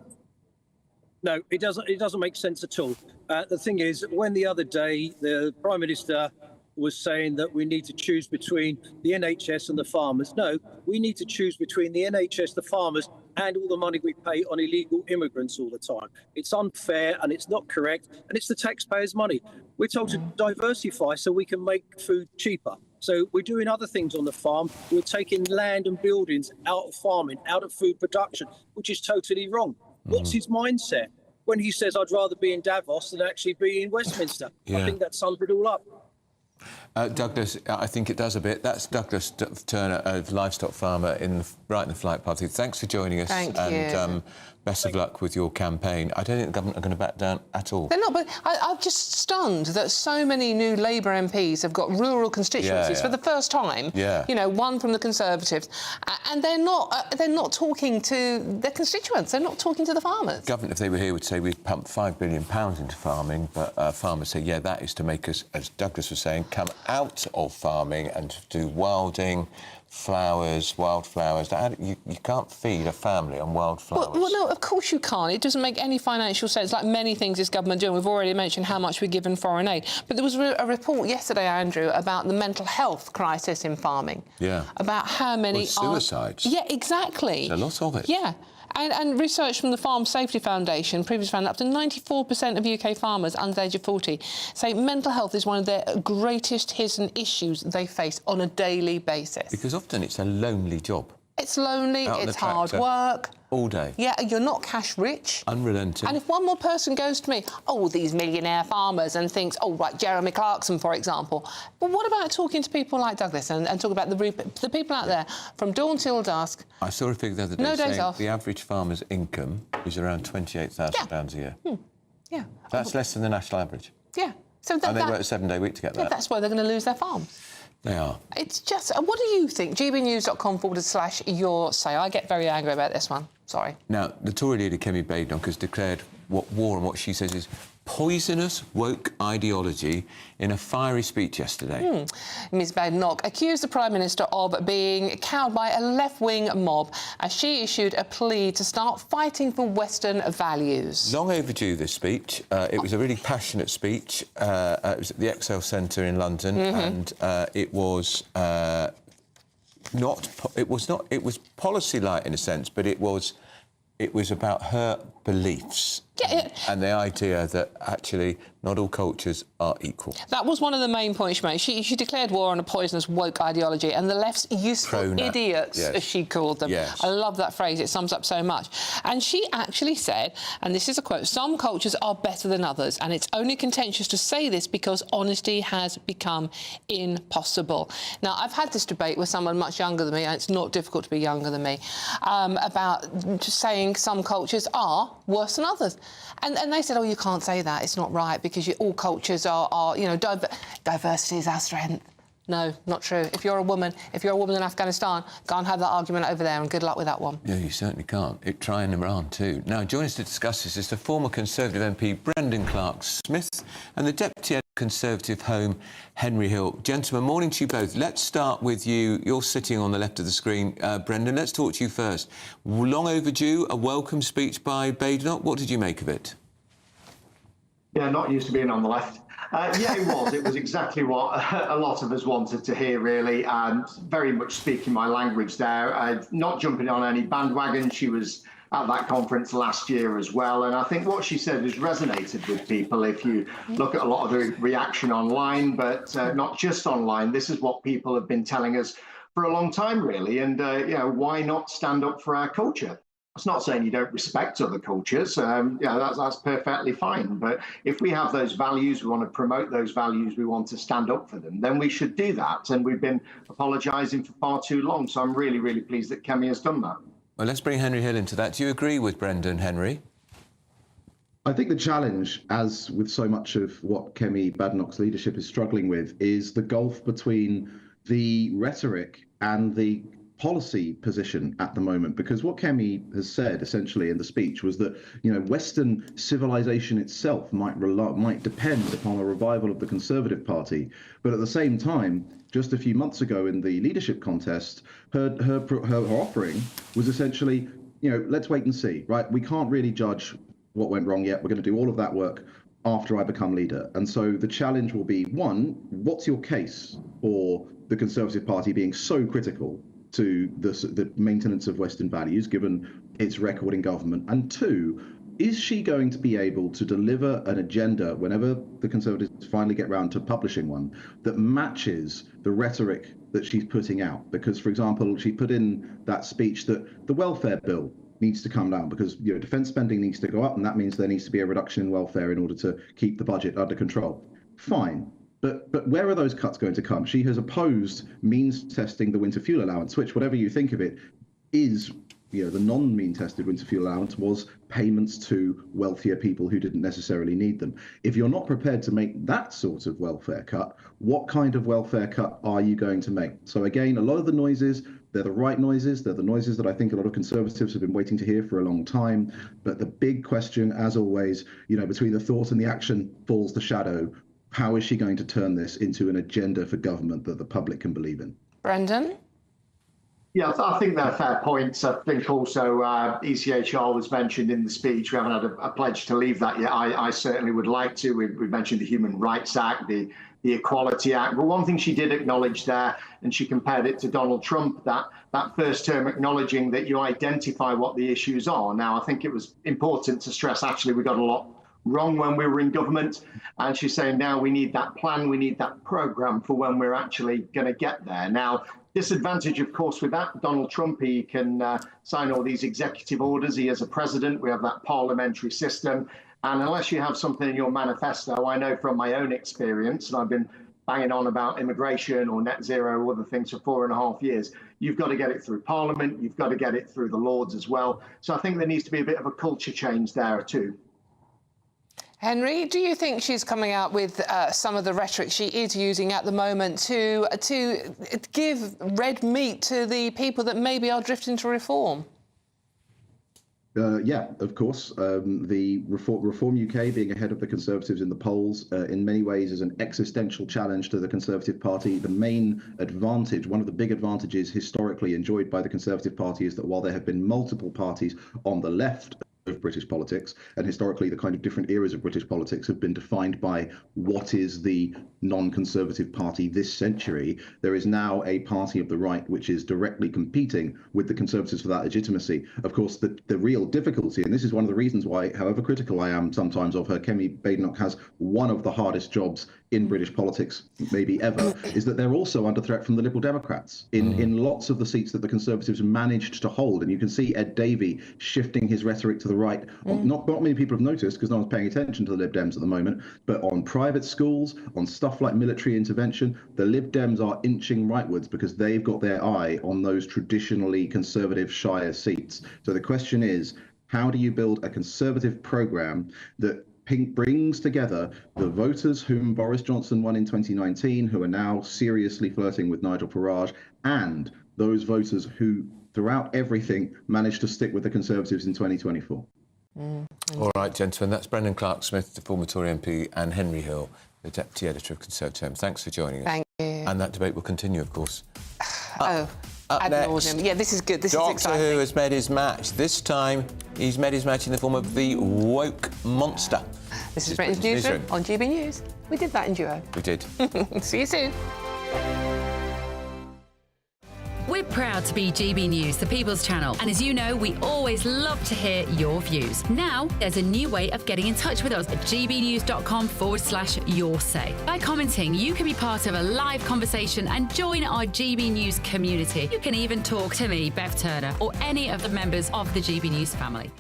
No, it doesn't. It doesn't make sense at all. The thing is, when the other day the Prime Minister was saying that we need to choose between the NHS and the farmers, no, we need to choose between the NHS, the farmers, and all the money we pay on illegal immigrants all the time. It's unfair and it's not correct, and it's the taxpayers' money. We're told to diversify so we can make food cheaper. So we're doing other things on the farm. We're taking land and buildings out of farming, out of food production, which is totally wrong. What's his mindset when he says, I'd rather be in Davos than actually be in Westminster? I think that sums it all up. Douglas, I think it does a bit. That's Douglas Turner, a livestock farmer right in the flight path. Thanks for joining us. Thank you. Best of luck with your campaign. I don't think the government are going to back down at all. They're not, but I'm just stunned that so many new Labour MPs have got rural constituencies for the first time. Yeah. You know, one from the Conservatives, and they're not talking to their constituents. They're not talking to the farmers. The government, if they were here, would say we've pumped £5 billion into farming, but farmers say, yeah, that is to make us, as Douglas was saying, come out of farming and do wilding, flowers, wildflowers. You can't feed a family on wildflowers. Well, no, of course you can't. It doesn't make any financial sense, like many things this government do. We've already mentioned how much we give in foreign aid. But there was a report yesterday, Andrew, about the mental health crisis in farming. Yeah. About how many suicides. Yeah, exactly. There's a lot of it. Yeah. And research from the Farm Safety Foundation previously found up to 94% of UK farmers under the age of 40 say mental health is one of their greatest hidden issues they face on a daily basis. Because often it's a lonely job. It's lonely, it's hard work. All day. Yeah, you're not cash rich. Unrelenting. And if one more person goes to me, oh, these millionaire farmers, and thinks, oh, right, Jeremy Clarkson, for example. But what about talking to people like Douglas and talking about the people out there from dawn till dusk? I saw a figure the other day saying the average farmer's income is around £28,000 a year. Yeah. That's less than the national average. Yeah. So and they work a 7-day week to get that. Yeah, that's why they're going to lose their farms. They are. It's just... What do you think? gbnews.com/your say. I get very angry about this one. Sorry. Now, the Tory leader, Kemi Badenoch, has declared war on what she says is poisonous woke ideology in a fiery speech yesterday. Ms Badenoch accused the Prime Minister of being cowed by a left-wing mob as she issued a plea to start fighting for Western values. Long overdue, this speech. It was a really passionate speech. It was at the Excel Centre in London, and it was it was policy light in a sense, but it was about her beliefs and the idea that actually not all cultures are equal. That was one of the main points she made. She declared war on a poisonous woke ideology and the left's useful idiots, as she called them. Yes. I love that phrase. It sums up so much. And she actually said, and this is a quote, some cultures are better than others, and it's only contentious to say this because honesty has become impossible. Now, I've had this debate with someone much younger than me, and it's not difficult to be younger than me, about just saying some cultures are worse than others. And they said, oh, you can't say that. It's not right because all cultures are you know, diversity is our strength. No, not true. If you're a woman in Afghanistan, go and have that argument over there, and good luck with that one. Yeah, you certainly can't. Try in Iran too. Now, joining us to discuss this is the former Conservative MP Brendan Clark-Smith and the Deputy Head of Conservative Home, Henry Hill. Gentlemen, morning to you both. Let's start with you. You're sitting on the left of the screen. Brendan, let's talk to you first. Long overdue, a welcome speech by Badenoch. What did you make of it? Yeah, not used to being on the left. Yeah, it was. It was exactly what a lot of us wanted to hear, really, and very much speaking my language there. Not jumping on any bandwagon. She was at that conference last year as well, and I think what she said has resonated with people. If you look at a lot of the reaction online, but not just online, this is what people have been telling us for a long time, really, and you know, why not stand up for our culture? It's not saying you don't respect other cultures. Yeah, that's perfectly fine. But if we have those values, we want to promote those values, we want to stand up for them, then we should do that. And we've been apologising for far too long. So I'm really, really pleased that Kemi has done that. Well, let's bring Henry Hill into that. Do you agree with Brendan, Henry? I think the challenge, as with so much of what Kemi Badenoch's leadership is struggling with, is the gulf between the rhetoric and the policy position at the moment, because what Kemi has said essentially in the speech was that, you know, Western civilization itself might depend upon a revival of the Conservative Party, but at the same time, just a few months ago in the leadership contest, her offering was essentially, you know, let's wait and see, right? We can't really judge what went wrong yet. We're going to do all of that work after I become leader. And so the challenge will be, one, what's your case for the Conservative Party being so critical to the maintenance of Western values, given its record in government? And two, is she going to be able to deliver an agenda whenever the Conservatives finally get round to publishing one that matches the rhetoric that she's putting out? Because, for example, she put in that speech that the welfare bill needs to come down because, you know, defence spending needs to go up, and that means there needs to be a reduction in welfare in order to keep the budget under control. Fine. But where are those cuts going to come? She has opposed means testing the winter fuel allowance, which, whatever you think of it, is, the non-mean tested winter fuel allowance was payments to wealthier people who didn't necessarily need them. If you're not prepared to make that sort of welfare cut, what kind of welfare cut are you going to make? So again, a lot of the noises, they're the right noises. They're the noises that I think a lot of Conservatives have been waiting to hear for a long time. But the big question, as always, between the thought and the action falls the shadow. How is she going to turn this into an agenda for government that the public can believe in? Brendan? Yeah, I think they're fair points. I think also ECHR was mentioned in the speech. We haven't had a pledge to leave that yet. I certainly would like to. We've mentioned the Human Rights Act, the Equality Act. But one thing she did acknowledge there, and she compared it to Donald Trump, that first term acknowledging that you identify what the issues are. Now, I think it was important to stress, actually, we got a lot wrong when we were in government. And she's saying now we need that plan, we need that programme for when we're actually going to get there. Now, disadvantage, of course, with that, Donald Trump, he can sign all these executive orders. He is a president. We have that parliamentary system. And unless you have something in your manifesto, I know from my own experience, and I've been banging on about immigration or net zero or other things for 4.5 years, you've got to get it through Parliament. You've got to get it through the Lords as well. So I think there needs to be a bit of a culture change there too. Henry, do you think she's coming out with some of the rhetoric she is using at the moment to give red meat to the people that maybe are drifting to reform? Yeah, of course. The Reform UK being ahead of the Conservatives in the polls in many ways is an existential challenge to the Conservative Party. The main advantage, one of the big advantages historically enjoyed by the Conservative Party, is that while there have been multiple parties on the left of British politics, and historically the kind of different eras of British politics have been defined by what is the non-Conservative party this century, there is now a party of the right which is directly competing with the Conservatives for that legitimacy. Of course, the real difficulty, and this is one of the reasons why, however critical I am sometimes of her, Kemi Badenoch has one of the hardest jobs in British politics, maybe ever, is that they're also under threat from the Liberal Democrats in lots of the seats that the Conservatives managed to hold. And you can see Ed Davey shifting his rhetoric to the right. Not many people have noticed because no one's paying attention to the Lib Dems at the moment, but on private schools, on stuff like military intervention, the Lib Dems are inching rightwards because they've got their eye on those traditionally Conservative shire seats. So the question is, how do you build a Conservative programme that brings together the voters whom Boris Johnson won in 2019, who are now seriously flirting with Nigel Farage, and those voters who, throughout everything, managed to stick with the Conservatives in 2024? All right, gentlemen, that's Brendan Clark-Smith, the former Tory MP, and Henry Hill, the Deputy Editor of Conservative. Thanks for joining us. Thank you. And that debate will continue, of course. Ad nauseam. Yeah, this is good. This is exciting. Doctor Who has met his match. This time, he's met his match in the form of the woke monster. This is Britain's Newsroom on GB News. We did that in duo. We did. See you soon. We're proud to be GB News, the People's Channel. And as you know, we always love to hear your views. Now, there's a new way of getting in touch with us at gbnews.com/yoursay. By commenting, you can be part of a live conversation and join our GB News community. You can even talk to me, Bev Turner, or any of the members of the GB News family.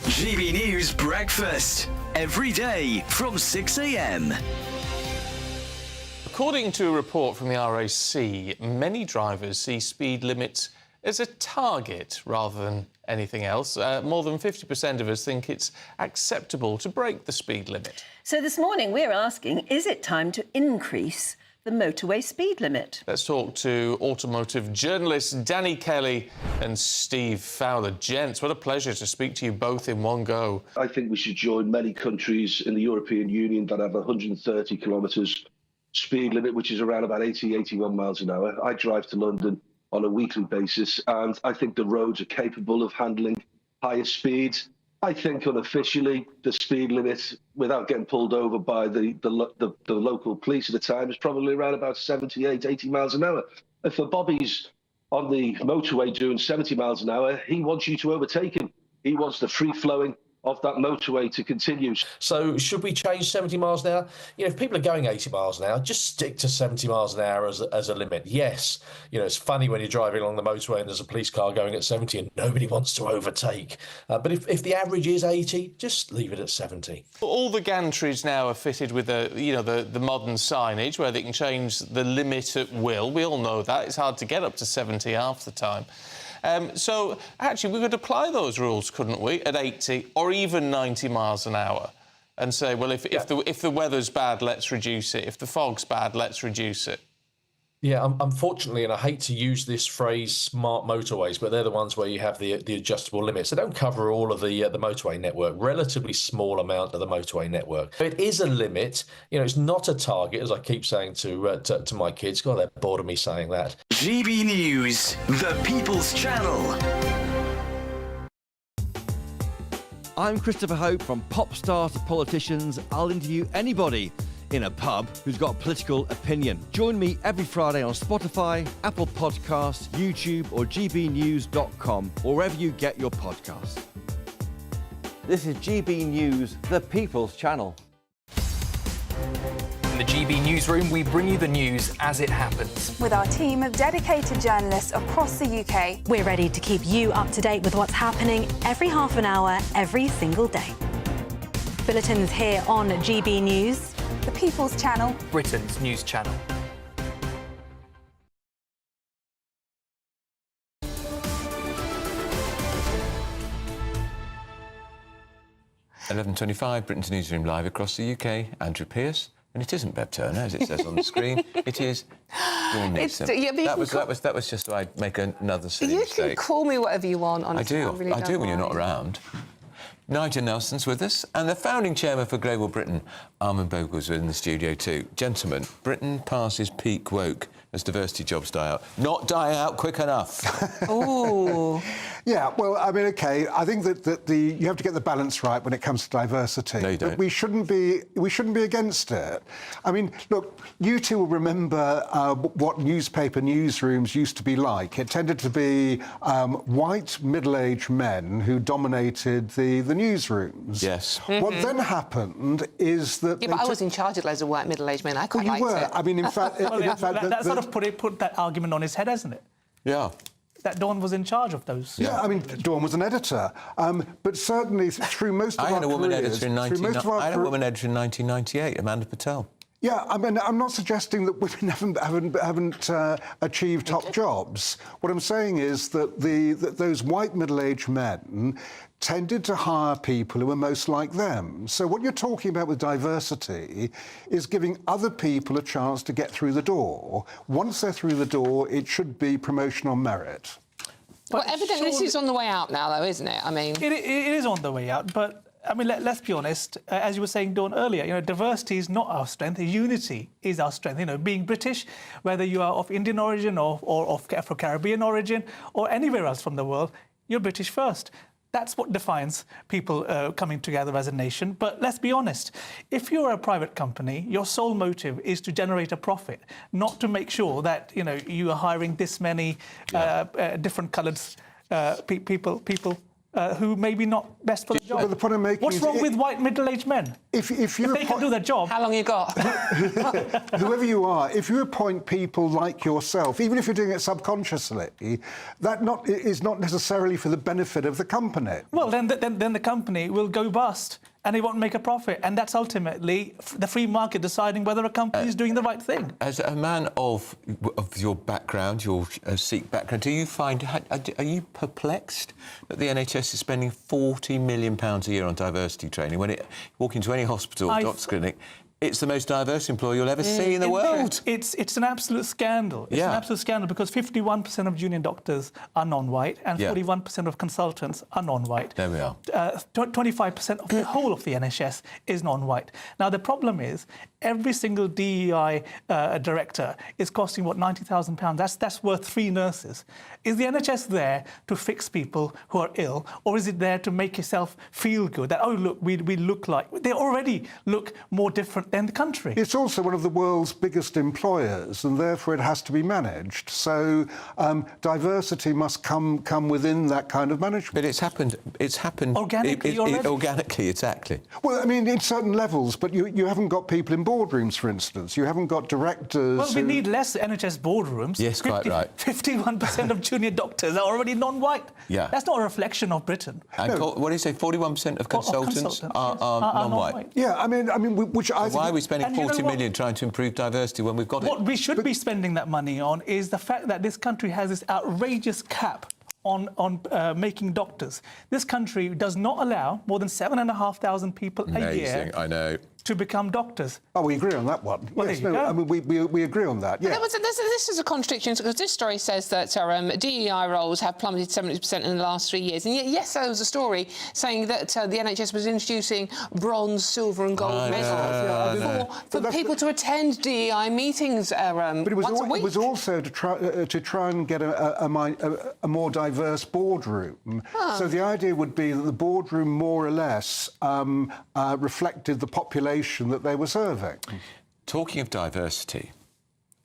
GB News Breakfast, every day from 6 a.m. According to a report from the RAC, many drivers see speed limits as a target rather than anything else. More than 50% of us think it's acceptable to break the speed limit. So this morning we're asking, is it time to increase the motorway speed limit? Let's talk to automotive journalists Danny Kelly and Steve Fowler. Gents, what a pleasure to speak to you both in one go. I think we should join many countries in the European Union that have 130 kilometres speed limit, which is around about 81 miles an hour. I drive to London on a weekly basis, and I think the roads are capable of handling higher speeds. I think unofficially the speed limit, without getting pulled over by the local police at the time, is probably around about 78, 80 miles an hour. If a Bobby's on the motorway doing 70 miles an hour, he wants you to overtake him. He wants the free-flowing of that motorway to continue. So should we change 70 miles an hour? You know, if people are going 80 miles an hour, just stick to 70 miles an hour as a limit. Yes, you know, it's funny when you're driving along the motorway and there's a police car going at 70 and nobody wants to overtake. But if the average is 80, just leave it at 70. All the gantries now are fitted with the modern signage where they can change the limit at will. We all know that. It's hard to get up to 70 half the time. So, actually, we could apply those rules, couldn't we, at 80 or even 90 miles an hour and say, well, if the weather's bad, let's reduce it. If the fog's bad, let's reduce it. Yeah, unfortunately, and I hate to use this phrase, smart motorways, but they're the ones where you have the adjustable limits. They don't cover all of the motorway network, relatively small amount of the motorway network. It is a limit. You know, it's not a target, as I keep saying to my kids. God, they're bored of me saying that. GB News, the People's Channel. I'm Christopher Hope. From pop stars to politicians, I'll interview anybody in a pub who's got a political opinion. Join me every Friday on Spotify, Apple Podcasts, YouTube or gbnews.com, or wherever you get your podcasts. This is GB News, the People's Channel. In the GB Newsroom, we bring you the news as it happens. With our team of dedicated journalists across the UK. We're ready to keep you up to date with what's happening every half an hour, every single day. Bulletins here on GB News, the People's Channel, Britain's news channel. (11:25) Britain's Newsroom live across the UK. Andrew Pearce, and it isn't Bev Turner as it says on the screen. It is Dawn Nixon. That was just so I make another silly mistake. You can call me whatever you want. Honestly, I do when you're not around. Nigel Nelson's with us, and the founding chairman for Global Britain, Armand Bogle's in the studio too. Gentlemen, Britain passes peak woke as diversity jobs die out. Not die out quick enough. Ooh. Yeah, well, I mean, OK, I think that you have to get the balance right when it comes to diversity. No, you don't. But we shouldn't be against it. I mean, look, you two will remember what newspaper newsrooms used to be like. It tended to be white, middle-aged men who dominated the newsrooms. Yes. Mm-hmm. What then happened is that... Yeah, but I was in charge of loads of white middle-aged men. I quite liked it. I mean, in fact... that sort of put that argument on his head, hasn't it? Yeah. That Dawn was in charge of those. Yeah, I mean, Dawn was an editor, but certainly through most of our careers... I had a woman editor in 1998, Amanda Patel. Yeah, I mean, I'm not suggesting that women haven't achieved top jobs. What I'm saying is that those white middle-aged men tended to hire people who were most like them. So what you're talking about with diversity is giving other people a chance to get through the door. Once they're through the door, it should be promotion on merit. Well, evidently this is on the way out now, though, isn't it? I mean... It is on the way out, but... I mean, let's be honest. As you were saying, Dawn, earlier, you know, diversity is not our strength. Unity is our strength. You know, being British, whether you are of Indian origin or of Afro-Caribbean origin or anywhere else from the world, you're British first. That's what defines people coming together as a nation. But let's be honest. If you're a private company, your sole motive is to generate a profit, not to make sure that, you know, you are hiring this many different coloured people who may be not best for the job. But the point I'm making What's wrong with white middle-aged men? If they can do their job... How long you got? Whoever you are, if you appoint people like yourself, even if you're doing it subconsciously, that is not necessarily for the benefit of the company. Well, then the company will go bust and they won't make a profit. And that's ultimately the free market deciding whether a company is doing the right thing. As a man of your background, your Sikh background, do you find... Are you perplexed that the NHS is spending £40 million a year on diversity training when you walk into any hospital or doctor's clinic, it's the most diverse employer you'll ever see in the world. It's an absolute scandal. It's an absolute scandal because 51% of junior doctors are non-white and 41% of consultants are non-white. There we are. 25% of the whole of the NHS is non-white. Now, the problem is every single DEI director is costing, what, £90,000? That's worth 3 nurses. Is the NHS there to fix people who are ill, or is it there to make yourself feel good? That, oh, look, we look like... They already look more different than the country. It's also one of the world's biggest employers, and therefore it has to be managed. So diversity must come within that kind of management. But it's happened organically already. Organically, exactly. Well, I mean, in certain levels, but you haven't got people in boardrooms, for instance. You haven't got directors. Well, we need less NHS boardrooms. Yes, quite right. 51% of junior doctors are already non-white. Yeah. That's not a reflection of Britain. And what do you say? 41% of consultants are non-white. Yeah, I mean, which I think... Why are we spending 40 million trying to improve diversity when we've got it? What we should be spending that money on is the fact that this country has this outrageous cap on making doctors. This country does not allow more than 7,500 people a year. I know. To become doctors. Oh, we agree on that one. Well, yes, I mean, we agree on that, yeah. This is a contradiction, because this story says that DEI roles have plummeted 70% in the last 3 years. And yet, yes, there was a story saying that the NHS was introducing bronze, silver and gold medals for people to attend DEI meetings but it was once a week. It was also to try and get a more diverse boardroom. So the idea would be that the boardroom more or less reflected the population that they were serving. Talking of diversity,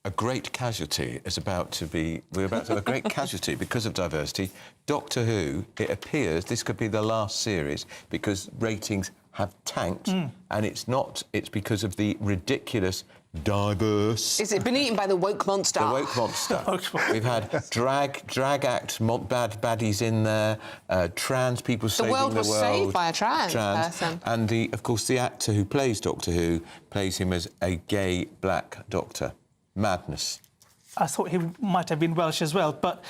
a great casualty is about to be... We're about to have a great casualty because of diversity. Doctor Who, it appears this could be the last series because ratings have tanked, and it's not. It's because of the ridiculous diverse... Is it been eaten by the woke monster? The woke monster. We've had drag act bad baddies in there, trans people saving the world. The world was saved by a trans person. And, of course, the actor who plays Doctor Who plays him as a gay black doctor. Madness. I thought he might have been Welsh as well. But,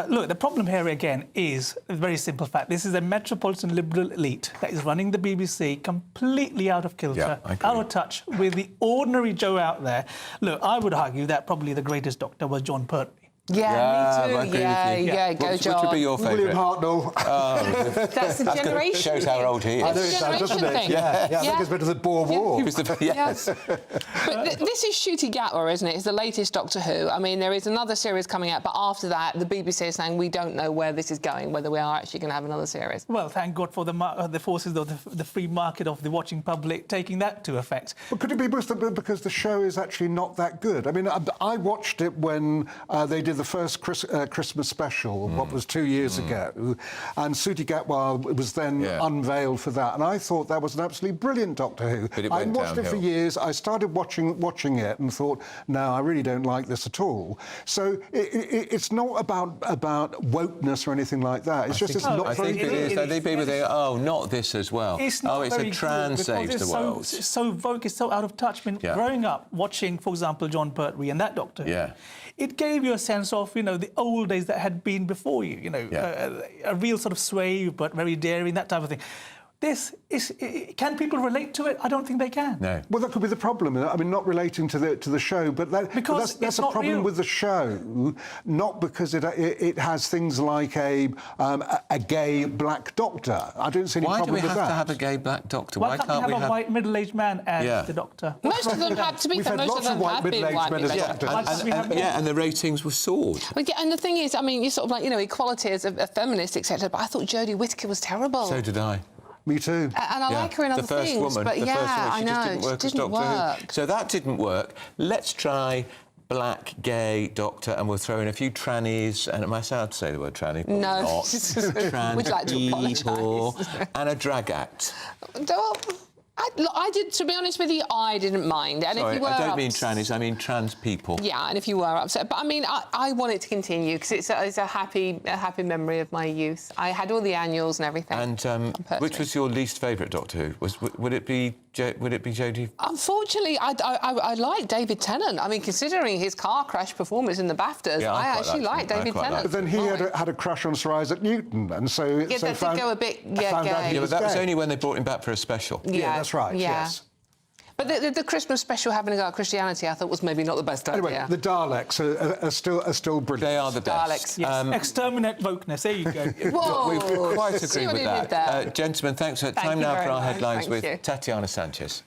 look, the problem here, again, is a very simple fact. This is a metropolitan liberal elite that is running the BBC completely out of kilter, out of touch with the ordinary Joe out there. Look, I would argue that probably the greatest doctor was John Pertwee. Yeah, me too. Yeah, go John. Which would be your favourite? William Hartnell. That's the generation. Shows how old he is. I know it does, doesn't it? Yeah, I think it's better than Boer War. He was the... Yes. But this is Ncuti Gatwa, isn't it? It's the latest Doctor Who. I mean, there is another series coming out, but after that, the BBC is saying we don't know where this is going, whether we are actually going to have another series. Well, thank God for the forces of the free market of the watching public taking that to effect. But could it be because the show is actually not that good? I mean, I watched it when they did the first Christmas special, what was 2 years ago, and Ncuti Gatwa was then unveiled for that, and I thought that was an absolutely brilliant Doctor Who. But I watched it for years. I started watching it and thought, no, I really don't like this at all. So it's not about wokeness or anything like that. It's just not. I think it is. I think people think, oh, not this as well. It's not it's a trans saves the world. It's so woke. It's so out of touch. I mean, growing up watching, for example, John Pertwee and that Doctor Who, it gave you a sense of, the old days that had been before you, a real sort of sway, but very daring, that type of thing. This is... Can people relate to it? I don't think they can. No. Well, that could be the problem. I mean, not relating to the show, but that's a problem with the show, not because it has things like a gay black doctor. I don't see any problem with that. Why do we have to have a gay black doctor? Why can't we have a white middle-aged man as the doctor? Most of them have, to be fair, most of them have been white middle-aged doctors. And the ratings were soared. And the thing is, I mean, you sort of like, equality as a feminist, etc., but I thought Jodie Whittaker was terrible. So did I. Me too. And I like her in other things, but I know, she didn't work. So that didn't work. Let's try black, gay doctor, and we'll throw in a few trannies, and am I allowed to say the word tranny? No. Trans Would you like to people, apologise? and a drag act. I did, to be honest with you, I didn't mind. And Sorry, if you were I don't mean trannies, I mean trans people. Yeah, and if you were upset. But, I mean, I want it to continue, because it's a happy memory of my youth. I had all the annuals and everything. And which was your least favourite Doctor Who? Would it be Jodie? Unfortunately, I like David Tennant. I mean, considering his car crash performance in the BAFTAs, I actually like David Tennant. But then he had a crush on Sir Isaac Newton, and so... Yeah, that did go a bit gay. Yeah, but that was only when they brought him back for a special. Yeah, that's right, yes. But the Christmas special having a go at Christianity, I thought was maybe not the best idea. Anyway, the Daleks are still brilliant. They are the best. Daleks, yes. Exterminate wokeness, there you go. Whoa! We quite agree with that. Gentlemen, thanks. Time now for our headlines with you. Tatiana Sanchez.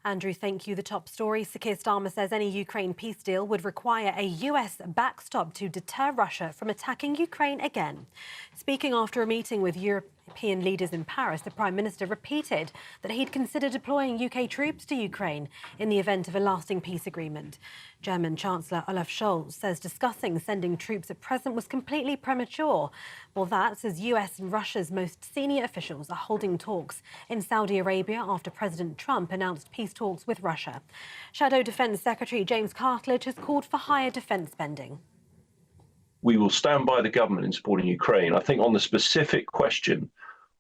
Andrew, thank you. The top story. Sir Keir Starmer says any Ukraine peace deal would require a US backstop to deter Russia from attacking Ukraine again. Speaking after a meeting with European leaders in Paris, the Prime Minister repeated that he'd consider deploying UK troops to Ukraine in the event of a lasting peace agreement. German Chancellor Olaf Scholz says discussing sending troops at present was completely premature. Well, that's as US and Russia's most senior officials are holding talks in Saudi Arabia after President Trump announced peace talks with Russia. Shadow Defence Secretary James Cartledge has called for higher defence spending. We will stand by the government in supporting Ukraine. I think on the specific question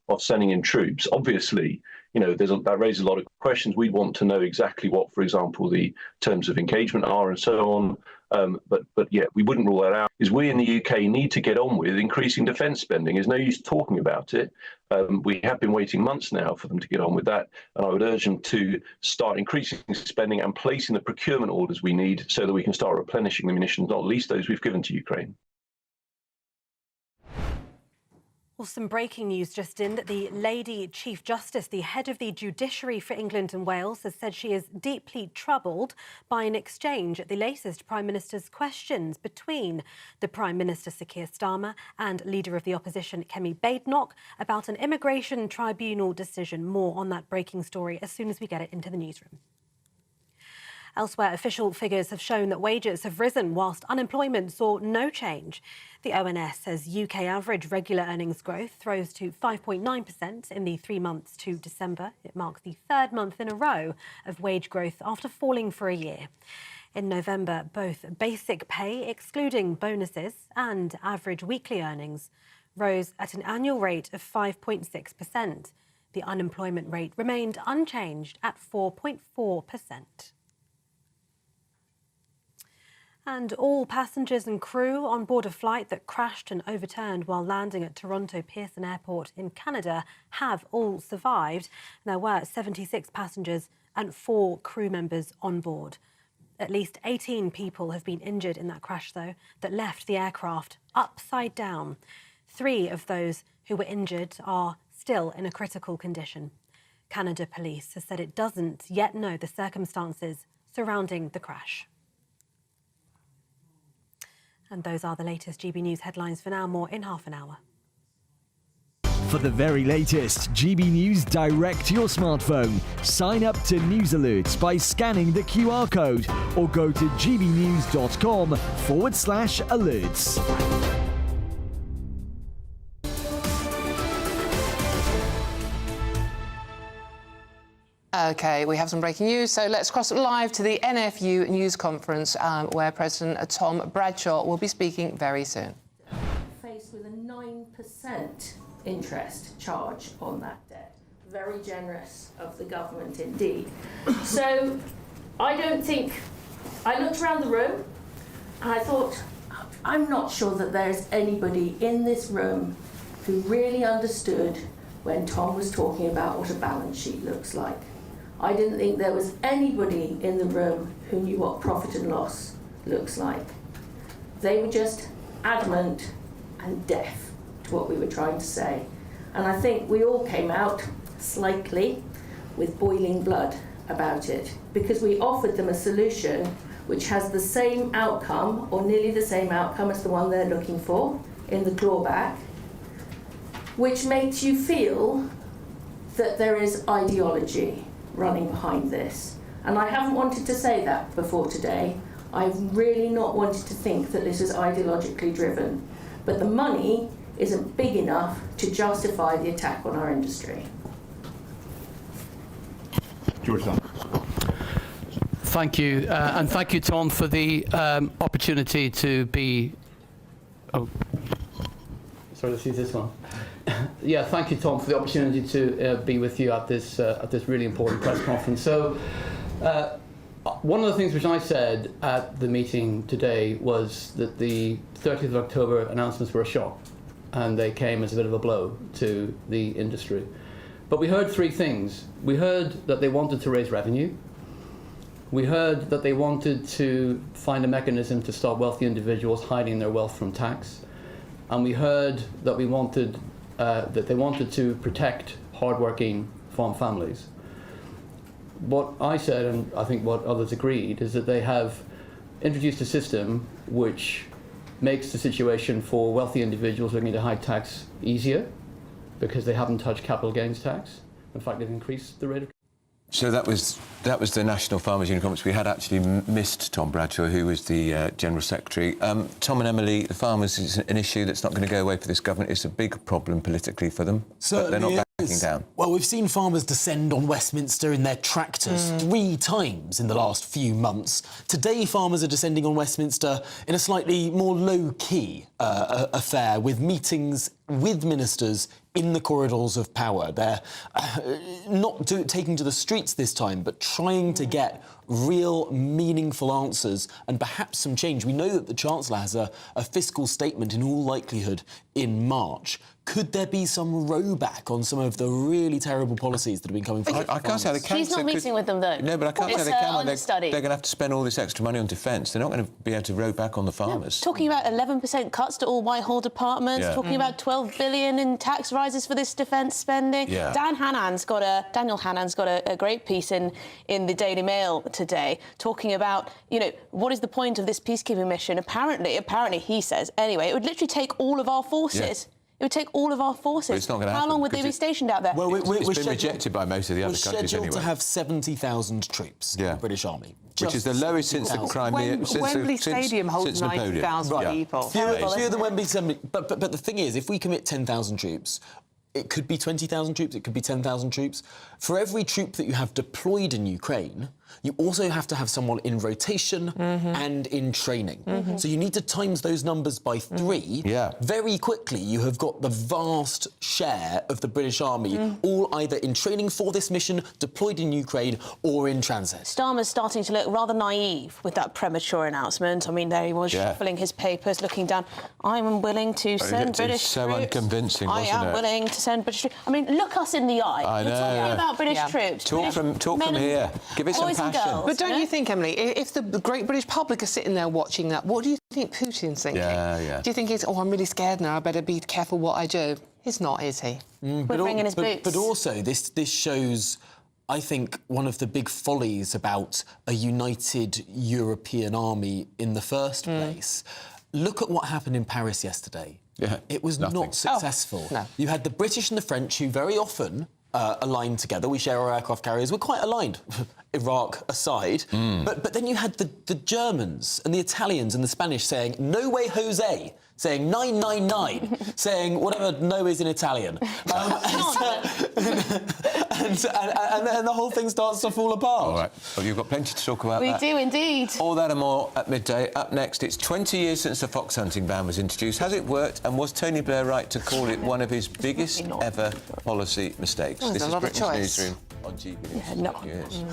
of sending in troops, obviously, that raises a lot of questions. We want to know exactly what, for example, the terms of engagement are and so on. But yeah, we wouldn't rule that out. Is we in the UK need to get on with increasing defence spending. There's no use talking about it. We have been waiting months now for them to get on with that. And I would urge them to start increasing spending and placing the procurement orders we need so that we can start replenishing the munitions, not least those we've given to Ukraine. Well, some breaking news just in that the Lady Chief Justice, the head of the judiciary for England and Wales, has said she is deeply troubled by an exchange at the latest Prime Minister's questions between the Prime Minister, Sir Keir Starmer, and Leader of the Opposition, Kemi Badenoch, about an immigration tribunal decision. More on that breaking story as soon as we get it into the newsroom. Elsewhere, official figures have shown that wages have risen whilst unemployment saw no change. The ONS says UK average regular earnings growth rose to 5.9% in the 3 months to December. It marks the third month in a row of wage growth after falling for a year. In November, both basic pay, excluding bonuses, and average weekly earnings rose at an annual rate of 5.6%. The unemployment rate remained unchanged at 4.4%. And all passengers and crew on board a flight that crashed and overturned while landing at Toronto Pearson Airport in Canada have all survived. There were 76 passengers and 4 crew members on board. At least 18 people have been injured in that crash, though, that left the aircraft upside down. 3 of those who were injured are still in a critical condition. Canada Police has said it doesn't yet know the circumstances surrounding the crash. And those are the latest GB News headlines for now. More in half an hour. For the very latest GB News direct to your smartphone, sign up to News Alerts by scanning the QR code or go to gbnews.com/alerts. OK, we have some breaking news, so let's cross live to the NFU news conference where President Tom Bradshaw will be speaking very soon. Faced with a 9% interest charge on that debt. Very generous of the government indeed. So I looked around the room and I thought, I'm not sure that there's anybody in this room who really understood when Tom was talking about what a balance sheet looks like. I didn't think there was anybody in the room who knew what profit and loss looks like. They were just adamant and deaf to what we were trying to say. And I think we all came out slightly with boiling blood about it because we offered them a solution which has the same outcome or nearly the same outcome as the one they're looking for in the clawback, which makes you feel that there is ideology running behind this. And I haven't wanted to say that before today. I've really not wanted to think that this is ideologically driven. But the money isn't big enough to justify the attack on our industry. George Dunn. Thank you, and thank you, Tom, for the opportunity to be... Oh, sorry, let's use this one. Yeah, thank you, Tom, for the opportunity to be with you at this really important press conference. So, one of the things which I said at the meeting today was that the 30th of October announcements were a shock, and they came as a bit of a blow to the industry. But we heard 3 things. We heard that they wanted to raise revenue. We heard that they wanted to find a mechanism to stop wealthy individuals hiding their wealth from tax. And we heard that they wanted to protect hardworking farm families. what I said, and I think what others agreed, is that they have introduced a system which makes the situation for wealthy individuals looking to hide tax easier because they haven't touched capital gains tax. In fact, they've increased the rate of... So that was the National Farmers Union conference. We had actually missed Tom Bradshaw, who was the General Secretary. Tom and Emily, the farmers is an issue that's not going to go away for this government. It's a big problem politically for them. Certainly but they're not backing down. Well, we've seen farmers descend on Westminster in their tractors 3 times in the last few months. Today, farmers are descending on Westminster in a slightly more low-key affair, with meetings with ministers in the corridors of power. They're not taking to the streets this time, but trying to get real, meaningful answers and perhaps some change. We know that the Chancellor has a fiscal statement in all likelihood in March. Could there be some rowback on some of the really terrible policies that have been coming from I can't say they can. She's not meeting with them, though. No, but I can't say they can. They're going to have to spend all this extra money on defence. They're not going to be able to row back on the farmers. Talking about 11% cuts to all Whitehall departments, talking about 12 billion in tax rises for this defence spending. Yeah. Daniel Hannan's got a great piece in the Daily Mail today, talking about, you know, what is the point of this peacekeeping mission? Apparently, he says, anyway, it would literally take all of our forces. Yeah. It would take all of our forces. But it's not going to happen. How long would they be stationed out there? Well, it's been rejected by most of the other countries anyway. We're scheduled to have 70,000 troops in the British Army. Which is the lowest since the Crimea... Wembley Stadium holds 90,000 people. Fewer than Wembley Stadium. But the thing is, if we commit 10,000 troops, it could be 20,000 troops, it could be 10,000 troops. For every troop that you have deployed in Ukraine, you also have to have someone in rotation and in training. So you need to times those numbers by 3. Very quickly, you have got the vast share of the British Army all either in training for this mission, deployed in Ukraine, or in transit. Starmer's starting to look rather naive with that premature announcement. I mean, there he was shuffling his papers, looking down. I'm willing to send British so troops. Unconvincing, wasn't it? I am willing to send British troops. I mean, look us in the eye. I know. We're talking about British troops. Talk from here. Give it some passion. But don't you think, Emily, if the great British public are sitting there watching that, what do you think Putin's thinking? Do you think he's, I'm really scared now, I better be careful what I do? He's not, is he? We're bringing his boots. But also, this shows, I think, one of the big follies about a united European army in the first place. Look at what happened in Paris yesterday. It was not successful. No. You had the British and the French, who very often aligned together. We share our aircraft carriers. We're quite aligned, Iraq aside. But then you had the Germans and the Italians and the Spanish saying, no way, Jose, saying 999, saying whatever no is in Italian. And the whole thing starts to fall apart. All right. Well, you've got plenty to talk about. We do indeed. All that and more at midday. Up next, it's 20 years since the fox hunting ban was introduced. Has it worked? And was Tony Blair right to call it one of his biggest ever policy mistakes? This is Britain's Newsroom on GBNews.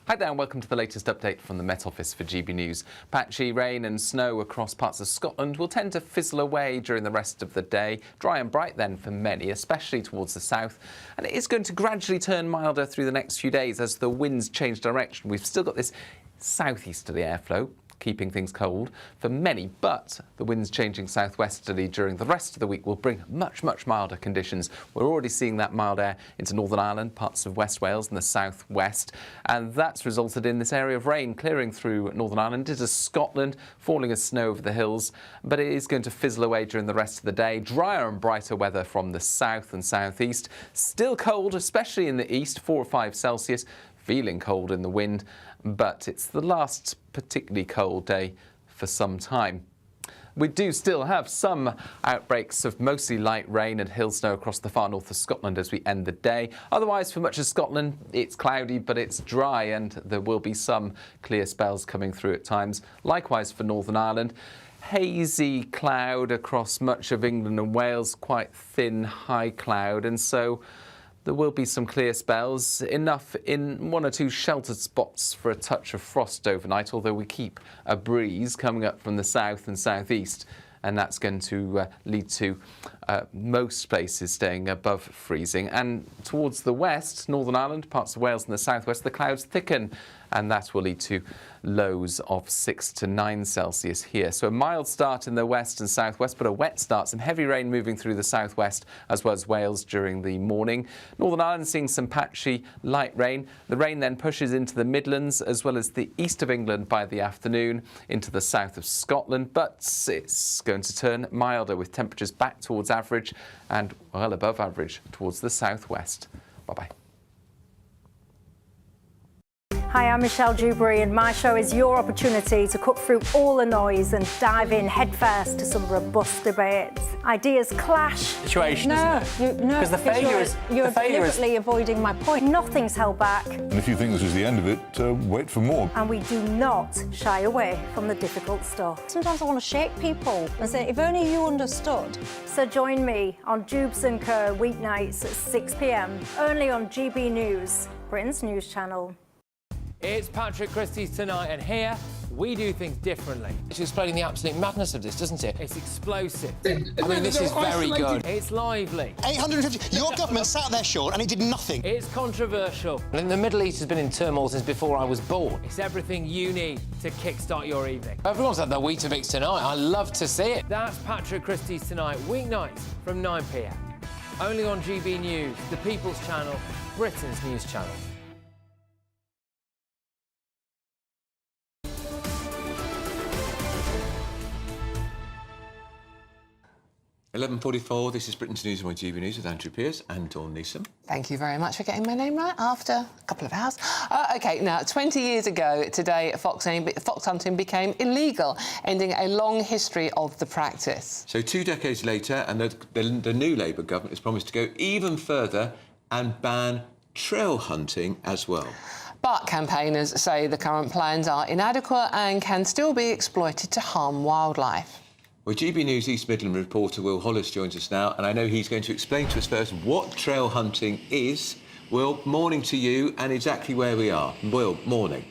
Hi there and welcome to the latest update from the Met Office for GB News. Patchy rain and snow across parts of Scotland will tend to fizzle away during the rest of the day. Dry and bright then for many, especially towards the south. And it is going to gradually turn milder through the next few days as the winds change direction. We've still got this southeasterly airflow keeping things cold for many, but the winds changing southwesterly during the rest of the week will bring much, much milder conditions. We're already seeing that mild air into Northern Ireland, parts of West Wales and the southwest, and that's resulted in this area of rain clearing through Northern Ireland into Scotland, falling as snow over the hills, but it is going to fizzle away during the rest of the day. Drier and brighter weather from the south and southeast. Still cold, especially in the east, 4 or 5 Celsius, feeling cold in the wind, but it's the last particularly cold day for some time. We do still have some outbreaks of mostly light rain and hill snow across the far north of Scotland as we end the day. Otherwise, for much of Scotland, it's cloudy, but it's dry, and there will be some clear spells coming through at times. Likewise for Northern Ireland. Hazy cloud across much of England and Wales, quite thin high cloud, and so there will be some clear spells, enough in 1 or 2 sheltered spots for a touch of frost overnight, although we keep a breeze coming up from the south and southeast, and that's going to lead to most places staying above freezing. And towards the west, Northern Ireland, parts of Wales and the southwest, the clouds thicken and that will lead to lows of 6 to 9 Celsius here. So a mild start in the west and southwest, but a wet start. Some heavy rain moving through the southwest as well as Wales during the morning. Northern Ireland seeing some patchy light rain. The rain then pushes into the Midlands as well as the east of England by the afternoon, into the south of Scotland, but it's going to turn milder with temperatures back towards average and well above average towards the southwest. Bye-bye. Hi, I'm Michelle Dewberry, and my show is your opportunity to cut through all the noise and dive in headfirst to some robust debates. Ideas clash. Situation, isn't it? Because the failure is... You're deliberately avoiding my point. Nothing's held back. And if you think this is the end of it, wait for more. And we do not shy away from the difficult stuff. Sometimes I want to shake people and say, if only you understood. So join me on Jubes & Co. weeknights at 6 p.m, only on GB News, Britain's news channel. It's Patrick Christie's Tonight, and here we do things differently. It's explaining the absolute madness of this, doesn't it? It's explosive. I mean, this is very good. It's lively. 850. Your government sat there short and it did nothing. It's controversial. And the Middle East has been in turmoil since before I was born. It's everything you need to kickstart your evening. Everyone's had their Weetabix tonight. I love to see it. That's Patrick Christie's Tonight, weeknights from 9 p.m. Only on GB News, the People's Channel, Britain's news channel. 11:44. This is Britain's News on GB News with Andrew Pearce and Dawn Newsome. Thank you very much for getting my name right after a couple of hours. OK, now, 20 years ago today, fox hunting became illegal, ending a long history of the practice. So 2 decades later, and the new Labour government has promised to go even further and ban trail hunting as well. But campaigners say the current plans are inadequate and can still be exploited to harm wildlife. Well, GB News East Midland reporter Will Hollis joins us now, and I know he's going to explain to us first what trail hunting is. Will, morning to you, and exactly where we are. Will, morning.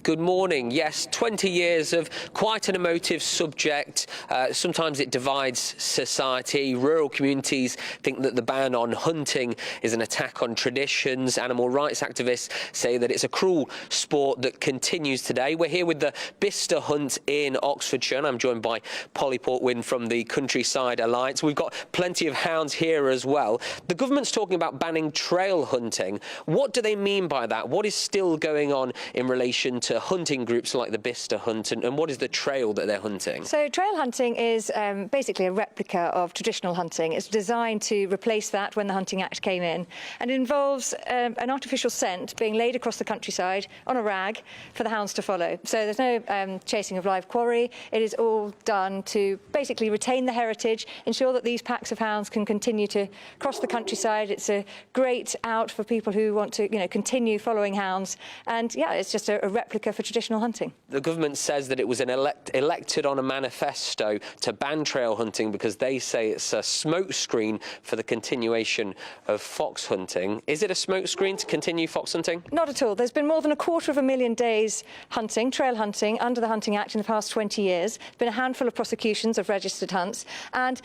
Good morning. Yes, 20 years of quite an emotive subject. Sometimes it divides society. Rural communities think that the ban on hunting is an attack on traditions. Animal rights activists say that it's a cruel sport that continues today. We're here with the Bicester Hunt in Oxfordshire, and I'm joined by Polly Portwin from the Countryside Alliance. We've got plenty of hounds here as well. The government's talking about banning trail hunting. What do they mean by that? What is still going on in relation to hunting groups like the Bicester Hunt, and what is the trail that they're hunting? So trail hunting is basically a replica of traditional hunting. It's designed to replace that when the Hunting Act came in, and it involves an artificial scent being laid across the countryside on a rag for the hounds to follow. So there's no chasing of live quarry. It is all done to basically retain the heritage, ensure that these packs of hounds can continue to cross the countryside. It's a great out for people who want to, continue following hounds, and yeah, it's just a replica for traditional hunting. The government says that it was elected on a manifesto to ban trail hunting because they say it's a smokescreen for the continuation of fox hunting. Is it a smokescreen to continue fox hunting? Not at all. There's been more than 250,000 days hunting, trail hunting, under the Hunting Act in the past 20 years. There's been a handful of prosecutions of registered hunts, and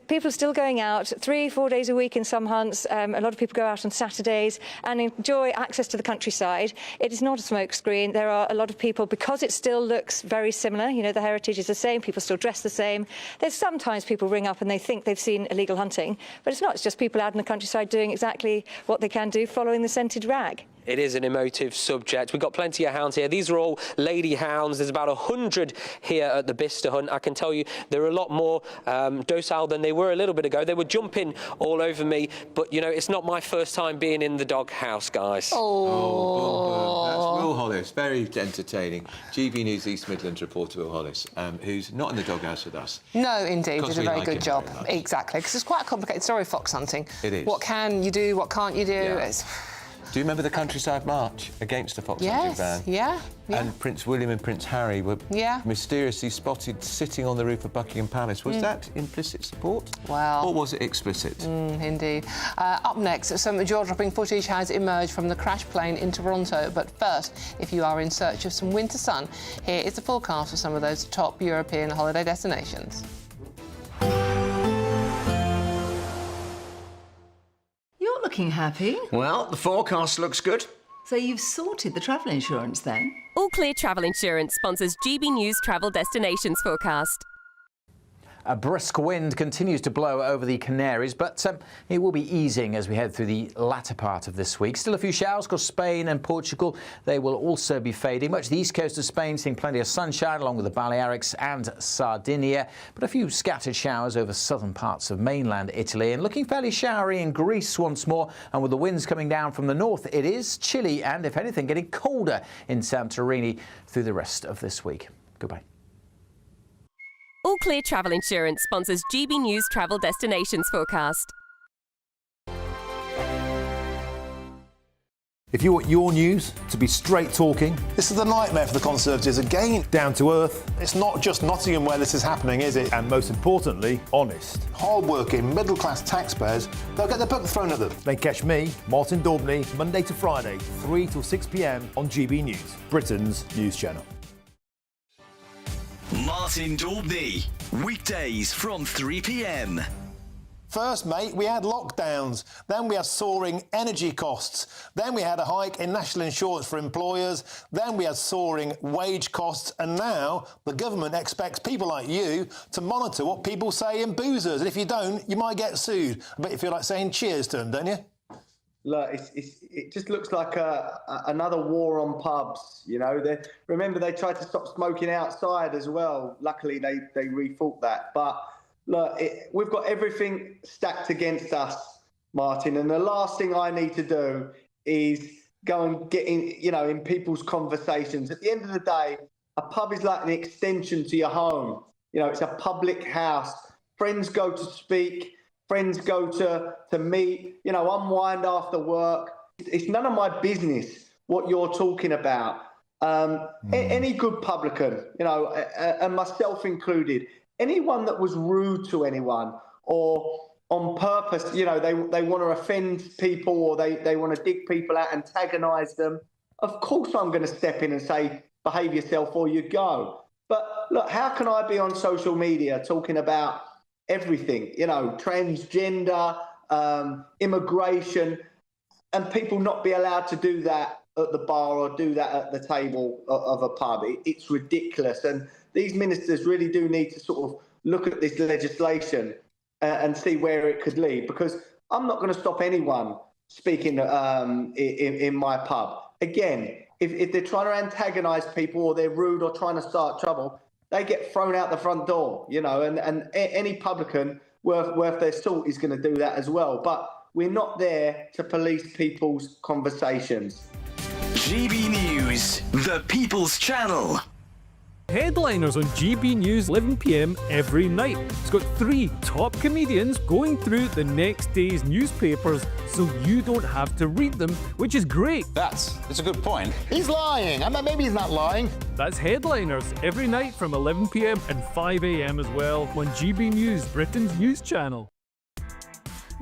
people are still going out 3-4 days a week in some hunts. A lot of people go out on Saturdays and enjoy access to the countryside. It is not a smokescreen. There are a lot of people, because it still looks very similar, the heritage is the same, people still dress the same. There's sometimes people ring up and they think they've seen illegal hunting, but it's not. It's just people out in the countryside doing exactly what they can do, following the scented rag. It is an emotive subject. We've got plenty of hounds here. These are all lady hounds. There's about 100 here at the Bicester Hunt. I can tell you they're a lot more docile than they were a little bit ago. They were jumping all over me, but, it's not my first time being in the dog house, guys. Oh, that's Will Hollis. Very entertaining. GB News East Midlands reporter Will Hollis, who's not in the doghouse with us. No, indeed, did a very good job. Exactly, because it's quite a complicated story, fox hunting. It is. What can you do? What can't you do? Yeah. Do you remember the Countryside March against the fox hunting ban? Yeah. And Prince William and Prince Harry were mysteriously spotted sitting on the roof of Buckingham Palace. Was that implicit support? Well... Or was it explicit? Indeed. Up next, some jaw-dropping footage has emerged from the crash plane in Toronto. But first, if you are in search of some winter sun, here is the forecast for some of those top European holiday destinations. You're looking happy. Well, the forecast looks good. So you've sorted the travel insurance then? All Clear Travel Insurance sponsors GB News Travel Destinations Forecast. A brisk wind continues to blow over the Canaries, but it will be easing as we head through the latter part of this week. Still a few showers across Spain and Portugal. They will also be fading. Much of the east coast of Spain seeing plenty of sunshine along with the Balearics and Sardinia, but a few scattered showers over southern parts of mainland Italy, and looking fairly showery in Greece once more. And with the winds coming down from the north, it is chilly and, if anything, getting colder in Santorini through the rest of this week. Goodbye. All Clear Travel Insurance sponsors GB News Travel Destinations Forecast. If you want your news to be straight talking... This is a nightmare for the Conservatives again. Down to earth. It's not just Nottingham where this is happening, is it? And most importantly, honest. Hard-working, middle-class taxpayers, they'll get their book thrown at them. Then catch me, Martin Daubney, Monday to Friday, 3 till 6 p.m. on GB News, Britain's news channel. Martin Daubney, weekdays from 3 p.m. First, mate, we had lockdowns. Then we had soaring energy costs. Then we had a hike in national insurance for employers. Then we had soaring wage costs. And now the government expects people like you to monitor what people say in boozers. And if you don't, you might get sued. I bet you feel like saying cheers to them, don't you? Look, it just looks like another war on pubs. You know, remember they tried to stop smoking outside as well. Luckily, they rethought that. But look, we've got everything stacked against us, Martin. And the last thing I need to do is go and get in people's conversations. At the end of the day, a pub is like an extension to your home. You know, it's a public house. Friends go to speak. Friends go to meet, unwind after work. It's none of my business what you're talking about. Any good publican, and myself included, anyone that was rude to anyone or on purpose, they want to offend people or they want to dig people out, antagonise them, of course I'm going to step in and say, behave yourself or you go. But look, how can I be on social media talking about everything, transgender, immigration, and people not be allowed to do that at the bar or do that at the table of a pub? It's ridiculous. And these ministers really do need to sort of look at this legislation and see where it could lead, because I'm not going to stop anyone speaking in my pub. Again, if they're trying to antagonise people or they're rude or trying to start trouble, they get thrown out the front door, and any publican worth their salt is going to do that as well. But we're not there to police people's conversations. GB News, the People's Channel. Headliners on GB News 11 p.m. every night. It's got 3 top comedians going through the next day's newspapers so you don't have to read them, which is great. That's a good point. He's lying. Maybe he's not lying. That's Headliners every night from 11 p.m. and 5 a.m. as well on GB News, Britain's news channel.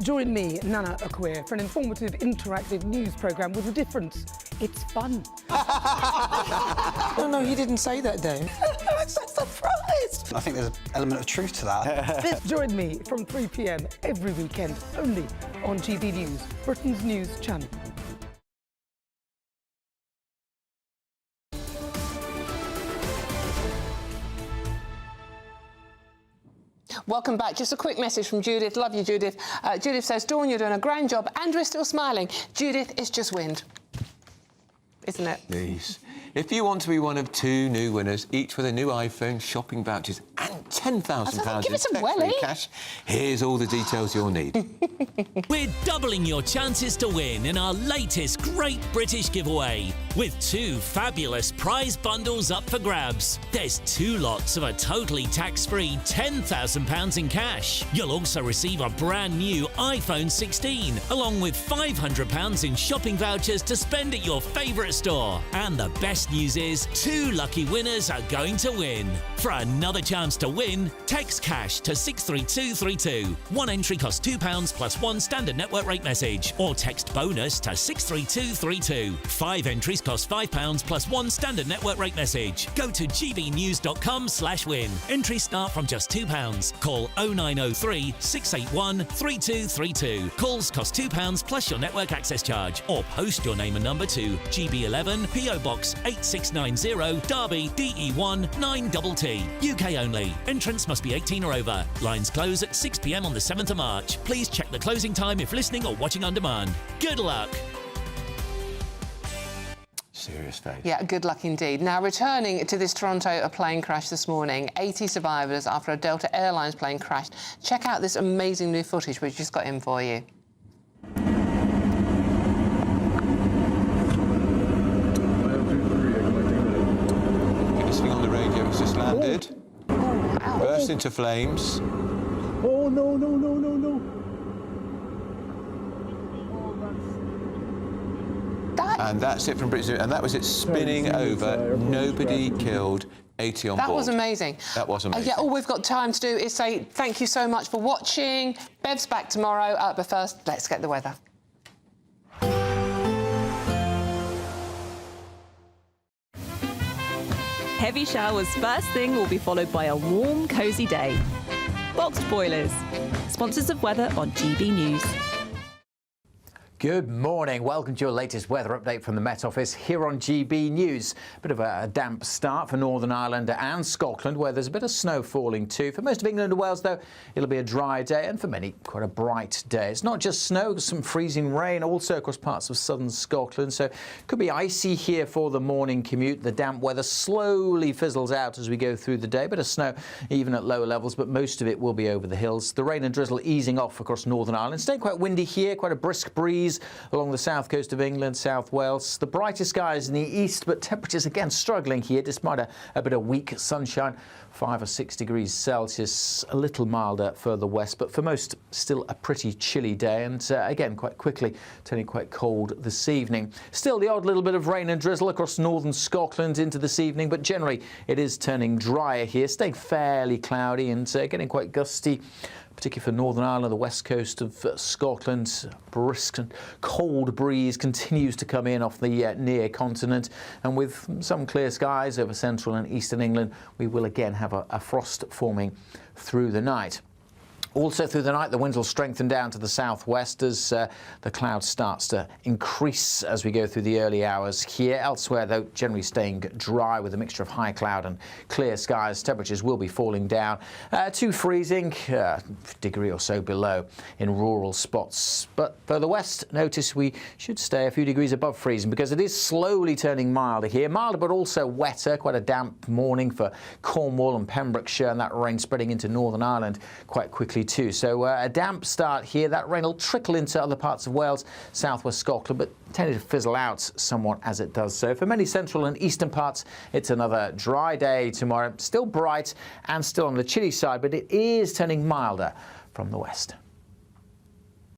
Join me, Nana Akwe, for an informative, interactive news programme with a difference. It's fun. No, he didn't say that, Dave. I'm so surprised. I think there's an element of truth to that. Join me from 3 p.m. every weekend, only on GB News, Britain's news channel. Welcome back. Just a quick message from Judith. Love you, Judith. Judith says, Dawn, you're doing a grand job and we're still smiling. Judith, it's just wind. Isn't it? Please. If you want to be one of 2 new winners, each with a new iPhone, shopping vouchers and £10,000 give us a in tax-free cash, here's all the details you'll need. We're doubling your chances to win in our latest Great British Giveaway, with 2 fabulous prize bundles up for grabs. There's 2 lots of a totally tax-free £10,000 in cash. You'll also receive a brand new iPhone 16, along with £500 in shopping vouchers to spend at your favourite store. And the best news is 2 lucky winners are going to win. For another chance to win, win, text cash to 63232. One entry costs £2 plus one standard network rate message, or text bonus to 63232. 5 entries cost £5 plus one standard network rate message. Go to gbnews.com/win. Entries start from just £2. Call 0903 681 3232. Calls cost £2 plus your network access charge, or post your name and number to GB11 PO Box 8690 Derby DE1 9TT. UK only. Entrance must be 18 or over. Lines close at 6 p.m. on the 7th of March. Please check the closing time if listening or watching on demand. Good luck. Serious face. Yeah, good luck indeed. Now, returning to this Toronto plane crash this morning, 80 survivors after a Delta Airlines plane crashed. Check out this amazing new footage we've just got in for you. Listening on the radio, it's just landed. Oh, burst into flames. Oh, no, no, no, no, no. And that's it from British, and that was it spinning over. Nobody killed. 80 on board. That was amazing. That was amazing. Yeah, all we've got time to do is say thank you so much for watching. Bev's back tomorrow, but first, let's get the weather. Heavy showers first thing will be followed by a warm, cosy day. Boxed Boilers, sponsors of weather on GB News. Good morning. Welcome to your latest weather update from the Met Office here on GB News. Bit of a damp start for Northern Ireland and Scotland, where there's a bit of snow falling too. For most of England and Wales, though, it'll be a dry day, and for many, quite a bright day. It's not just snow, some freezing rain also across parts of southern Scotland, so it could be icy here for the morning commute. The damp weather slowly fizzles out as we go through the day. Bit of snow even at lower levels, but most of it will be over the hills. The rain and drizzle easing off across Northern Ireland. Staying quite windy here, quite a brisk breeze along the south coast of England, South Wales. The brighter skies in the east, but temperatures again struggling here despite a bit of weak sunshine. 5 or 6 degrees Celsius, a little milder further west, but for most still a pretty chilly day, and again quite quickly turning quite cold this evening. Still the odd little bit of rain and drizzle across northern Scotland into this evening, but generally it is turning drier here, staying fairly cloudy and getting quite gusty, particularly for Northern Ireland, the west coast of Scotland. Brisk and cold breeze continues to come in off the near continent, and with some clear skies over central and eastern England, we will again have a frost forming through the night. Also through the night, the winds will strengthen down to the southwest as the cloud starts to increase as we go through the early hours here. Elsewhere, though, generally staying dry with a mixture of high cloud and clear skies. Temperatures will be falling down to freezing, degree or so below in rural spots. But further west, notice we should stay a few degrees above freezing because it is slowly turning milder here. Milder but also wetter, quite a damp morning for Cornwall and Pembrokeshire, and that rain spreading into Northern Ireland quite quickly too. So a damp start here. That rain will trickle into other parts of Wales, southwest Scotland, but tended to fizzle out somewhat as it does so. For many central and eastern parts, it's another dry day tomorrow. Still bright and still on the chilly side, but it is turning milder from the west.